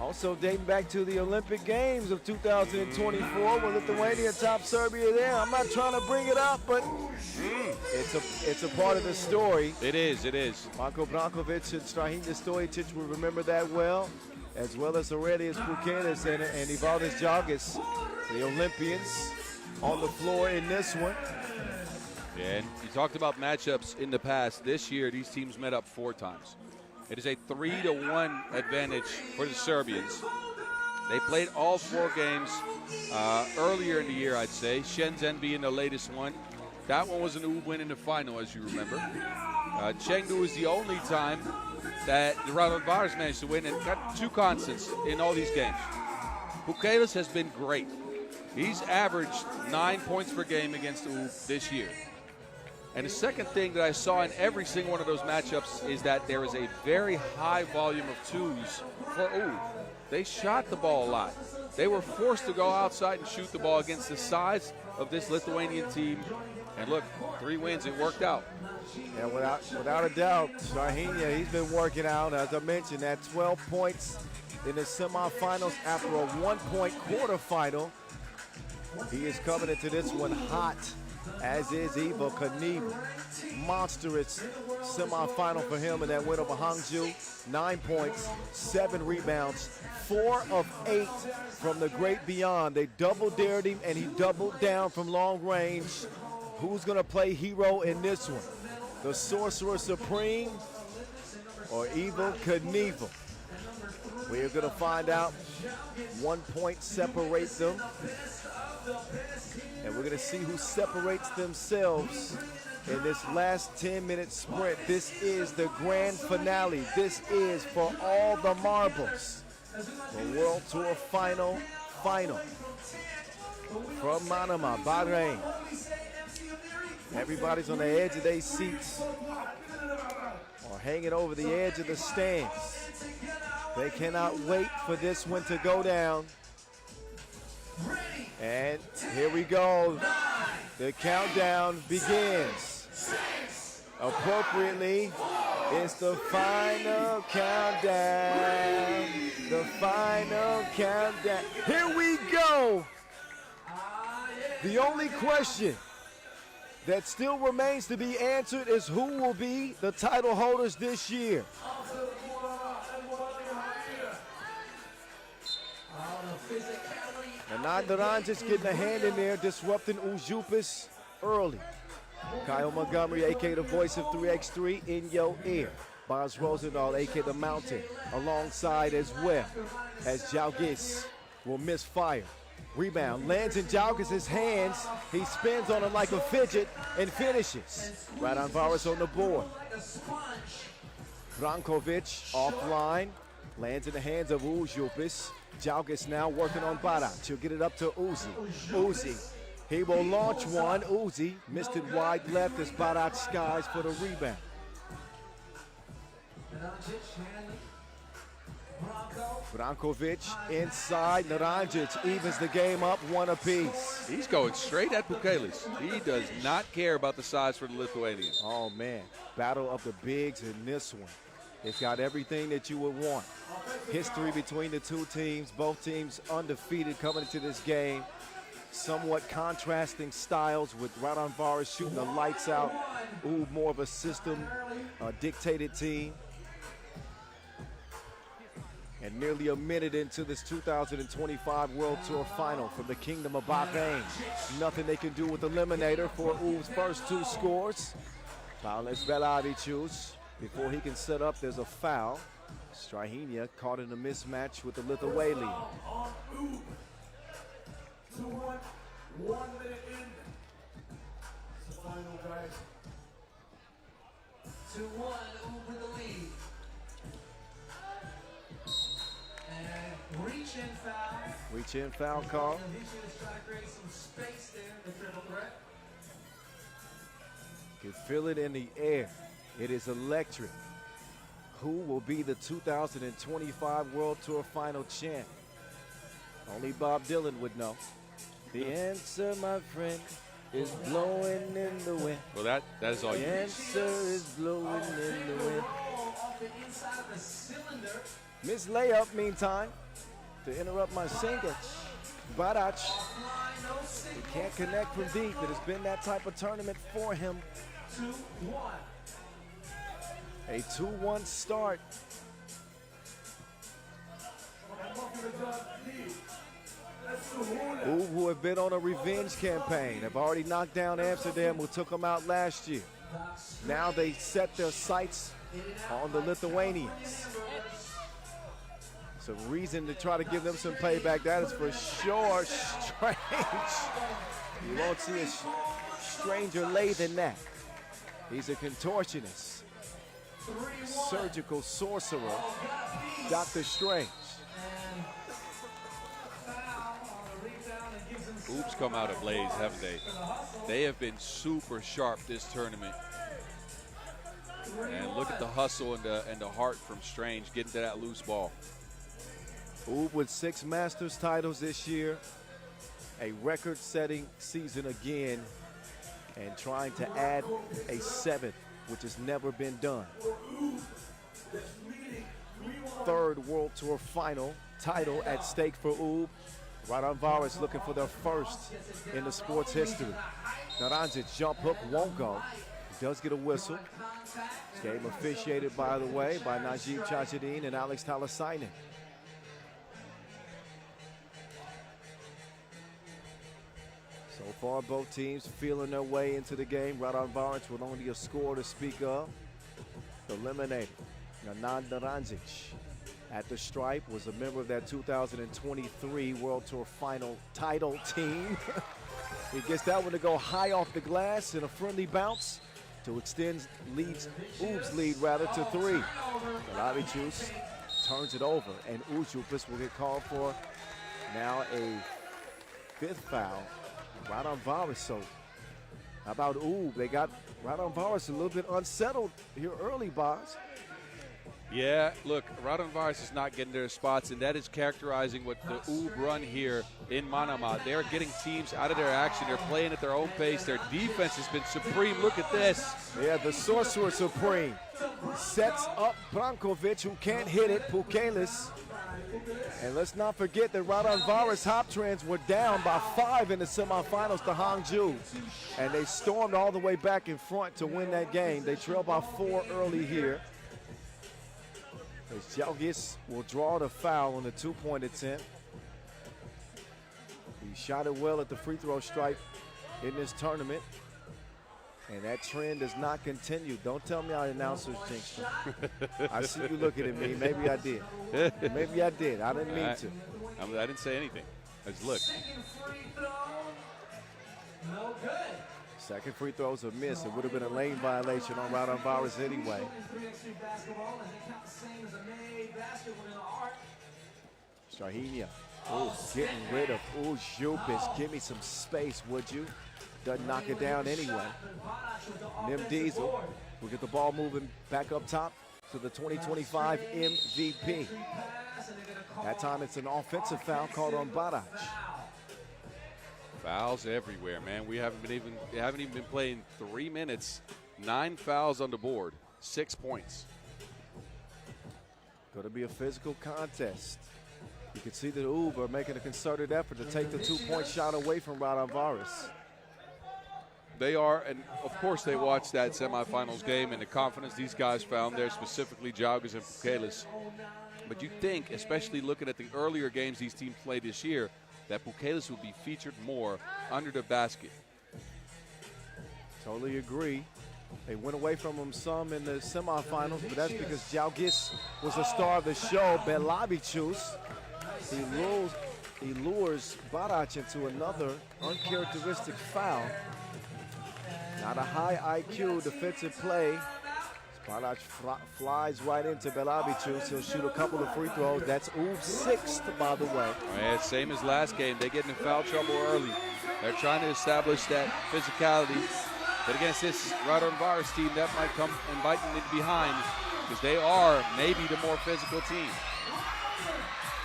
Speaker 2: also dating back to the Olympic Games of 2024 when Lithuania topped Serbia there. I'm not trying to bring it up, but it's a part of the story.
Speaker 3: It is.
Speaker 2: Marko Brankovic and Strahinja Stojic will remember that well as Aurelius Pukenas and Ivaldas Jagis, the Olympians. on the floor in this one.
Speaker 3: And you talked about matchups in the past. This year, these teams met up 4 times. It is a 3-1 advantage for the Serbians. They played all 4 games earlier in the year, I'd say. Shenzhen being the latest one. That one was an U win in the final, as you remember. Chengdu is the only time that the Raudondvaris managed to win and got 2 constants in all these games. Bukelis has been great. He's averaged 9 points per game against U this year. And the second thing that I saw in every single one of those matchups is that there is a very high volume of 2s for U. They shot the ball a lot. They were forced to go outside and shoot the ball against the size of this Lithuanian team. And look, 3 wins, it worked out.
Speaker 2: And without a doubt, Shahinia, he's been working out, as I mentioned, at 12 points in the semifinals after a 1-point quarterfinal. He is coming into this one hot, as is Ivo Knievel. Monstrous semifinal for him in that win over Hangzhou. 9 points, 7 rebounds, 4 of 8 from the great beyond. They double dared him, and he doubled down from long range. Who's going to play hero in this one? The Sorcerer Supreme or Ivo Knievel? We're going to find out. 1 point separates them. And we're going to see who separates themselves in this last 10-minute sprint. This is the grand finale. This is for all the marbles. The World Tour final from Manama, Bahrain. Everybody's on the edge of their seats or hanging over the edge of the stands. They cannot wait for this one to go down. And here we go. The countdown begins. Appropriately, it's the final countdown. The final countdown. Here we go. The only question that still remains to be answered is who will be the title holders this year. And Naran just getting a hand in there, disrupting Uzupis early. Kyle Montgomery, a.k.a. the voice of 3x3, in your ear. Boz Rosendahl, a.k.a. the Mountain, alongside as well, as Jalgis will misfire. Rebound lands in Jalgis' hands. He spins on him like a fidget and finishes. Raudondvaris on the board. Brankovic offline, lands in the hands of Uzupis. Jalgis now working on Barac. He'll get it up to Uzi. Uzi, he will launch one. Uzi missed it wide left as Barac skies for the rebound. Brankovic inside. Naranjic evens the game up 1 apiece.
Speaker 3: He's going straight at Bukelis. He does not care about the size for the Lithuanian.
Speaker 2: Oh, man. Battle of the bigs in this one. It's got everything that you would want. History between the 2 teams. Both teams undefeated coming into this game. Somewhat contrasting styles with Raudondvaris shooting the lights out. Ooh, more of a system dictated team. And nearly a minute into this 2025 World Tour final from the Kingdom of Bahrain. Nothing they can do with the eliminator for U's first 2 scores. Paulis Velavicius. Before he can set up, there's a foul. Strahinia caught in a mismatch with the Lithuanian.
Speaker 1: 2-1, 1 minute in. It's the final, guys.
Speaker 5: 2-1, U with the lead. And reach-in foul.
Speaker 2: Reach-in foul call.
Speaker 5: He's going to try to create some space there, the triple threat.
Speaker 2: You can feel it in the air. It is electric. Who will be the 2025 World Tour Final champ? Only Bob Dylan would know. The answer, my friend, is blowing in the wind.
Speaker 3: Well, that is all you
Speaker 2: The
Speaker 3: need.
Speaker 2: answer is blowing in the wind.
Speaker 5: Off the inside of the cylinder.
Speaker 2: Miss Layup, meantime, to interrupt my singing. Barac, he can't connect from deep. It has been that type of tournament for him.
Speaker 5: 2-1.
Speaker 2: A 2-1 start. Oob, who have been on a revenge campaign, have already knocked down Amsterdam, who took them out last year. Now they set their sights on the Lithuanians. It's a reason to try to give them some payback. That is for sure strange. You won't see a stranger lay than that. He's a contortionist, surgical sorcerer, Dr. Strange.
Speaker 3: Oob's come out ablaze, haven't they? They have been super sharp this tournament. And look at the hustle and the heart from Strange getting to that loose ball.
Speaker 2: Oob with 6 Masters titles this year, a record-setting season again, and trying to add a 7th, which has never been done. 3rd World Tour Final title at stake for Oob. Raudondvaris looking for their first in the sport's history. Naranjic jump hook won't go. He does get a whistle. This game officiated, by the way, by Najib Chachadin and Alex Talasainen. So far, both teams feeling their way into the game. Raudondvaris with only a score to speak of. Eliminated. Nanad Naranjic at the stripe, was a member of that 2023 World Tour Final title team. He gets that one to go high off the glass in a friendly bounce to extend Oob's lead to 3. Belavicius turns it over, and Ujupis will get called for now a 5th foul. Raudondvaris, so how about Oob? They got Raudondvaris a little bit unsettled here early, Boz.
Speaker 3: Yeah, look, Raudondvaris is not getting their spots, and that is characterizing what the Oob run here in Manama. They're getting teams out of their action. They're playing at their own pace. Their defense has been supreme. Look at this.
Speaker 2: Yeah, the Sorcerer Supreme sets up Brankovic, who can't hit it, Pukelis. And let's not forget that Raudondvaris Hoptrans were down by 5 in the semifinals to Hangzhou. And they stormed all the way back in front to win that game. They trailed by 4 early here. As Jalgis will draw the foul on the 2-point attempt. He shot it well at the free throw stripe in this tournament. And that trend does not continue. Don't tell me our announcers jinxed him. I see you looking at me. Maybe I did. Maybe I did. I didn't mean to.
Speaker 3: I didn't say anything. I just looked.
Speaker 5: No good.
Speaker 2: Second free throw's a miss. It would have been a lane violation on Raudondvaris anyway. Strahinja, getting rid of Ujupis. Give me some space, would you? Doesn't knock it down anyway. Nim Diesel will get the ball moving back up top to the 2025 MVP. That time it's an offensive foul called on Barac.
Speaker 3: Fouls everywhere, man. We haven't even been playing 3 minutes. 9 fouls on the board, 6 points.
Speaker 2: Going to be a physical contest. You can see that Oob are making a concerted effort to take the 2-point shot away from Raudondvaris.
Speaker 3: They are, and of course they watched that semifinals game and the confidence these guys found there, specifically Jalgis and Pukelis. But you think, especially looking at the earlier games these teams played this year, that Pukelis will be featured more under the basket.
Speaker 2: Totally agree. They went away from him some in the semifinals, but that's because Jalgis was the star of the show. Belavicius, he lures Barac into another uncharacteristic foul. Not a high IQ defensive play. Barac flies right into Belavicius. He'll shoot a couple of free throws. That's Oob's 6th, by the way.
Speaker 3: Yeah, same as last game. They get into foul trouble early. They're trying to establish that physicality. But against this Raudondvaris team, that might come inviting it behind because they are maybe the more physical team.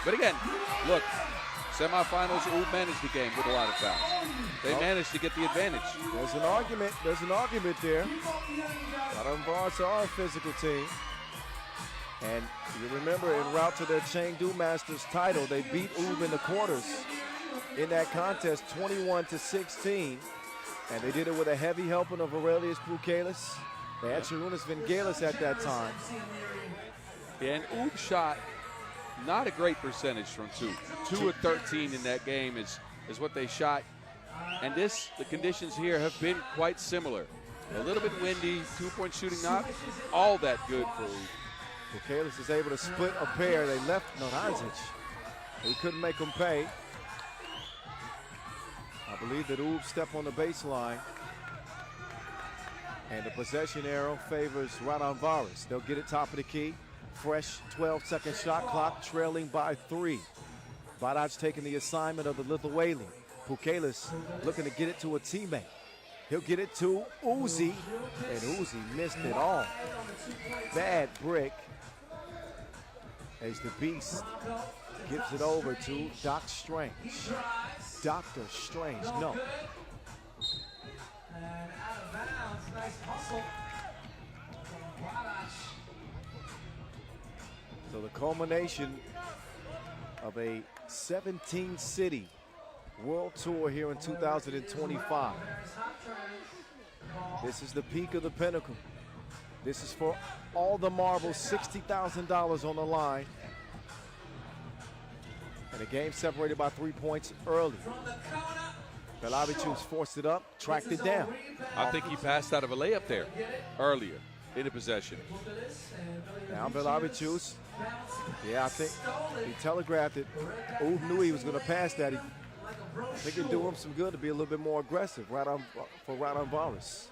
Speaker 3: But again, look, semifinals, Oob managed the game with a lot of fouls. They managed to get the advantage.
Speaker 2: There's an argument there. Raudondvaris are a physical team. And you remember, en route to their Chengdu Masters title, they beat Oob in the quarters in that contest 21-16. And they did it with a heavy helping of Aurelius Pukelis. They had Sharunas Vangelis at that time.
Speaker 3: And Oob shot not a great percentage from 2. 2 of 13 in that game is what they shot. And the conditions here have been quite similar. A little bit windy, 2-point shooting not all that good for Ub.
Speaker 2: Bukalis is able to split a pair. They left Naranjic. He couldn't make them pay. I believe that Ub stepped on the baseline. And the possession arrow favors Raudondvaris. They'll get it top of the key. Fresh 12-second shot clock, trailing by 3. Badac taking the assignment of the Lithuanian. Bukalis looking to get it to a teammate. He'll get it to Uzi, and Uzi missed it all. Bad brick as the Beast gives it over to Doc Strange. Dr. Strange, no. So the culmination of a 17-city World Tour here in 2025. This is the peak of the pinnacle. This is for all the marbles, $60,000 on the line. And a game separated by 3 points early. Belavicius forced it up, tracked it down.
Speaker 3: I think he passed out of a layup there earlier in the possession.
Speaker 2: Now Belavicius, yeah, I think he telegraphed it. Ub knew he was going to pass that. I think it'd do him some good to be a little bit more aggressive for Raudondvaris.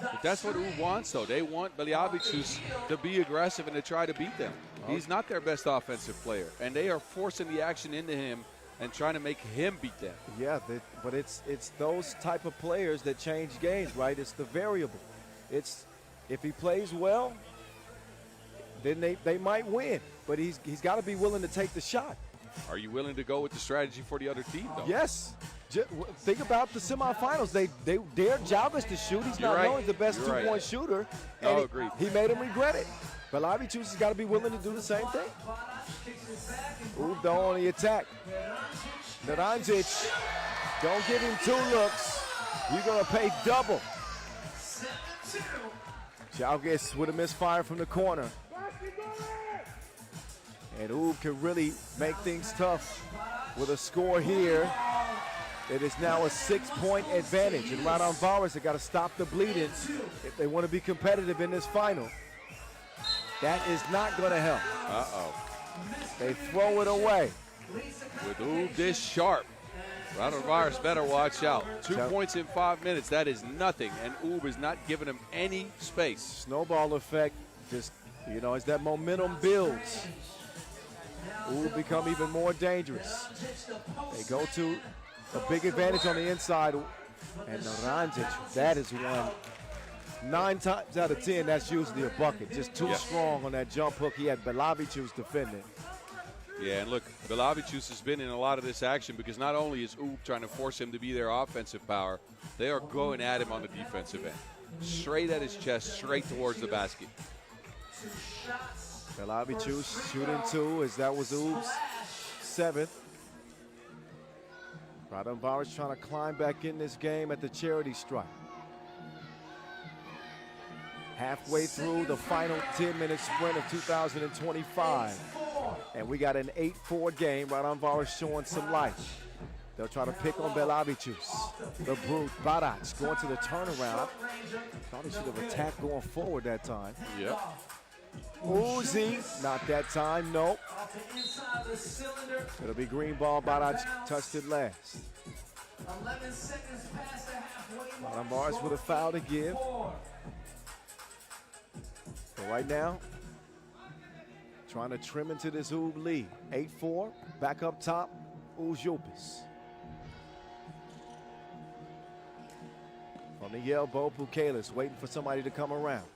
Speaker 3: But that's what Ub wants, though. They want Belavicius to be aggressive and to try to beat them. He's not their best offensive player, and they are forcing the action into him and trying to make him beat them.
Speaker 2: Yeah, but it's those type of players that change games, right? It's the variable. It's if he plays well, then they might win, but he's got to be willing to take the shot.
Speaker 3: Are you willing to go with the strategy for the other team, though?
Speaker 2: Yes. Think about the semifinals. Their job is to shoot. He's not known as the best two-point shooter. And
Speaker 3: agreed.
Speaker 2: He made him regret it. Belavicius has got to be willing to do the same thing. Ub though on the attack. Naranjic, don't give him 2 looks. You're going to pay double. Jalgis with a misfire from the corner. And Ub can really make things tough with a score here. It is now a 6-point advantage. And Raudondvaris have got to stop the bleeding if they want to be competitive in this final. That is not going to help.
Speaker 3: Uh-oh.
Speaker 2: They throw it away.
Speaker 3: With Ub this sharp, Raudondvaris better watch out. 2 points in 5 minutes, that is nothing. And Ub is not giving him any space.
Speaker 2: Snowball effect, just, as that momentum builds, Ub become even more dangerous. They go to a big advantage on the inside. And Naranjic, that is one. 9 times out of 10, that's usually a bucket. Just too strong on that jump hook. He had Belavicius defending.
Speaker 3: Yeah, and look, Belavicius has been in a lot of this action because not only is Ub trying to force him to be their offensive power, they are going at him on the defensive end. Straight at his chest, straight towards the basket.
Speaker 2: Belavicius shooting 2 as that was Ub's 7th. Raudondvaris trying to climb back in this game at the charity stripe. Halfway through the final 10-minute sprint of 2025. And we got an 8-4 game. Raudondvaris showing some life. They'll try to pick on Belavicius. The brute, Badac, going to the turnaround. Thought he should have attacked going forward that time.
Speaker 3: Yep.
Speaker 2: Uzi, not that time, nope. It'll be green ball, Badac touched it last.
Speaker 5: 11 seconds past the halfway mark.
Speaker 2: Raudondvaris with a foul to give. So right now, trying to trim into this Ub lead. 8-4, back up top, Uzjupis. From the elbow, Bukalis waiting for somebody to come around.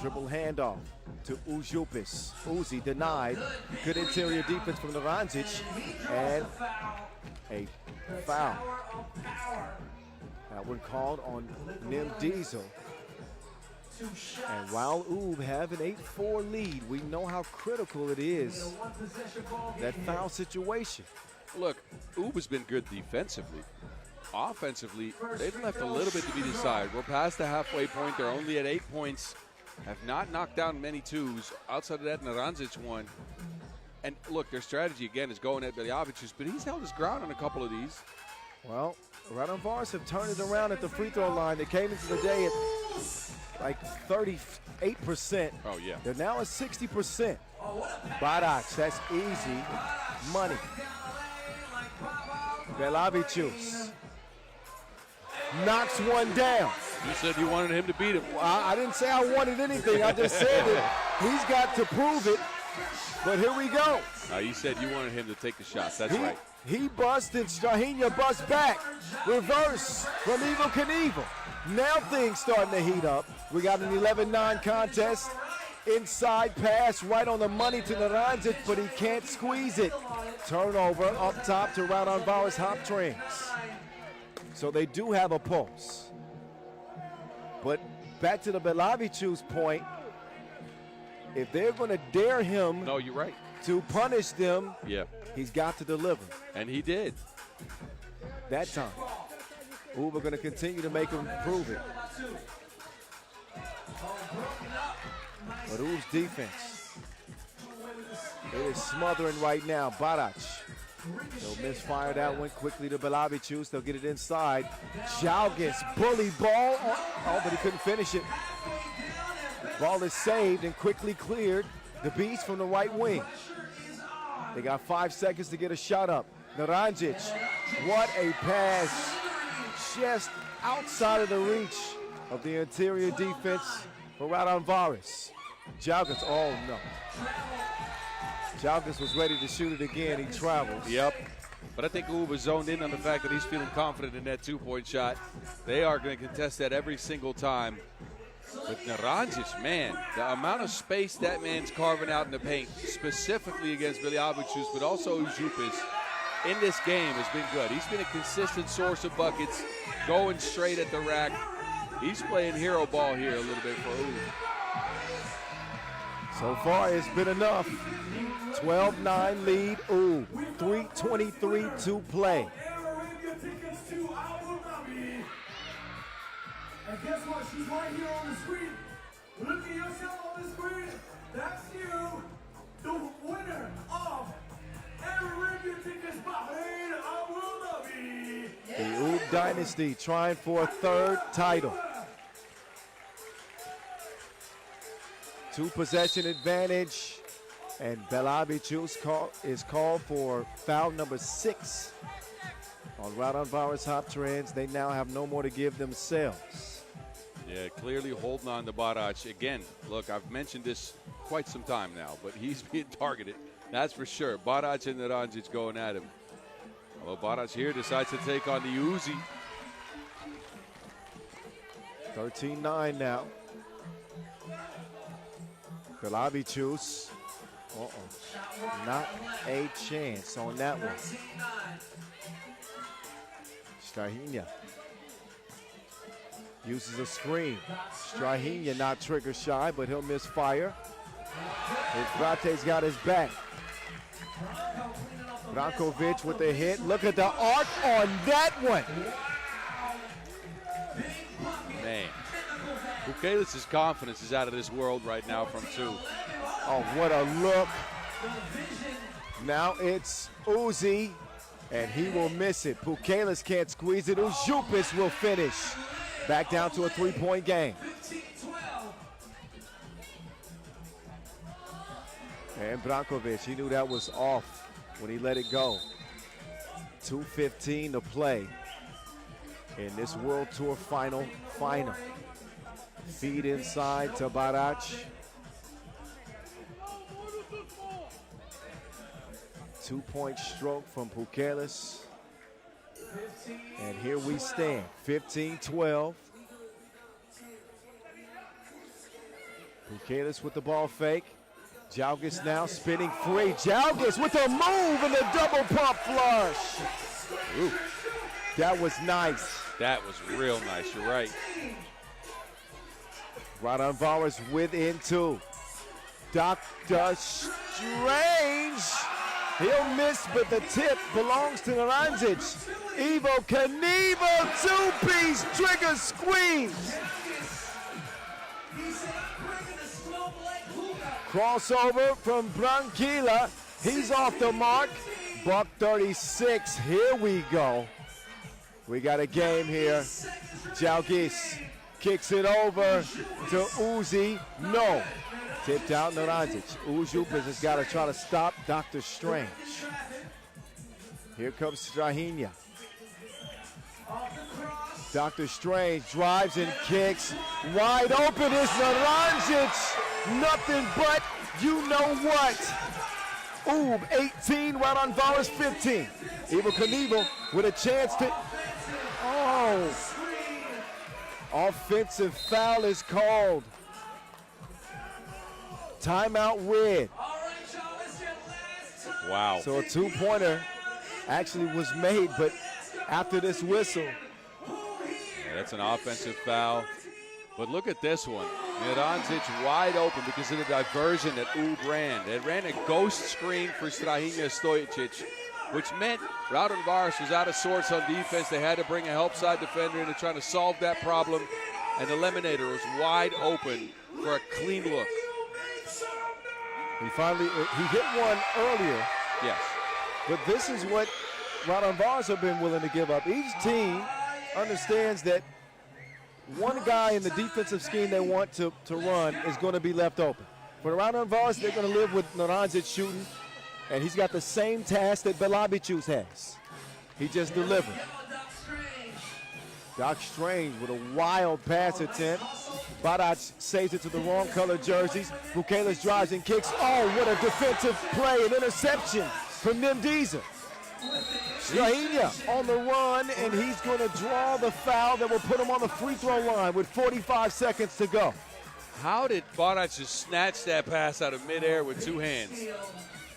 Speaker 2: Dribble handoff to Uzjupis. Uzi denied. Good interior defense from Naranjic. And a foul. That one called on Nim Diesel. And while Ub have an 8-4 lead, we know how critical it is, that foul situation.
Speaker 3: Look, Ub has been good defensively. Offensively, they've left a little bit to be desired. We're past the halfway point. They're only at 8 points. Have not knocked down many twos. Outside of that Naranjic one, And look, their strategy again is going at Biljavicius, but he's held his ground on a couple of these.
Speaker 2: Well, Raudondvaris have turned it around at the free throw line. They came into the day at like 38%.
Speaker 3: Oh, yeah.
Speaker 2: They're now at 60%. Barac, that's easy money. Biljavicius knocks one down.
Speaker 3: You said you wanted him to beat him.
Speaker 2: I didn't say I wanted anything. I just said that he's got to prove it. But here we go.
Speaker 3: You said you wanted him to take the shots. That's right.
Speaker 2: He busted. Strahinja bust back. Reverse from Evil Knievel. Now things starting to heat up. We got an 11-9 contest. Inside pass right on the money to Naranjic, but he can't squeeze it. Turnover up top to Raudondvaris Hoptrans. So they do have a pulse. But back to the Biljavicius point, if they're going to dare him
Speaker 3: No, you're right.
Speaker 2: to punish them,
Speaker 3: Yeah.
Speaker 2: he's got to deliver.
Speaker 3: And he did.
Speaker 2: That time. We're going to continue to make him prove it. But U's defense, it is smothering right now. Barac, they'll misfire that one quickly to Biljavicius. They'll get it inside. Jalgis, bully ball. Oh, but he couldn't finish it. Ball is saved and quickly cleared. The Beast from the right wing. They got 5 seconds to get a shot up. Naranjic, what a pass. Just outside of the reach of the interior defense for Raudondvaris. Jalgis, oh no. Jalgis was ready to shoot it again. He travels.
Speaker 3: Yep. But I think U was zoned in on the fact that he's feeling confident in that two-point shot. They are going to contest that every single time. But Naranjic, man, the amount of space that man's carving out in the paint, specifically against Biljavicius, but also Ujupis, in this game has been good. He's been a consistent source of buckets, going straight at the rack. He's playing hero ball here a little bit for U.
Speaker 2: So far, it's been enough. 12-9 lead, ooh, 3:23 to play.
Speaker 1: And guess what? She's right here on the screen. Look at yourself on the screen. That's you, the winner of Arabian Tickets Bahrain Abu Dhabi.
Speaker 2: The Oop Dynasty trying for a third title. 2-possession advantage, and Biljavicius is called for foul number 6 on Raudondvaris Hoptrans. They now have no more to give themselves.
Speaker 3: Yeah, clearly holding on to Barac. Again, look, I've mentioned this quite some time now, but he's being targeted. That's for sure. Barac and Naranjic going at him. Although Barac here decides to take on the Uzi.
Speaker 2: 13-9 now. Biljavicius, not a chance on that one. Strahinja uses a screen. Strahinja not trigger shy, but he'll misfire. Brate's got his back. Brankovic with the hit. Look at the arc on that one.
Speaker 3: Man. Bukalis' confidence is out of this world right now from 2.
Speaker 2: Oh, what a look. Now it's Uzi, and he will miss it. Bukalis can't squeeze it. Ujupis will finish. Back down to a 3-point game. And Brankovic, he knew that was off when he let it go. 2:15 to play in this World Tour final. Feed inside to Barac. 2-point stroke from Bukalis. And here we stand, 15-12. Bukalis with the ball fake. Jalgis now spinning free. Jalgis with a move and a double pump flush. Ooh, that was nice.
Speaker 3: That was real nice, you're right.
Speaker 2: Raudondvaris within 2. Dr. Strange. He'll miss, but the tip belongs to Naranjic. Evo Knievel, 2-piece trigger squeeze. Crossover from Branquilla. He's off the mark. Buck 36. Here we go. We got a game here. Jalgis kicks it over to Uzi. No. Tipped out Naranjic. Uzup has just got to try to stop Dr. Strange. Here comes Strahinja. Dr. Strange drives and kicks. Wide open is Naranjic. Nothing but you know what. Oob 18, Raudondvaris 15. Evel Knievel with a chance to. Oh. Offensive foul is called. Timeout red.
Speaker 3: Wow.
Speaker 2: So a two-pointer actually was made, but after this whistle.
Speaker 3: Yeah, that's an offensive foul. But look at this one. Naranjic wide open because of the diversion that Oob ran. They ran a ghost screen for Strahinja Stojicic, which meant Raudondvaris was out of sorts on defense. They had to bring a help side defender in to try to solve that problem. And the Eliminator was wide open for a clean look.
Speaker 2: He hit one earlier.
Speaker 3: Yes.
Speaker 2: But this is what Raudondvaris have been willing to give up. Each team understands that one guy in the defensive scheme they want to run is going to be left open. For Raudondvaris, they're going to live with Naranjic shooting, and he's got the same task that Belabicius has. He just delivered. Doc Strange with a wild pass attempt. Badac saves it to the wrong color jerseys. Bukelis drives and kicks. Oh, what a defensive play, an interception from Nimdiza. Strahinja on the run, and he's going to draw the foul that will put him on the free throw line with 45 seconds to go.
Speaker 3: How did Badac just snatch that pass out of midair with two hands?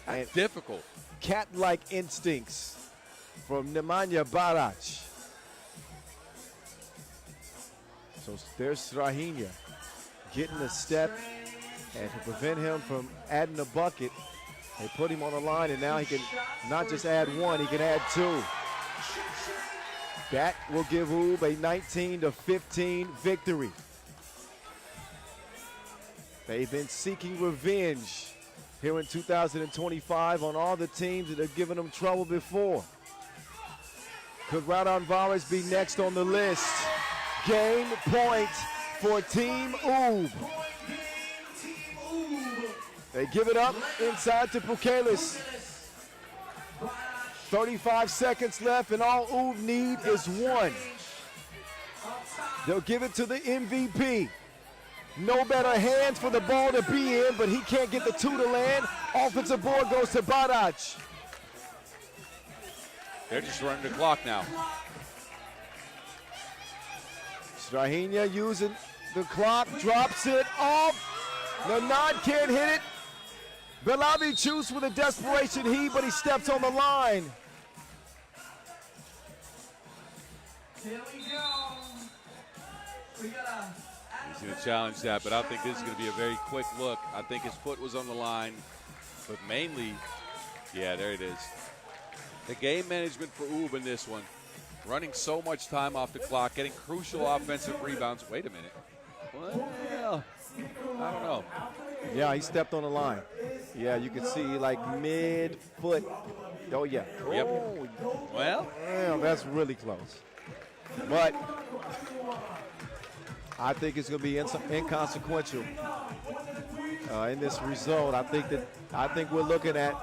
Speaker 3: That's difficult.
Speaker 2: Cat-like instincts from Nemanja Badac. So there's Strahinja getting a step, and to prevent him from adding a bucket, they put him on the line, and now he can not just add one, he can add two. That will give Oob a 19-15 victory. They've been seeking revenge here in 2025 on all the teams that have given them trouble before. Could Raudondvaris be next on the list? Game point for Team Oob. They give it up inside to Bukelis. 35 seconds left, and all Oob need is one. They'll give it to the MVP. No better hands for the ball to be in, but he can't get the two to land. Offensive board goes to Badac.
Speaker 3: They're just running the clock now.
Speaker 2: Strahinja using the clock, drops it off. Nanad can't hit it. Belabicius with a desperation heave, but he steps on the line.
Speaker 5: Here we go. We got
Speaker 3: He's going to challenge that, but I think this is going to be a very quick look. I think his foot was on the line, but mainly, yeah, there it is. The game management for Oob in this one. Running so much time off the clock, getting crucial offensive rebounds. Wait a minute. Well, I don't know.
Speaker 2: Yeah, he stepped on the line. Yeah, you can see like mid-foot. Oh, yeah.
Speaker 3: Yep.
Speaker 2: Oh,
Speaker 3: Well,
Speaker 2: damn, that's really close. But I think it's going to be inconsequential in this result. I think we're looking at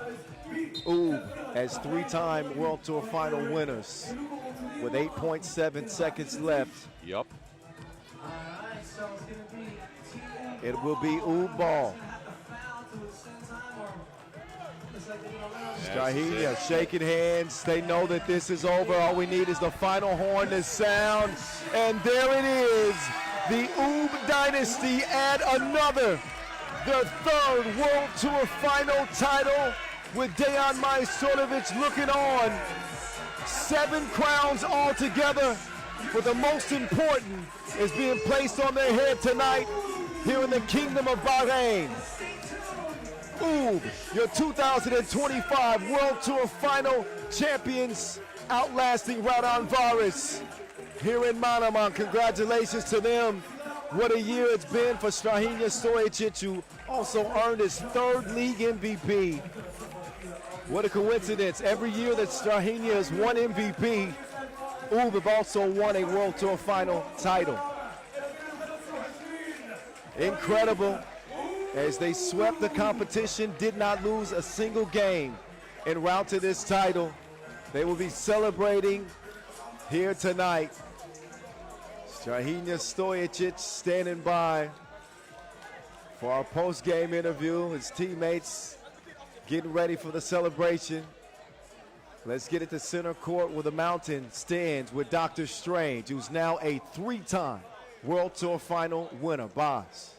Speaker 2: Oob as three-time World Tour Final winners with 8.7 seconds left.
Speaker 3: Yep.
Speaker 2: It will be Oob ball. Strahinja shaking hands. They know that this is over. All we need is the final horn to sound. And there it is. The Oob dynasty add another, their third World Tour Final title, with Dejan Majstorovic looking on. 7 crowns altogether, but the most important is being placed on their head tonight here in the Kingdom of Bahrain. Oob, your 2025 World Tour Final champions, outlasting Raudondvaris here in Manama. Congratulations to them. What a year it's been for Strahinja Stojicic, who also earned his 3rd league MVP. What a coincidence. Every year that Strahinja has won MVP, Ulb have also won a World Tour Final title. Incredible. As they swept the competition, did not lose a single game en route to this title. They will be celebrating here tonight. Strahinja Stojicic standing by for our post-game interview. His teammates getting ready for the celebration. Let's get it to center court where the Mountain stands with Dr. Strange, who's now a 3-time World Tour Final winner. Boss.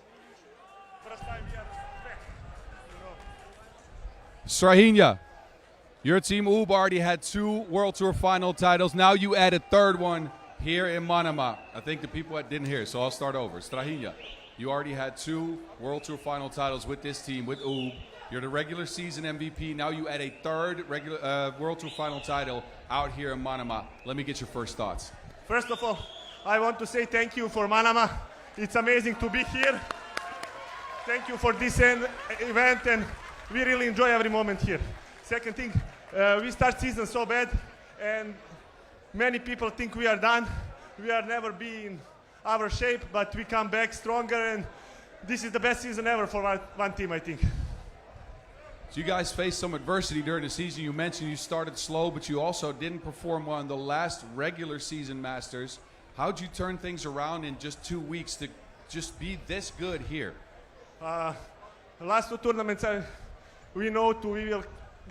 Speaker 7: Strahinja, your team Ulb already had 2 World Tour Final titles. Now you add a 3rd one here in Manama. I think the people that didn't hear, so I'll start over. Strahinja, you already had 2 World Tour Final titles with this team, with Ulb. You're the regular season MVP. Now you add a 3rd regular World Tour Final title out here in Manama. Let me get your first thoughts.
Speaker 10: First of all, I want to say thank you for Manama. It's amazing to be here. Thank you for this event, and we really enjoy every moment here. Second thing, we start season so bad, and many people think we are done. We are never be in our shape, but we come back stronger, and this is the best season ever for one team, I think.
Speaker 7: So you guys faced some adversity during the season. You mentioned you started slow, but you also didn't perform well in the last regular season Masters. How'd you turn things around in just 2 weeks to just be this good here?
Speaker 10: Last 2 tournaments, we know we will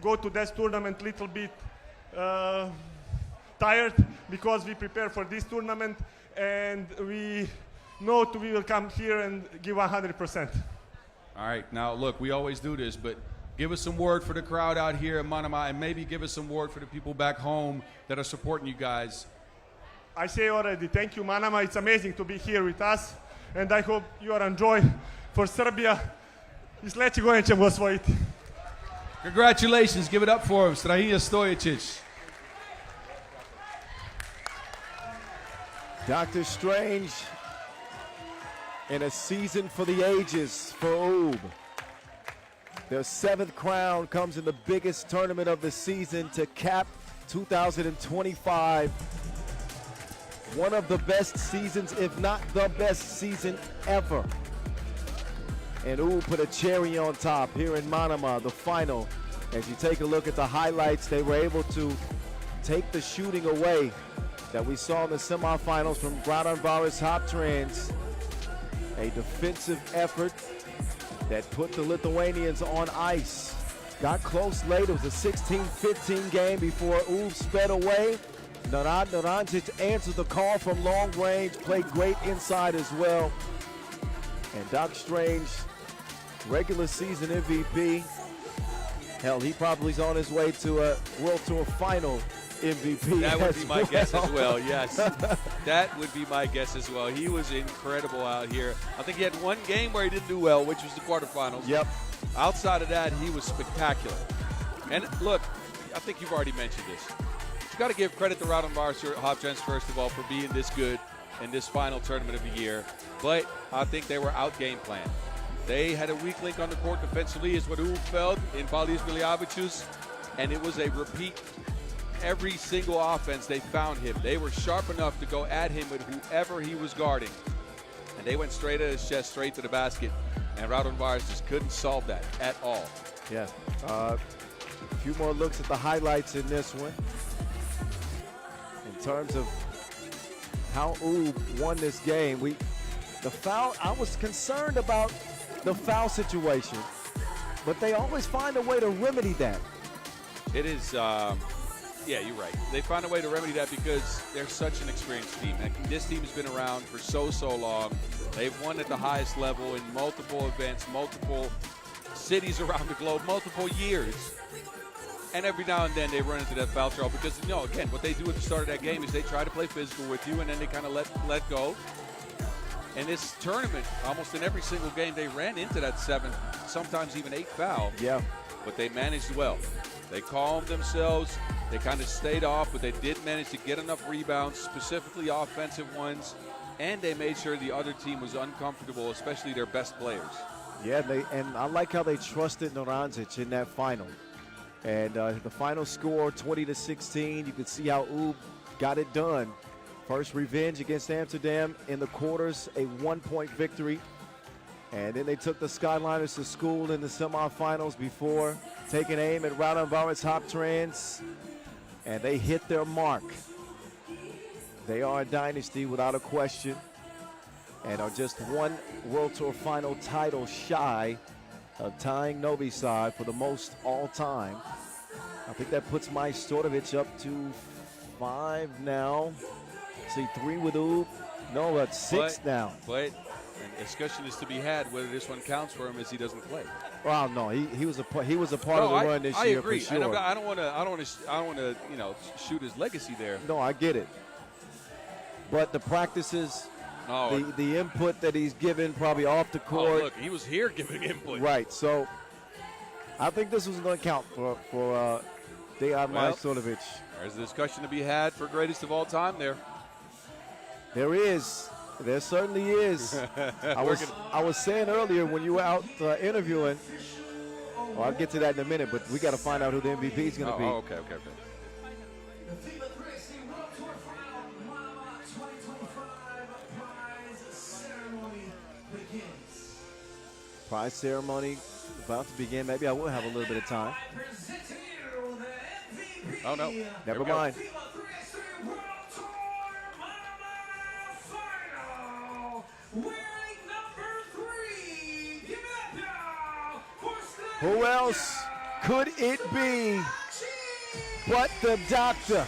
Speaker 10: go to this tournament a little bit tired because we prepare for this tournament, and we know we will come here and give 100%.
Speaker 7: All right, now look, we always do this, but give us some word for the crowd out here in Manama, and maybe give us some word for the people back home that are supporting you guys.
Speaker 10: I say already, thank you, Manama. It's amazing to be here with us, and I hope you are enjoying. For Serbia, i sledeće ćemo osvojiti.
Speaker 7: Congratulations, give it up for him, Strahinja Stojicic.
Speaker 2: Dr. Strange in a season for the ages for Ulb. Their 7th crown comes in the biggest tournament of the season to cap 2025. One of the best seasons, if not the best season ever. And Ulb put a cherry on top here in Manama, the final. As you take a look at the highlights, they were able to take the shooting away that we saw in the semifinals from Raudondvaris Hoptrans. A defensive effort that put the Lithuanians on ice. Got close late. It was a 16-15 game before Ulb sped away. Naranjic answered the call from long range, played great inside as well. And Doc Strange, regular season MVP. Hell, he probably is on his way to a World Tour Final MVP.
Speaker 3: That would be my guess as well, yes. That would be my guess as well. He was incredible out here. I think he had one game where he didn't do well, which was the quarterfinals.
Speaker 2: Yep.
Speaker 3: Outside of that, he was spectacular. And look, I think you've already mentioned this. You got to give credit to Raudondvaris Hoptrans, first of all, for being this good in this final tournament of the year. But I think they were out game plan. They had a weak link on the court defensively, is what Ulb felt in Balis Miljavicius, and it was a repeat. Every single offense, they found him. They were sharp enough to go at him with whoever he was guarding. And they went straight at his chest, straight to the basket. And Raudondvaris just couldn't solve that at all.
Speaker 2: Yeah. A few more looks at the highlights in this one. In terms of how Ulb won this game, I was concerned about the foul situation, but they always find a way to remedy that.
Speaker 3: It is, yeah, you're right. They find a way to remedy that because they're such an experienced team. And this team has been around for so long. They've won at the highest level in multiple events, multiple cities around the globe, multiple years. And every now and then they run into that foul trouble because, again, what they do at the start of that game is they try to play physical with you, and then they kind of let go. And this tournament, almost in every single game, they ran into that 7, sometimes even 8 foul.
Speaker 2: Yeah.
Speaker 3: But they managed well. They calmed themselves. They kind of stayed off, but they did manage to get enough rebounds, specifically offensive ones, and they made sure the other team was uncomfortable, especially their best players.
Speaker 2: Yeah, and I like how they trusted Naranjic in that final. And the final score, 20-16. You can see how Oob got it done. First revenge against Amsterdam in the quarters, a 1-point victory. And then they took the Skyliners to school in the semifinals before taking aim at Raudondvaris Hoptrans. And they hit their mark. They are a dynasty without a question, and are just one World Tour Final title shy of tying Novi Sad for the most all time. I think that puts Mike Stortovich up to 5 now. See, 3 with Oob. No, but 6 now.
Speaker 3: But a discussion is to be had whether this one counts for him as he doesn't play.
Speaker 2: Well, no, he was a part of the run this year.
Speaker 3: I agree.
Speaker 2: For sure.
Speaker 3: I don't want to shoot his legacy there.
Speaker 2: No, I get it. But the practices, the input that he's given probably off the court.
Speaker 3: Oh, look, he was here giving input.
Speaker 2: Right. So I think this was going to count for Dejan Majstorovic.
Speaker 3: There's a discussion to be had for greatest of all time there.
Speaker 2: There is. There certainly is. I was saying earlier when you were out interviewing, well, I'll get to that in a minute, but we got to find out who the MVP is going to be.
Speaker 3: Oh, okay.
Speaker 5: The FIBA 3x3 World Tour Final, Manama 2025 prize ceremony begins.
Speaker 2: Prize ceremony about to begin. Maybe I will have a little bit of time.
Speaker 5: Presenting you the MVP.
Speaker 3: Oh, no.
Speaker 2: Never mind.
Speaker 5: FIBA 3x3 World Tour Manama Final. Wearing number 3. Give it up for
Speaker 2: Who else could it be but the Doctor?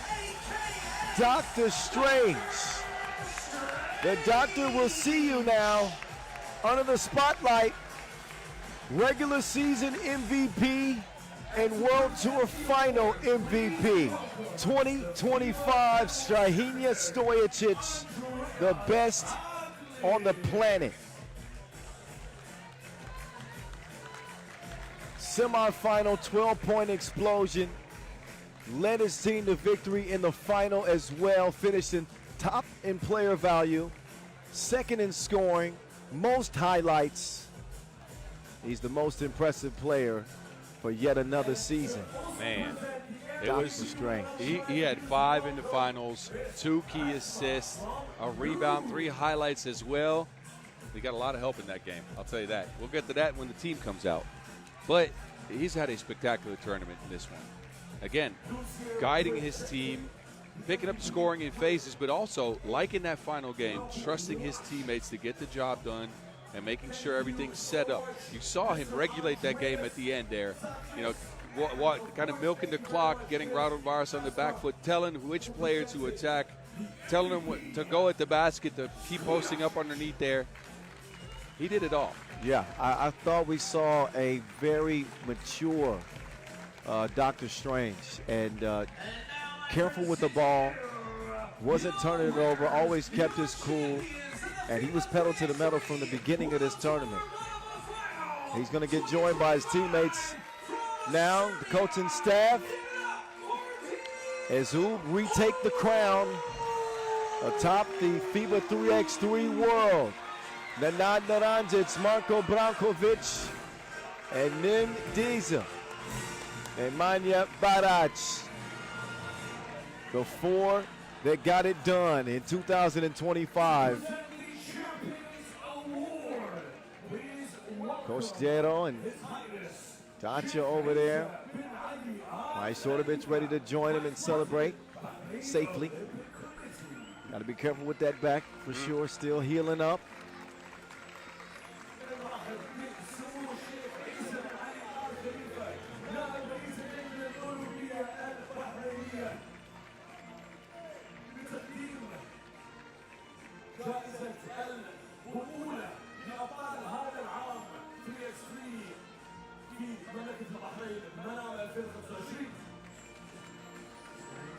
Speaker 2: Dr. Strange. The Doctor will see you now under the spotlight. Regular season MVP and World Tour Final MVP. 2025 Strahinja Stojicic, the best on the planet. Semi-final 12-point explosion. Led his team to victory in the final as well, finishing top in player value, second in scoring, most highlights. He's the most impressive player for yet another season.
Speaker 3: Man, it
Speaker 2: Dr.
Speaker 3: was
Speaker 2: Strange.
Speaker 3: He had 5 in the finals, 2 key assists, a rebound, 3 highlights as well. We got a lot of help in that game, I'll tell you that. We'll get to that when the team comes out. But he's had a spectacular tournament in this one. Again, guiding his team, picking up the scoring in phases, but also, like in that final game, trusting his teammates to get the job done and making sure everything's set up. You saw him regulate that game at the end there. You know, kind of milking the clock, getting Raudondvaris on the back foot, telling which player to attack, telling him to go at the basket, to keep posting up underneath there. He did it all.
Speaker 2: Yeah, I thought we saw a very mature Dr. Strange, and careful with the ball, wasn't turning it over, always kept his cool, and he was pedal to the metal from the beginning of this tournament. He's going to get joined by his teammates now, the coaching staff, as who retake the crown atop the FIBA 3x3 world. Nenad Naranjic, Marko Brankovic, and Nim Diza, and Manja Barac. The 4 that got it done in 2025. Coach Jero and Dacia over there. Majstorovic ready to join him and celebrate safely. Got to be careful with that back for sure, still healing up.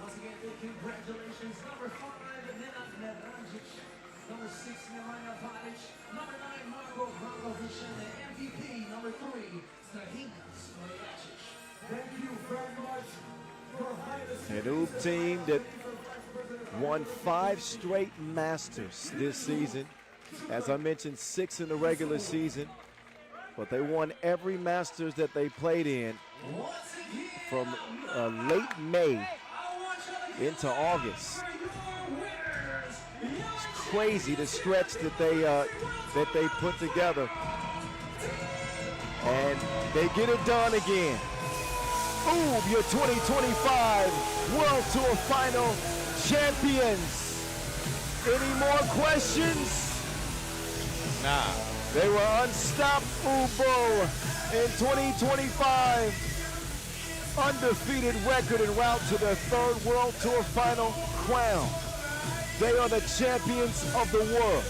Speaker 5: Once again, congratulations. Number 5, Nenad Naranjic. Number 6, Manama Capital. Number 9, Marko Brankovic. And the MVP, number 3, Strahinja Stojicic.
Speaker 1: Thank you very much, Your Highness.
Speaker 2: An Oob team that won 5 straight Masters this season. As I mentioned, 6 in the regular season, but they won every Masters that they played in. from late May into August. It's crazy the stretch that they put together, and they get it done again. Ooh, your 2025 World Tour Final champions. Any more questions?
Speaker 7: Nah.
Speaker 2: They were unstoppable in 2025. Undefeated record en route to their third World Tour Final crown. They are the champions of the world.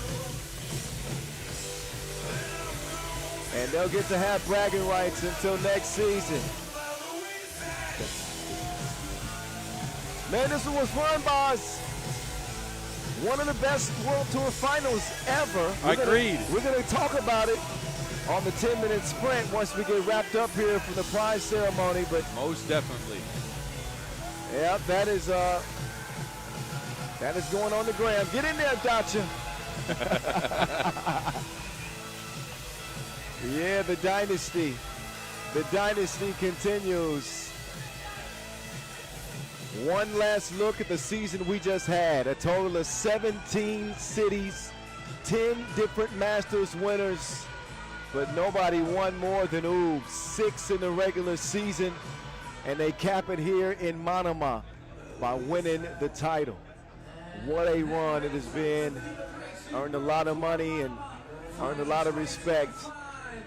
Speaker 2: And they'll get to have bragging rights until next season. Man, this one was fun, boss. One of the best World Tour Finals ever.
Speaker 7: Agreed.
Speaker 2: We're going to talk about it on the 10-minute sprint once we get wrapped up here for the prize ceremony. But
Speaker 3: Most definitely.
Speaker 2: yeah, that is going on the gram. Get in there, Gotcha. Yeah, the dynasty. The dynasty continues. One last look at the season we just had. A total of 17 cities, 10 different Masters winners, but nobody won more than Oob. 6 in the regular season, and they cap it here in Manama by winning the title. What a run it has been. Earned a lot of money and earned a lot of respect.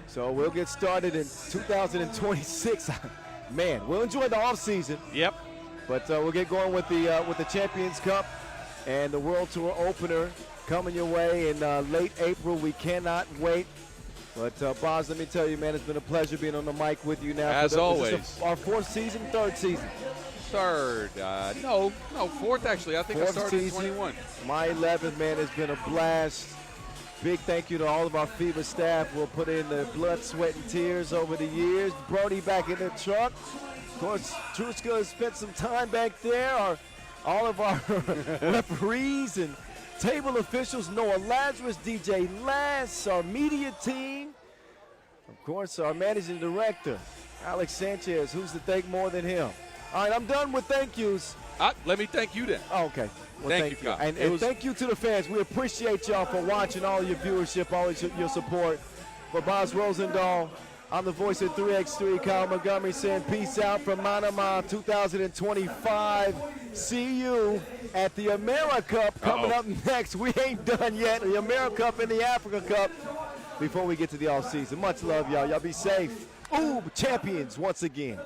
Speaker 2: So we'll get started in 2026. Man, we'll enjoy the offseason.
Speaker 3: Yep.
Speaker 2: But we'll get going with the Champions Cup and the World Tour opener coming your way in late April. We cannot wait. But Boz, let me tell you, man, it's been a pleasure being on the mic with you now.
Speaker 3: As always.
Speaker 2: Our fourth season, third season.
Speaker 3: Third. No, fourth actually. I think I started in 21.
Speaker 2: My 11th, man, has been a blast. Big thank you to all of our FIBA staff. We'll put in the blood, sweat, and tears over the years. Brody back in the truck. Of course, Truska has spent some time back there. All of our referees and table officials, Noah Lazarus, DJ Lass, our media team. Of course, our managing director, Alex Sanchez. Who's to thank more than him? All right, I'm done with thank yous.
Speaker 3: Let me thank you then.
Speaker 2: Oh, okay. Well,
Speaker 3: thank you, Kyle.
Speaker 2: And thank you to the fans. We appreciate y'all for watching, all your viewership, always your support. For Boz Rosendahl, I'm the voice of 3x3, Kyle Montgomery, saying peace out from Manama 2025. See you at the America Cup coming up next. We ain't done yet. The America Cup and the Africa Cup before we get to the offseason. Much love, y'all. Y'all be safe. Ooh, champions once again.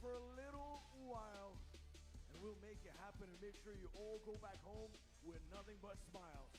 Speaker 1: For a little while, and we'll make it happen and make sure you all go back home with nothing but smiles.